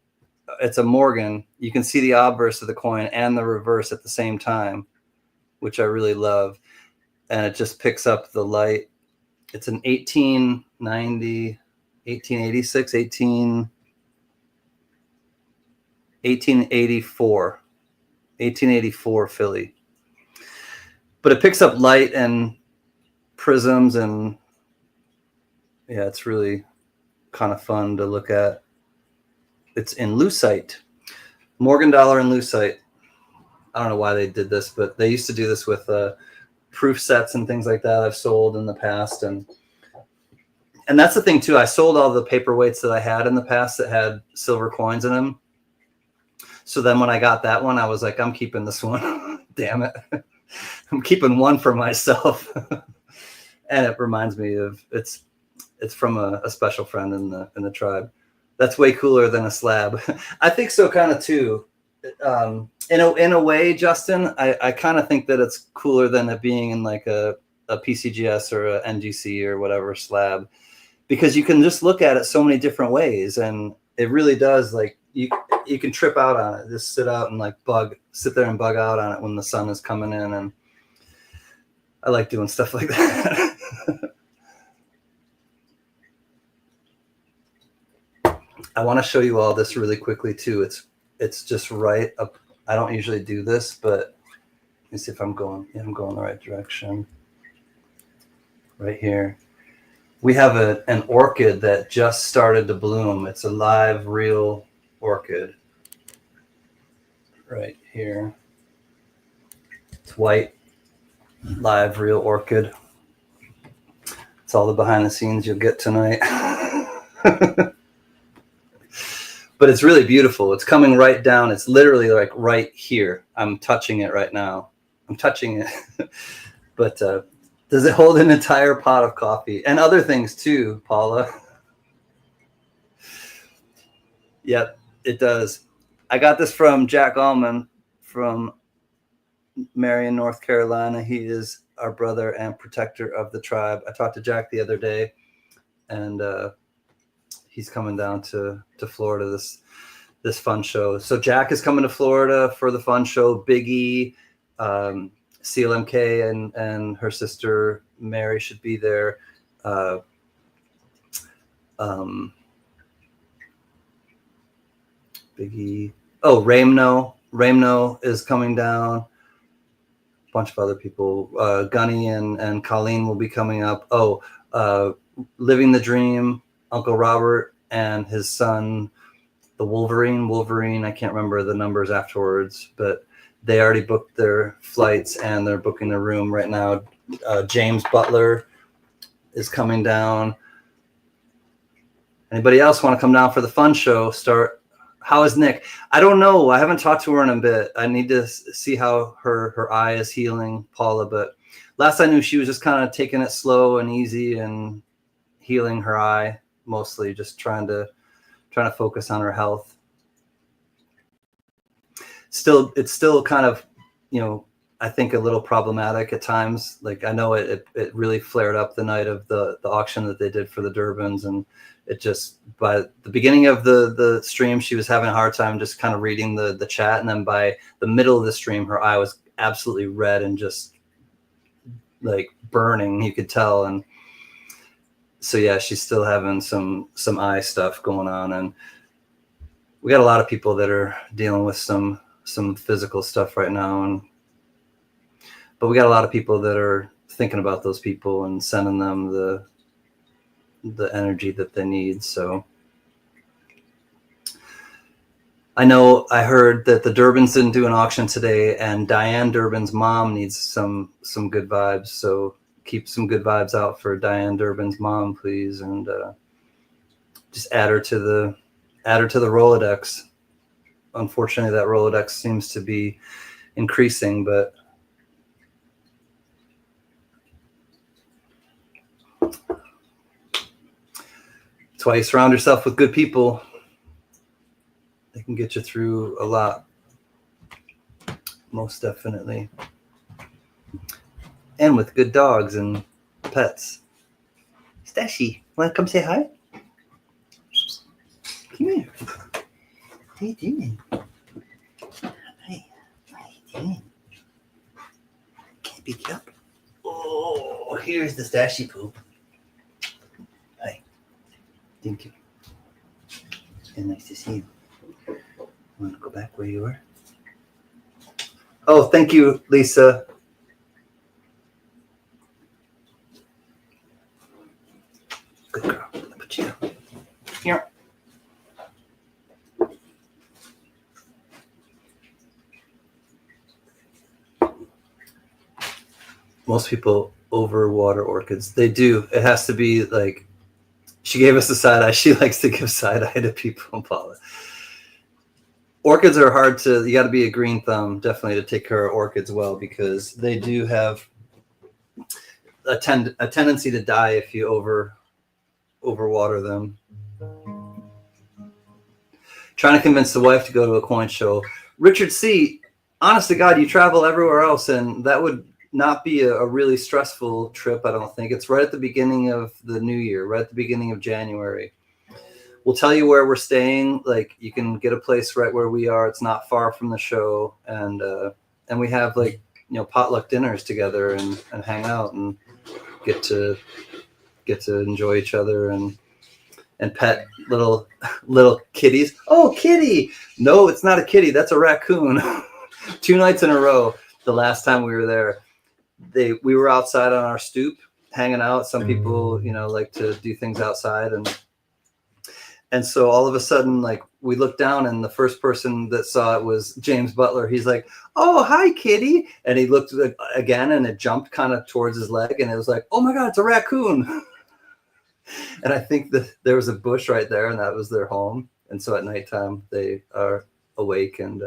It's a Morgan. You can see the obverse of the coin and the reverse at the same time, which I really love. And it just picks up the light. It's an 1890, 1886, 1884 Philly. But it picks up light and prisms, and yeah, it's really kind of fun to look at. It's in lucite, Morgan dollar in lucite. I don't know why they did this, but they used to do this with proof sets and things like that I've sold in the past. And that's the thing too. I sold all the paperweights that I had in the past that had silver coins in them. So then when I got that one, I was like, I'm keeping this one. Damn it. I'm keeping one for myself. And it reminds me of, it's from a special friend in the tribe. That's way cooler than a slab. I think so, kind of too. In a way, Justin, I kind of think that it's cooler than it being in like a PCGS or a NGC or whatever slab, because you can just look at it so many different ways, and it really does, like, you can trip out on it, just sit out and like sit there and bug out on it when the sun is coming in, and I like doing stuff like that. I want to show you all this really quickly too. It's just right up. I don't usually do this, but let me see if I'm going. Yeah, I'm going the right direction. Right here. We have an orchid that just started to bloom. It's a live, real orchid right here. It's white, live, real orchid. It's all the behind the scenes you'll get tonight. But it's really beautiful. It's coming right down. It's literally like right here. I'm touching it right now. I'm touching it. But does it hold an entire pot of coffee and other things too, Paula? Yep, it does. I got this from Jack Allman from Marion, North Carolina. He is our brother and protector of the tribe. I talked to Jack the other day, and he's coming down to Florida this fun show. So Jack is coming to Florida for the fun show. Biggie, CLMK and her sister Mary should be there. Biggie. Oh, Ramno is coming down. A bunch of other people. Gunny and Colleen will be coming up. Oh, Living the Dream, Uncle Robert and his son, the Wolverine. I can't remember the numbers afterwards, but they already booked their flights and they're booking their room right now. James Butler is coming down. Anybody else want to come down for the fun show? How is Nick? I don't know. I haven't talked to her in a bit. I need to see how her eye is healing, Paula. But last I knew, she was just kind of taking it slow and easy and healing her eye, mostly just trying to focus on her health. It's still kind of, I think a little problematic at times. Like I know it really flared up the night of the auction that they did for the Durbans, and it just, by the beginning of the stream, she was having a hard time just kind of reading the chat, and then by the middle of the stream, her eye was absolutely red and just like burning, you could tell. And so yeah, she's still having some eye stuff going on, and we got a lot of people that are dealing with some physical stuff right now, but we got a lot of people that are thinking about those people and sending them the energy that they need. So I know I heard that the Durbans didn't do an auction today, and Diane Durbin's mom needs some good vibes. So keep some good vibes out for Diane Durbin's mom, please, and just add her to the Rolodex. Unfortunately, that Rolodex seems to be increasing, but that's why you surround yourself with good people. They can get you through a lot, most definitely. And with good dogs and pets. Stashy, want to come say hi? Come here. What are you doing? Hi. What are you doing? Can I pick you up? Oh, here's the Stashy poop. Hi. Thank you. It's been nice to see you. Want to go back where you were? Oh, thank you, Lisa. Good girl. I'll put you down. Here. Most people overwater orchids. They do. It has to be like, she gave us the side eye. She likes to give side eye to people, Paula. Orchids are hard to, you got to be a green thumb, definitely, to take care of orchids well, because they do have a tendency to die if you overwater them. Trying to convince the wife to go to a coin show. Richard C., honest to God, you travel everywhere else, and that would not be a really stressful trip, I don't think. It's right at the beginning of the new year, right at the beginning of January. We'll tell you where we're staying. Like, you can get a place right where we are. It's not far from the show, and we have like, potluck dinners together and hang out and get to enjoy each other and pet little kitties. Oh, kitty! No, it's not a kitty. That's a raccoon. 2 nights in a row. The last time we were there, we were outside on our stoop, hanging out. Some people, like to do things outside, and so all of a sudden, like, we looked down, and the first person that saw it was James Butler. He's like, "Oh, hi, kitty," and he looked again, and it jumped kind of towards his leg, and it was like, "Oh my God, it's a raccoon!" And I think that there was a bush right there, and that was their home. And so at nighttime, they are awake, and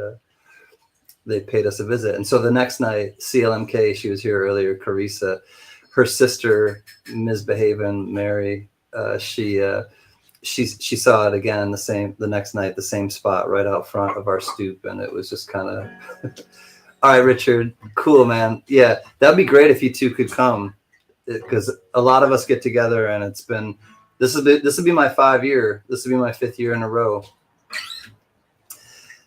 they paid us a visit. And so the next night, CLMK, she was here earlier, Carissa, her sister, misbehaving Mary, she saw it again the next night, the same spot right out front of our stoop, and it was just kind of all right, Richard, cool, man. Yeah, that'd be great if you two could come, because a lot of us get together, and it's been this will be my 5 year. This will be my 5th year in a row.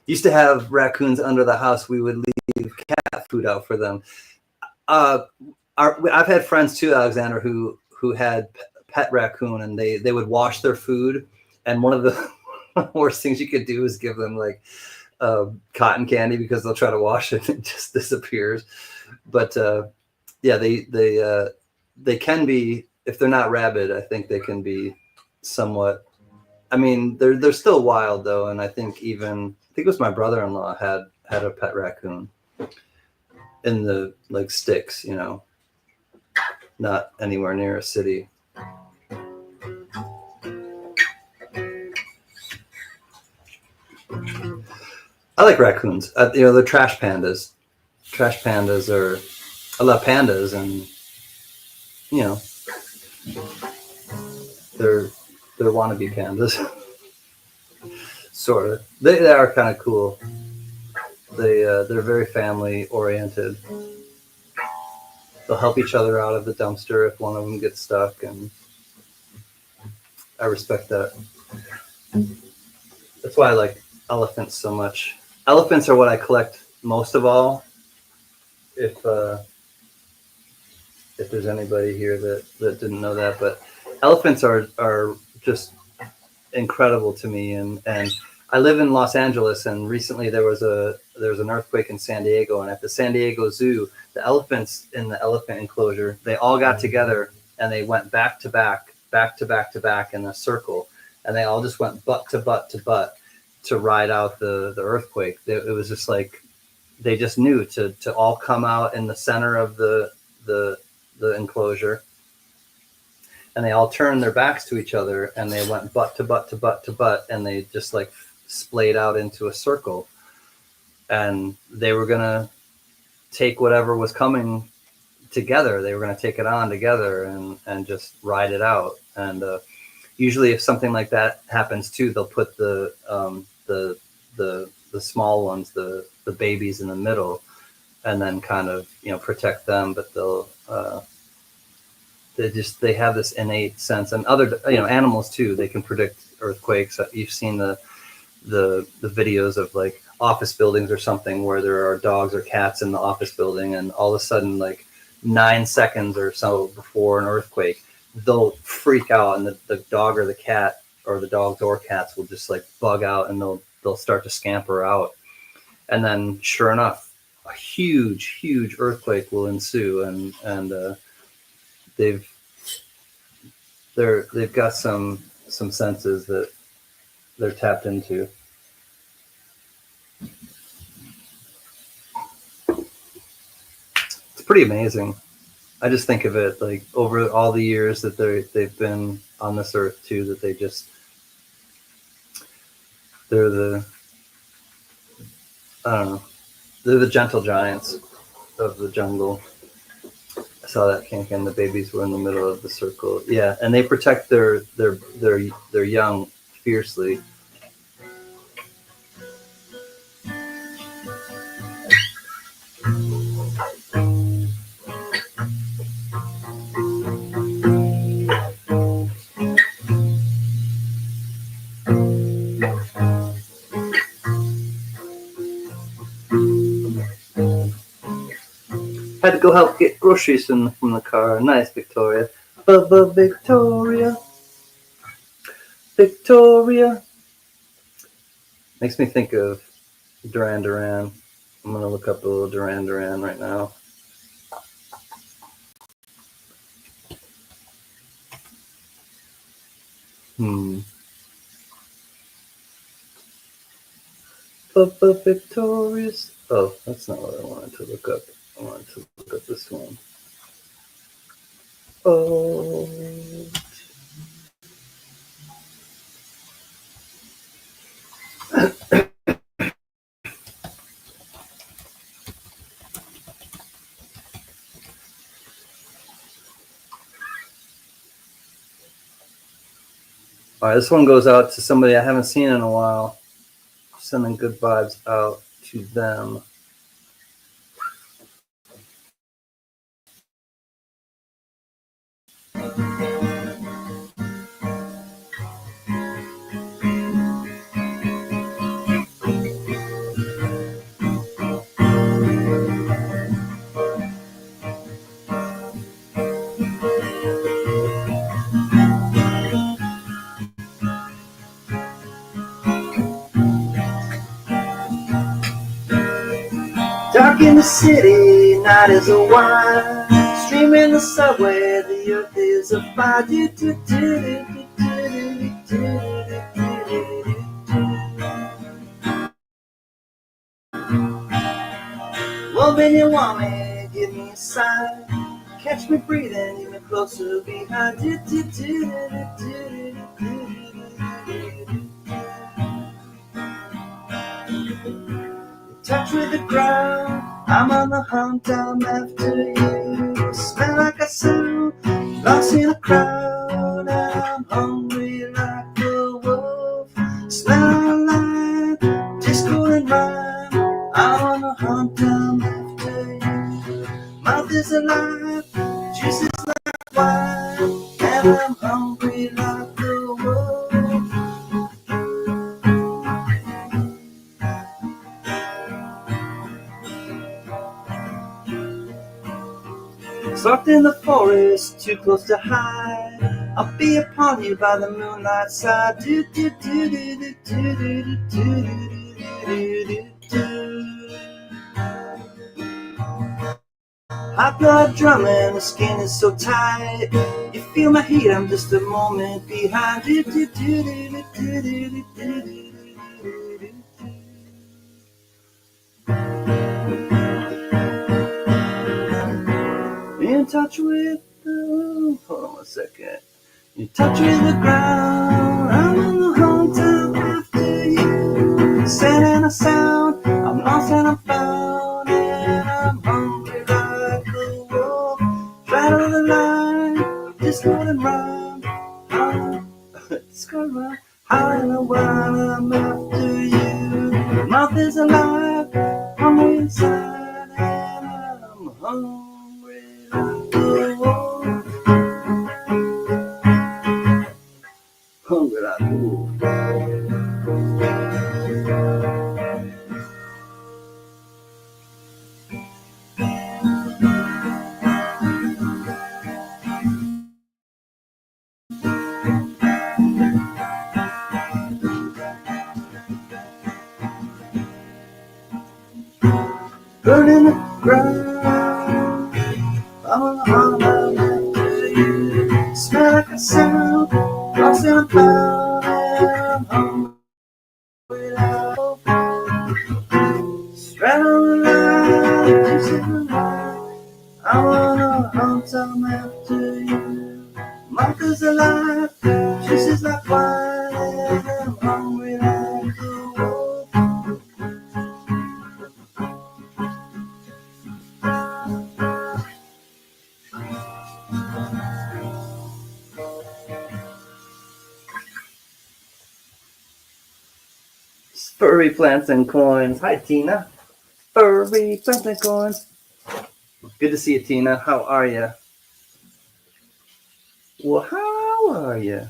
Used to have raccoons under the house. We would leave cat food out for them. I've had friends too, Alexander, who had pet raccoon, and they would wash their food, and one of the worst things you could do is give them like cotton candy, because they'll try to wash it and it just disappears. But yeah, they can be, if they're not rabid, I think they can be somewhat. I mean, they're still wild though, and I think it was my brother-in-law had a pet raccoon in the like sticks, not anywhere near a city. I like raccoons. They're trash pandas. Trash pandas are. I love pandas, and they're wannabe pandas. Sort of. They are kind of cool. They're very family oriented. They'll help each other out of the dumpster if one of them gets stuck, and I respect that. That's why I like elephants so much. Elephants are what I collect most of all. If there's anybody here that didn't know that, but elephants are just incredible to me, and I live in Los Angeles, and recently there was an earthquake in San Diego, and at the San Diego Zoo, the elephants in the elephant enclosure, they all got together, and they went back to back in a circle, and they all just went butt to butt to butt to ride out the earthquake. It was just like they just knew to all come out in the center of the enclosure, and they all turned their backs to each other, and they went butt to butt to butt to butt, and they just like splayed out into a circle, and they were gonna take whatever was coming together. They were gonna take it on together and just ride it out. And usually, if something like that happens too, they'll put the small ones, the babies, in the middle, and then kind of protect them. But they have this innate sense, and other animals too. They can predict earthquakes. You've seen the videos of like office buildings or something where there are dogs or cats in the office building, and all of a sudden, like 9 seconds or so before an earthquake, they'll freak out, and the dog or the cat, or the dogs or cats, will just like bug out, and they'll start to scamper out, and then sure enough, a huge earthquake will ensue, and they've got some senses that they're tapped into. It's pretty amazing. I just think of it like over all the years that they've been on this earth too, that they're the gentle giants of the jungle. I saw that CanCan. The babies were in the middle of the circle. Yeah, and they protect their young fiercely. Had to go help get groceries from the car. Nice, Victoria. Victoria. Makes me think of Duran Duran. I'm going to look up a little Duran Duran right now. Victorious. Oh, that's not what I wanted to look up. I wanted to look up this one. Oh. All right, this one goes out to somebody I haven't seen in a while. Sending good vibes out to them. Dark in the city, night is a wine. Streaming the subway, the earth is a fire. Well, when you want me, give me a sign. Catch me breathing even closer behind. Touch with the ground, I'm on the hunt, I'm after you. Smell like a sound, lost in a crowd. I'm hungry like a wolf. Smell like disco and rhyme. I'm on the hunt, I'm after you. Mouth is alive, juice is like wine. And I'm hungry like a wolf. Locked in the forest, too close to hide. I'll be upon you by the moonlight side. Hot blood drumming, the skin is so tight. You feel my heat, I'm just a moment behind. In touch with the, hold on one second. In touch with the ground, I'm in the hometown after you. Sand and a sound, I'm lost and I'm found, and I'm hungry like a wolf. Straddle the line, disco and rhyme. Disco and rhyme. High and a wild, I'm after you. Mouth is alive, hungry inside, and I'm hungry like a wolf. Hungry like a wolf. Burning the ground, I'm on the hunt, I'm after you. Smell like a sound, lost in a cloud, and I'm hungry like a wolf. Straddle the line, juice in the night. I'm on the hunt, I'm after you. Mouth is alive, juice is like wine, and I'm hungry like a wolf. Furry plants and coins. Hi, Tina. Furry plants and coins. Good to see you, Tina. How are you? Well, how are you?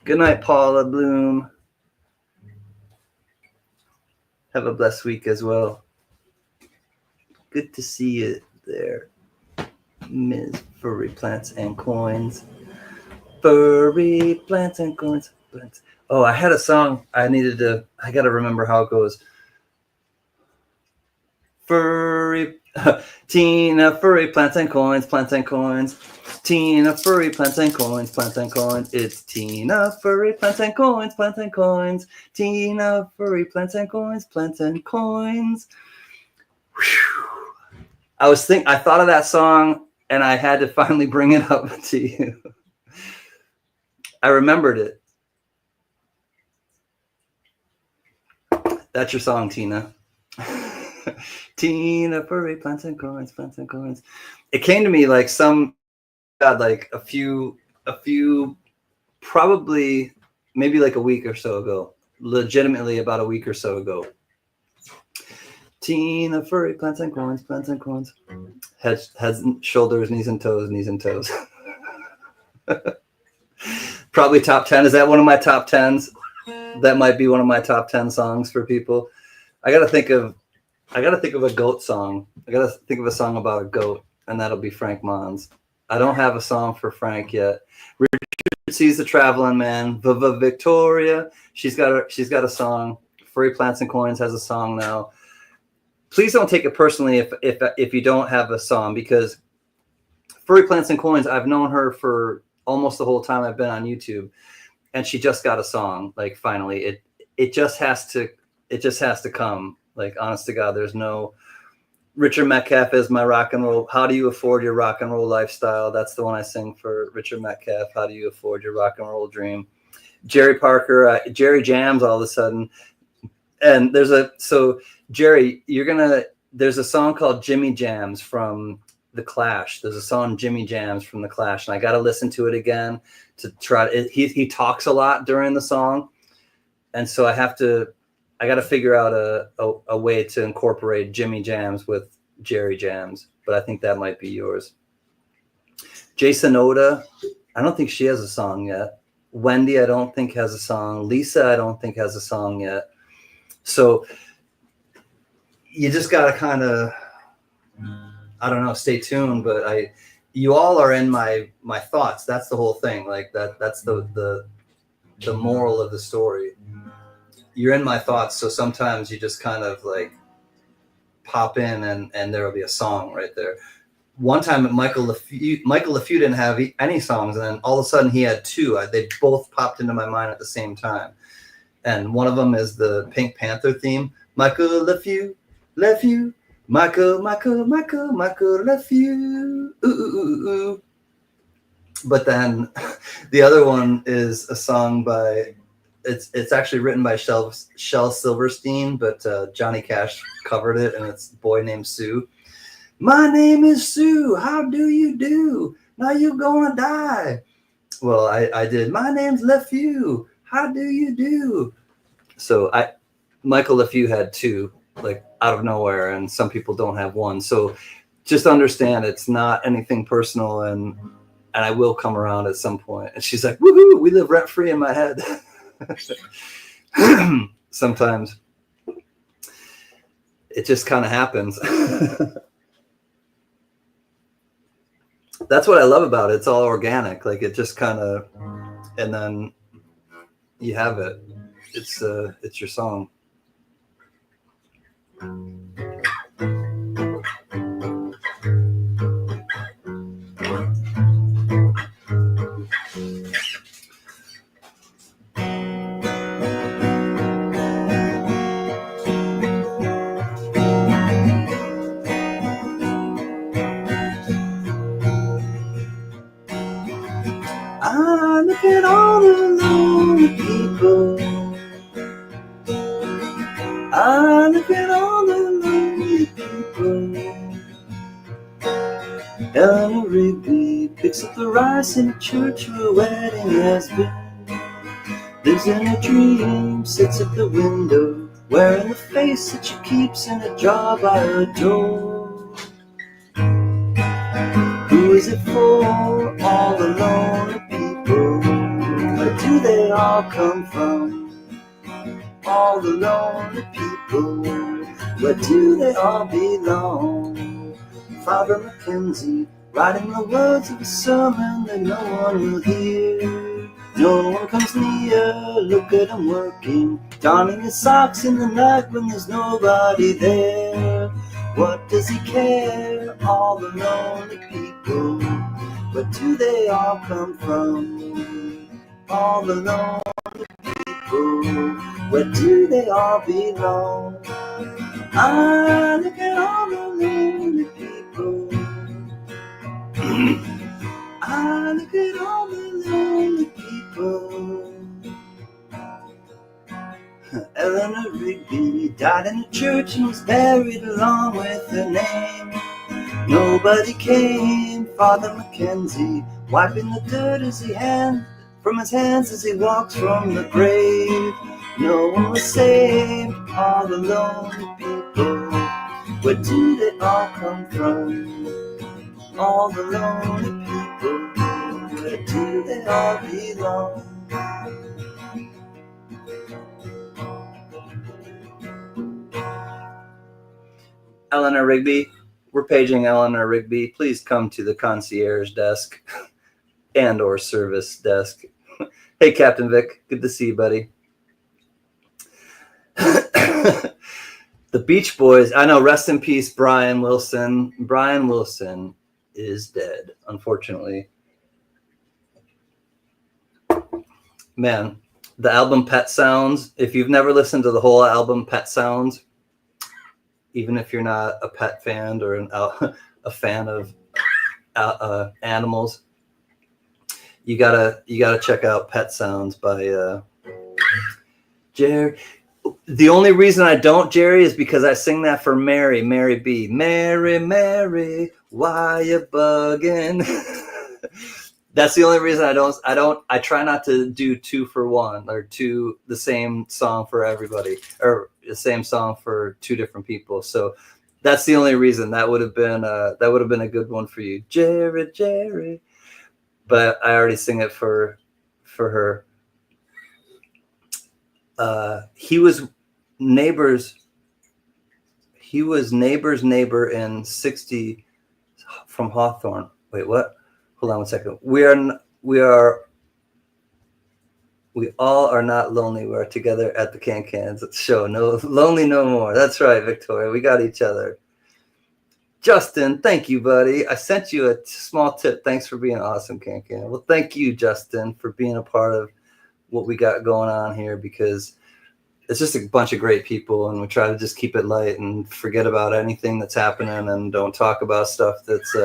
Good night, Paula Bloom. Have a blessed week as well. Good to see you there, Ms. Furry Plants and Coins. Furry plants and coins. Plants. Oh, I had a song I got to remember how it goes. Furry, Tina Furry, plants and coins, plants and coins. Tina Furry, plants and coins, plants and coins. It's Tina Furry, plants and coins, plants and coins. Tina Furry, plants and coins, plants and coins. Whew. I thought of that song and I had to finally bring it up to you. I remembered it. That's your song, Tina. Tina Furry, plants and coins, plants and coins. It came to me like a few, probably maybe like a week or so ago. Legitimately about a week or so ago. Tina Furry, plants and coins, plants and coins. Heads, shoulders, knees and toes, knees and toes. Probably top 10. Is that one of my top 10s? That might be one of my top 10 songs for people. I gotta think of a goat song. I gotta think of a song about a goat, and that'll be Frank Mons. I don't have a song for Frank yet. Richard sees the traveling man. Victoria. She's got a song. Furry Plants and Coins has a song now. Please don't take it personally if you don't have a song, because Furry Plants and Coins, I've known her for almost the whole time I've been on YouTube, and she just got a song. Like finally, it just has to come. Like honest to God, there's no Richard Metcalf is my rock and roll. How do you afford your rock and roll lifestyle? That's the one I sing for Richard Metcalf. How do you afford your rock and roll dream? Jerry Parker, Jerry Jams all of a sudden. And there's a song called Jimmy Jams from The Clash. There's a song Jimmy Jams from The Clash, and I got to listen to it again to try. He talks a lot during the song, and so I got to figure out a way to incorporate Jimmy Jams with Jerry Jams, but I think that might be yours. Jason Oda, I don't think she has a song yet. Wendy, I don't think has a song. Lisa, I don't think has a song yet. So you just got to kind of, I don't know, stay tuned, but you all are in my thoughts. That's the whole thing. Like that's the moral of the story. You're in my thoughts, so sometimes you just kind of like pop in and there will be a song right there. One time Michael LaFew didn't have any songs, and then all of a sudden he had two. They both popped into my mind at the same time. And one of them is the Pink Panther theme. Michael LaFew, Michael LaFew. Ooh, ooh, ooh, ooh. But then the other one is a song by, it's actually written by Shel Silverstein, but Johnny Cash covered it, and it's Boy Named Sue. My name is Sue, how do you do? Now you're gonna die. Well, I did. My name's LaFew, how do you do? So Michael LaFew had two, like out of nowhere, and some people don't have one. So just understand it's not anything personal, and I will come around at some point. And she's like, woohoo, we live rent free in my head. Sometimes it just kind of happens. That's what I love about it. It's all organic. Like it just kind of, and then you have it. It's your song. I look at all the lonely people. I look at all the lonely people. Eleanor Rigby picks up the rice in a church where a wedding has been. Lives in a dream, sits at the window, wearing the face that she keeps in a jar by her door. Who is it for? All the lonely people. Where do they all come from? All the lonely people. Where do they all belong? Father Mackenzie, writing the words of a sermon that no one will hear. No one comes near, look at him working, darning his socks in the night when there's nobody there. What does he care? All the lonely people. Where do they all come from? All the lonely people. Where do they all belong? Ah, look at all the lonely people. Ah, look at all the lonely people. Eleanor Rigby died in a church and was buried along with her name. Nobody came. Father Mackenzie wiping the dirt from his hands as he walks from the grave. No one was saved. All the lonely people. Where do they all come from? All the lonely people. Where do they all belong? Eleanor Rigby, we're paging Eleanor Rigby. Please come to the concierge desk and or service desk. Hey, Captain Vic, good to see you, buddy. The Beach Boys, I know, rest in peace, Brian Wilson. Brian Wilson is dead, unfortunately. Man, the album Pet Sounds, if you've never listened to the whole album Pet Sounds, even if you're not a pet fan or a fan of animals, you gotta check out Pet Sounds by Jerry. The only reason I don't, Jerry, is because I sing that for Mary B. Mary, why you bugging? That's the only reason I try not to do 2 for 1 or the same song for everybody or the same song for 2 different people. So that's the only reason. That would have been a good one for you, Jerry. But I already sing it for her. He was neighbor's neighbor in 60 from Hawthorne. Wait, what? Hold on one second. We all are not lonely. We are together at the CanCans show. No lonely no more. That's right, Victoria. We got each other. Justin, thank you, buddy. I sent you a small tip. Thanks for being awesome, CanCan. Well, thank you, Justin, for being a part of what we got going on here, because it's just a bunch of great people, and we try to just keep it light and forget about anything that's happening and don't talk about stuff that's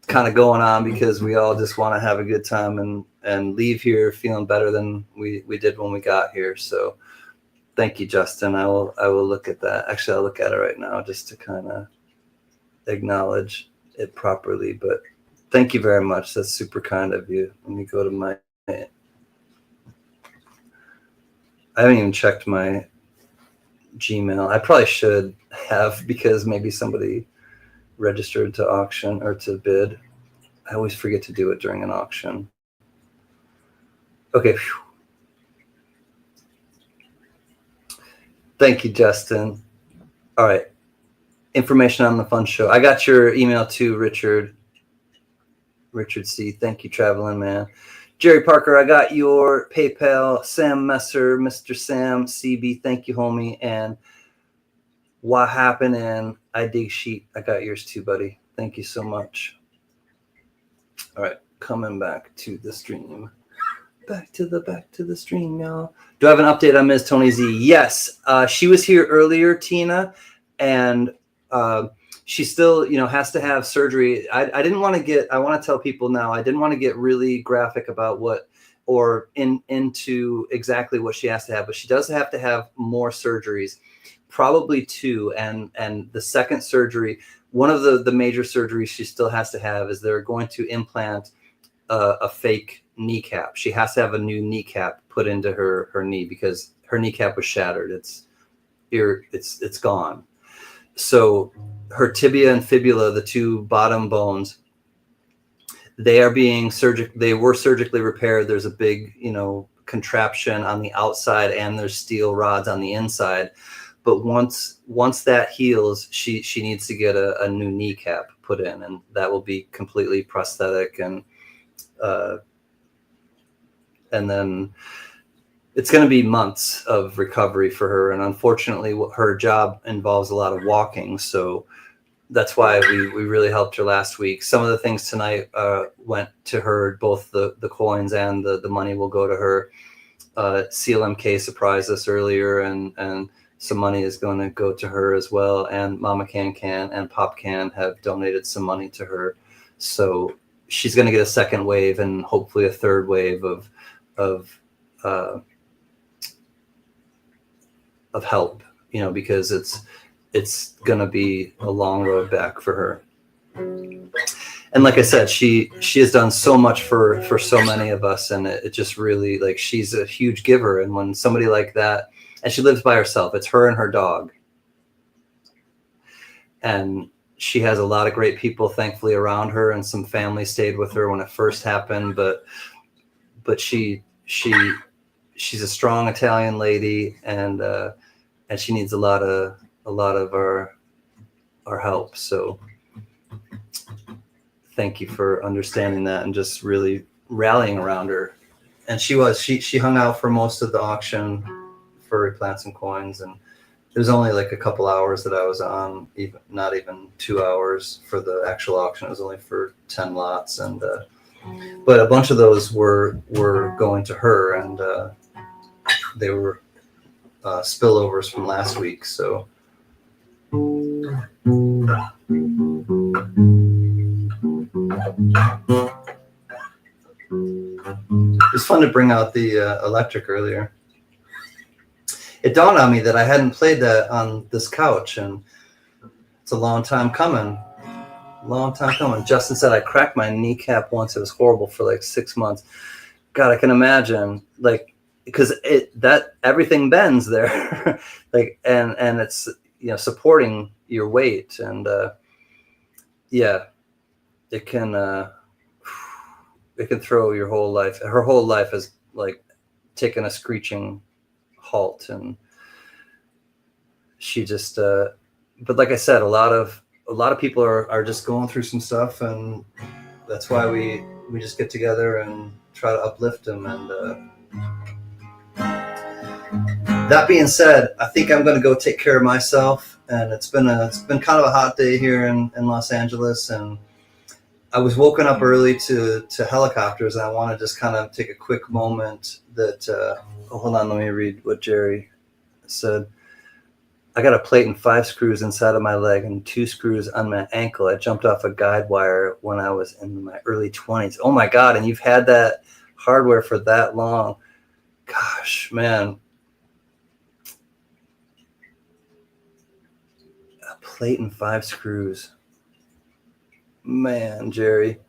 kind of going on, because we all just want to have a good time and leave here feeling better than we did when we got here. So thank you, Justin. I will look at that. Actually, I'll look at it right now just to kind of acknowledge it properly. But thank you very much. That's super kind of you. Let me go to my, I haven't even checked my Gmail. I probably should have, because maybe somebody registered to auction or to bid. I always forget to do it during an auction. Okay. Thank you, Justin. All right. Information on the fun show. I got your email too, Richard. Richard C. Thank you, traveling man. Jerry Parker, I got your PayPal. Sam Messer, Mr. Sam CB, thank you, homie. And what happened? And I dig sheep. I got yours too, buddy. Thank you so much. All right, coming back to the stream. Back to the stream, y'all. Do I have an update on Ms. Tony Z? Yes, she was here earlier, Tina, and she still, has to have surgery. I didn't want to get. I want to tell people now. I didn't want to get really graphic about what or into exactly what she has to have, but she does have to have more surgeries, probably 2. And the second surgery, one of the major surgeries she still has to have is they're going to implant a fake kneecap. She has to have a new kneecap put into her knee because her kneecap was shattered. It's gone. So her tibia and fibula, the 2 bottom bones, they were surgically repaired. There's a big, contraption on the outside, and there's steel rods on the inside. But once that heals, she needs to get a new kneecap put in, and that will be completely prosthetic. And then it's going to be months of recovery for her. And unfortunately, her job involves a lot of walking. So that's why we really helped her last week. Some of the things tonight went to her, both the coins and the money will go to her. CLMK surprised us earlier, and some money is going to go to her as well. And Mama CanCan and Pop Can have donated some money to her. So she's going to get a second wave and hopefully a third wave of help, because it's going to be a long road back for her. And like I said, she has done so much for so many of us, and it just really, like, she's a huge giver. And when somebody like that, and she lives by herself, it's her and her dog, and she has a lot of great people thankfully around her, and some family stayed with her when it first happened, but she's a strong Italian lady, and she needs a lot of our help. So thank you for understanding that and just really rallying around her. And she hung out for most of the auction for Plants and Coins, and it was only like a couple hours that I was on, not even 2 hours for the actual auction. It was only for 10 lots, and but a bunch of those were going to her, and they were spillovers from last week. So it was fun to bring out the electric earlier. It dawned on me that I hadn't played that on this couch, and it's a long time coming. Justin said I cracked my kneecap once. It was horrible for like 6 months. God, I can imagine, like, because that everything bends there, like, and it's, supporting your weight, and yeah, it can throw your whole life. Her whole life is like taken a screeching halt, and she just but like I said, a lot of people are just going through some stuff, and that's why we just get together and try to uplift them. And that being said, I think I'm going to go take care of myself, and it's been kind of a hot day here in Los Angeles, and I was woken up early to helicopters, and I want to just kind of take a quick moment that hold on, let me read what Jerry said. I got a plate and 5 screws inside of my leg and 2 screws on my ankle. I jumped off a guide wire when I was in my early 20s. Oh my God, and you've had that hardware for that long. Gosh, man. A plate and 5 screws. Man, Jerry.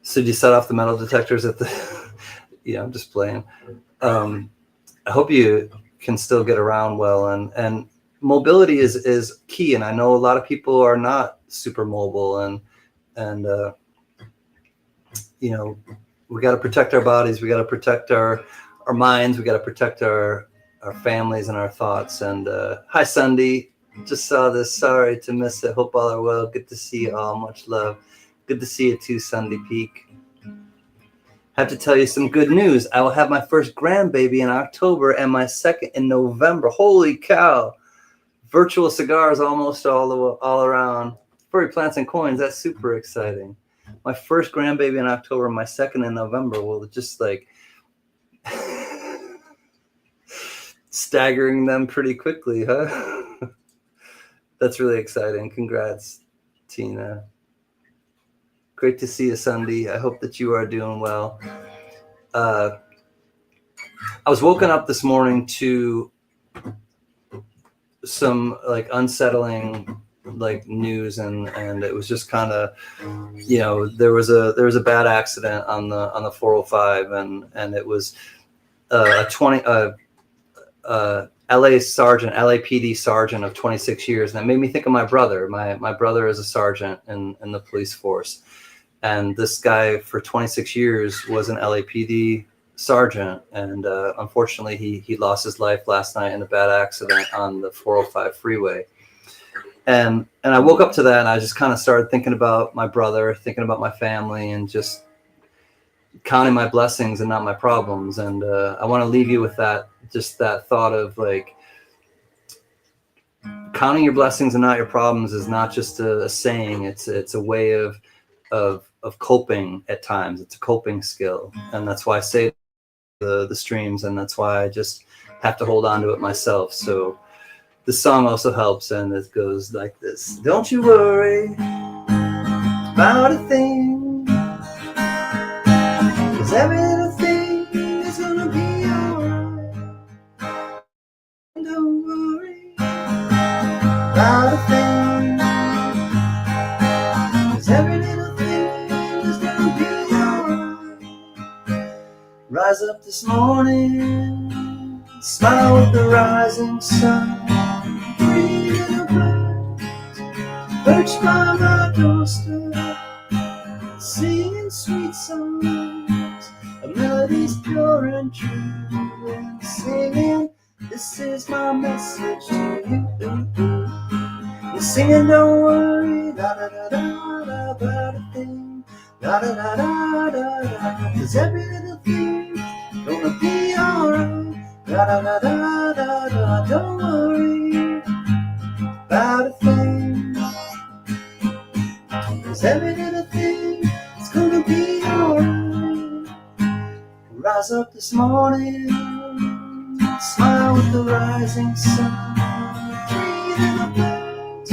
So did you set off the metal detectors at the... Yeah, I'm just playing. I hope you can still get around well, and mobility is key. And I know a lot of people are not super mobile, and we got to protect our bodies. We got to protect our minds. We got to protect our families and our thoughts. And hi, Sunday. Just saw this. Sorry to miss it. Hope all are well. Good to see you all. Much love. Good to see you too, Sunday Peak. Have to tell you some good news. I will have my first grandbaby in October and my second in November. Holy cow. Virtual cigars almost all around. Furry Plants and Coins. That's super exciting. My first grandbaby in October, my second in November. Well, just like staggering them pretty quickly, huh? That's really exciting. Congrats, Tina. Great to see you, Sunday. I hope that you are doing well. I was woken up this morning to some like unsettling like news, and it was just kind of, there was a bad accident on the 405, and it was a LAPD sergeant of 26 years, and it made me think of my brother. My brother is a sergeant in the police force. And this guy for 26 years was an LAPD sergeant. And unfortunately, he lost his life last night in a bad accident on the 405 freeway. And I woke up to that, and I just kind of started thinking about my brother, thinking about my family, and just counting my blessings and not my problems. And I want to leave you with that, just that thought of like, counting your blessings and not your problems is not just a saying. It's a way of coping at times. It's a coping skill, and that's why I say the streams, and that's why I just have to hold on to it myself. So the song also helps, and it goes like this: don't you worry about a thing, 'cause every little thing is gonna be alright. Don't worry about a thing, 'cause every little thing is gonna be alright. Rise up this morning, smile with the rising sun. Three little birds perched by my doorstep, singing sweet songs, a melody's pure and true, and singing, this is my message to you. We're singing, don't worry, da da da da da, about a thing, da da da da da da, 'cause every little thing's gonna be alright, da da da da da da. Don't worry about a thing, 'cause every little thing is gonna be alright. Rise up this morning, smile with the rising sun. Three little birds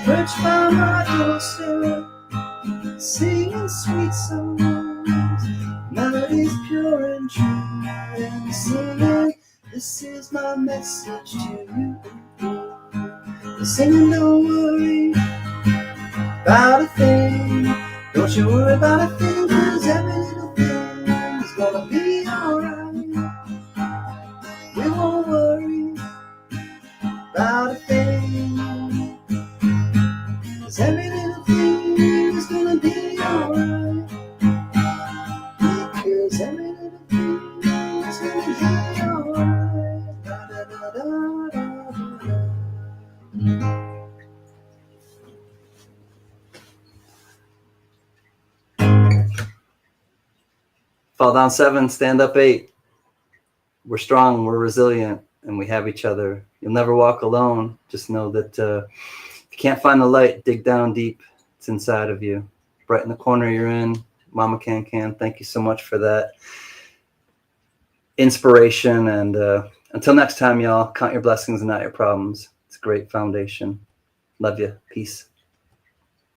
perched by my doorstep, singing sweet songs, melodies pure and true, and singing, this is my message to you. Singing, don't worry about a thing, don't you worry about a thing, 'cause every little thing is gonna be alright. We won't worry about a thing, 'cause every little thing is gonna be alright. Because every little thing is gonna be alright. Da da da da da da. Fall down 7, stand up 8. We're strong, we're resilient, and we have each other. You'll never walk alone. Just know that if you can't find the light, dig down deep. It's inside of you. Right in the corner you're in. Mama CanCan, thank you so much for that inspiration. And until next time, y'all, count your blessings and not your problems. It's a great foundation. Love you. Peace.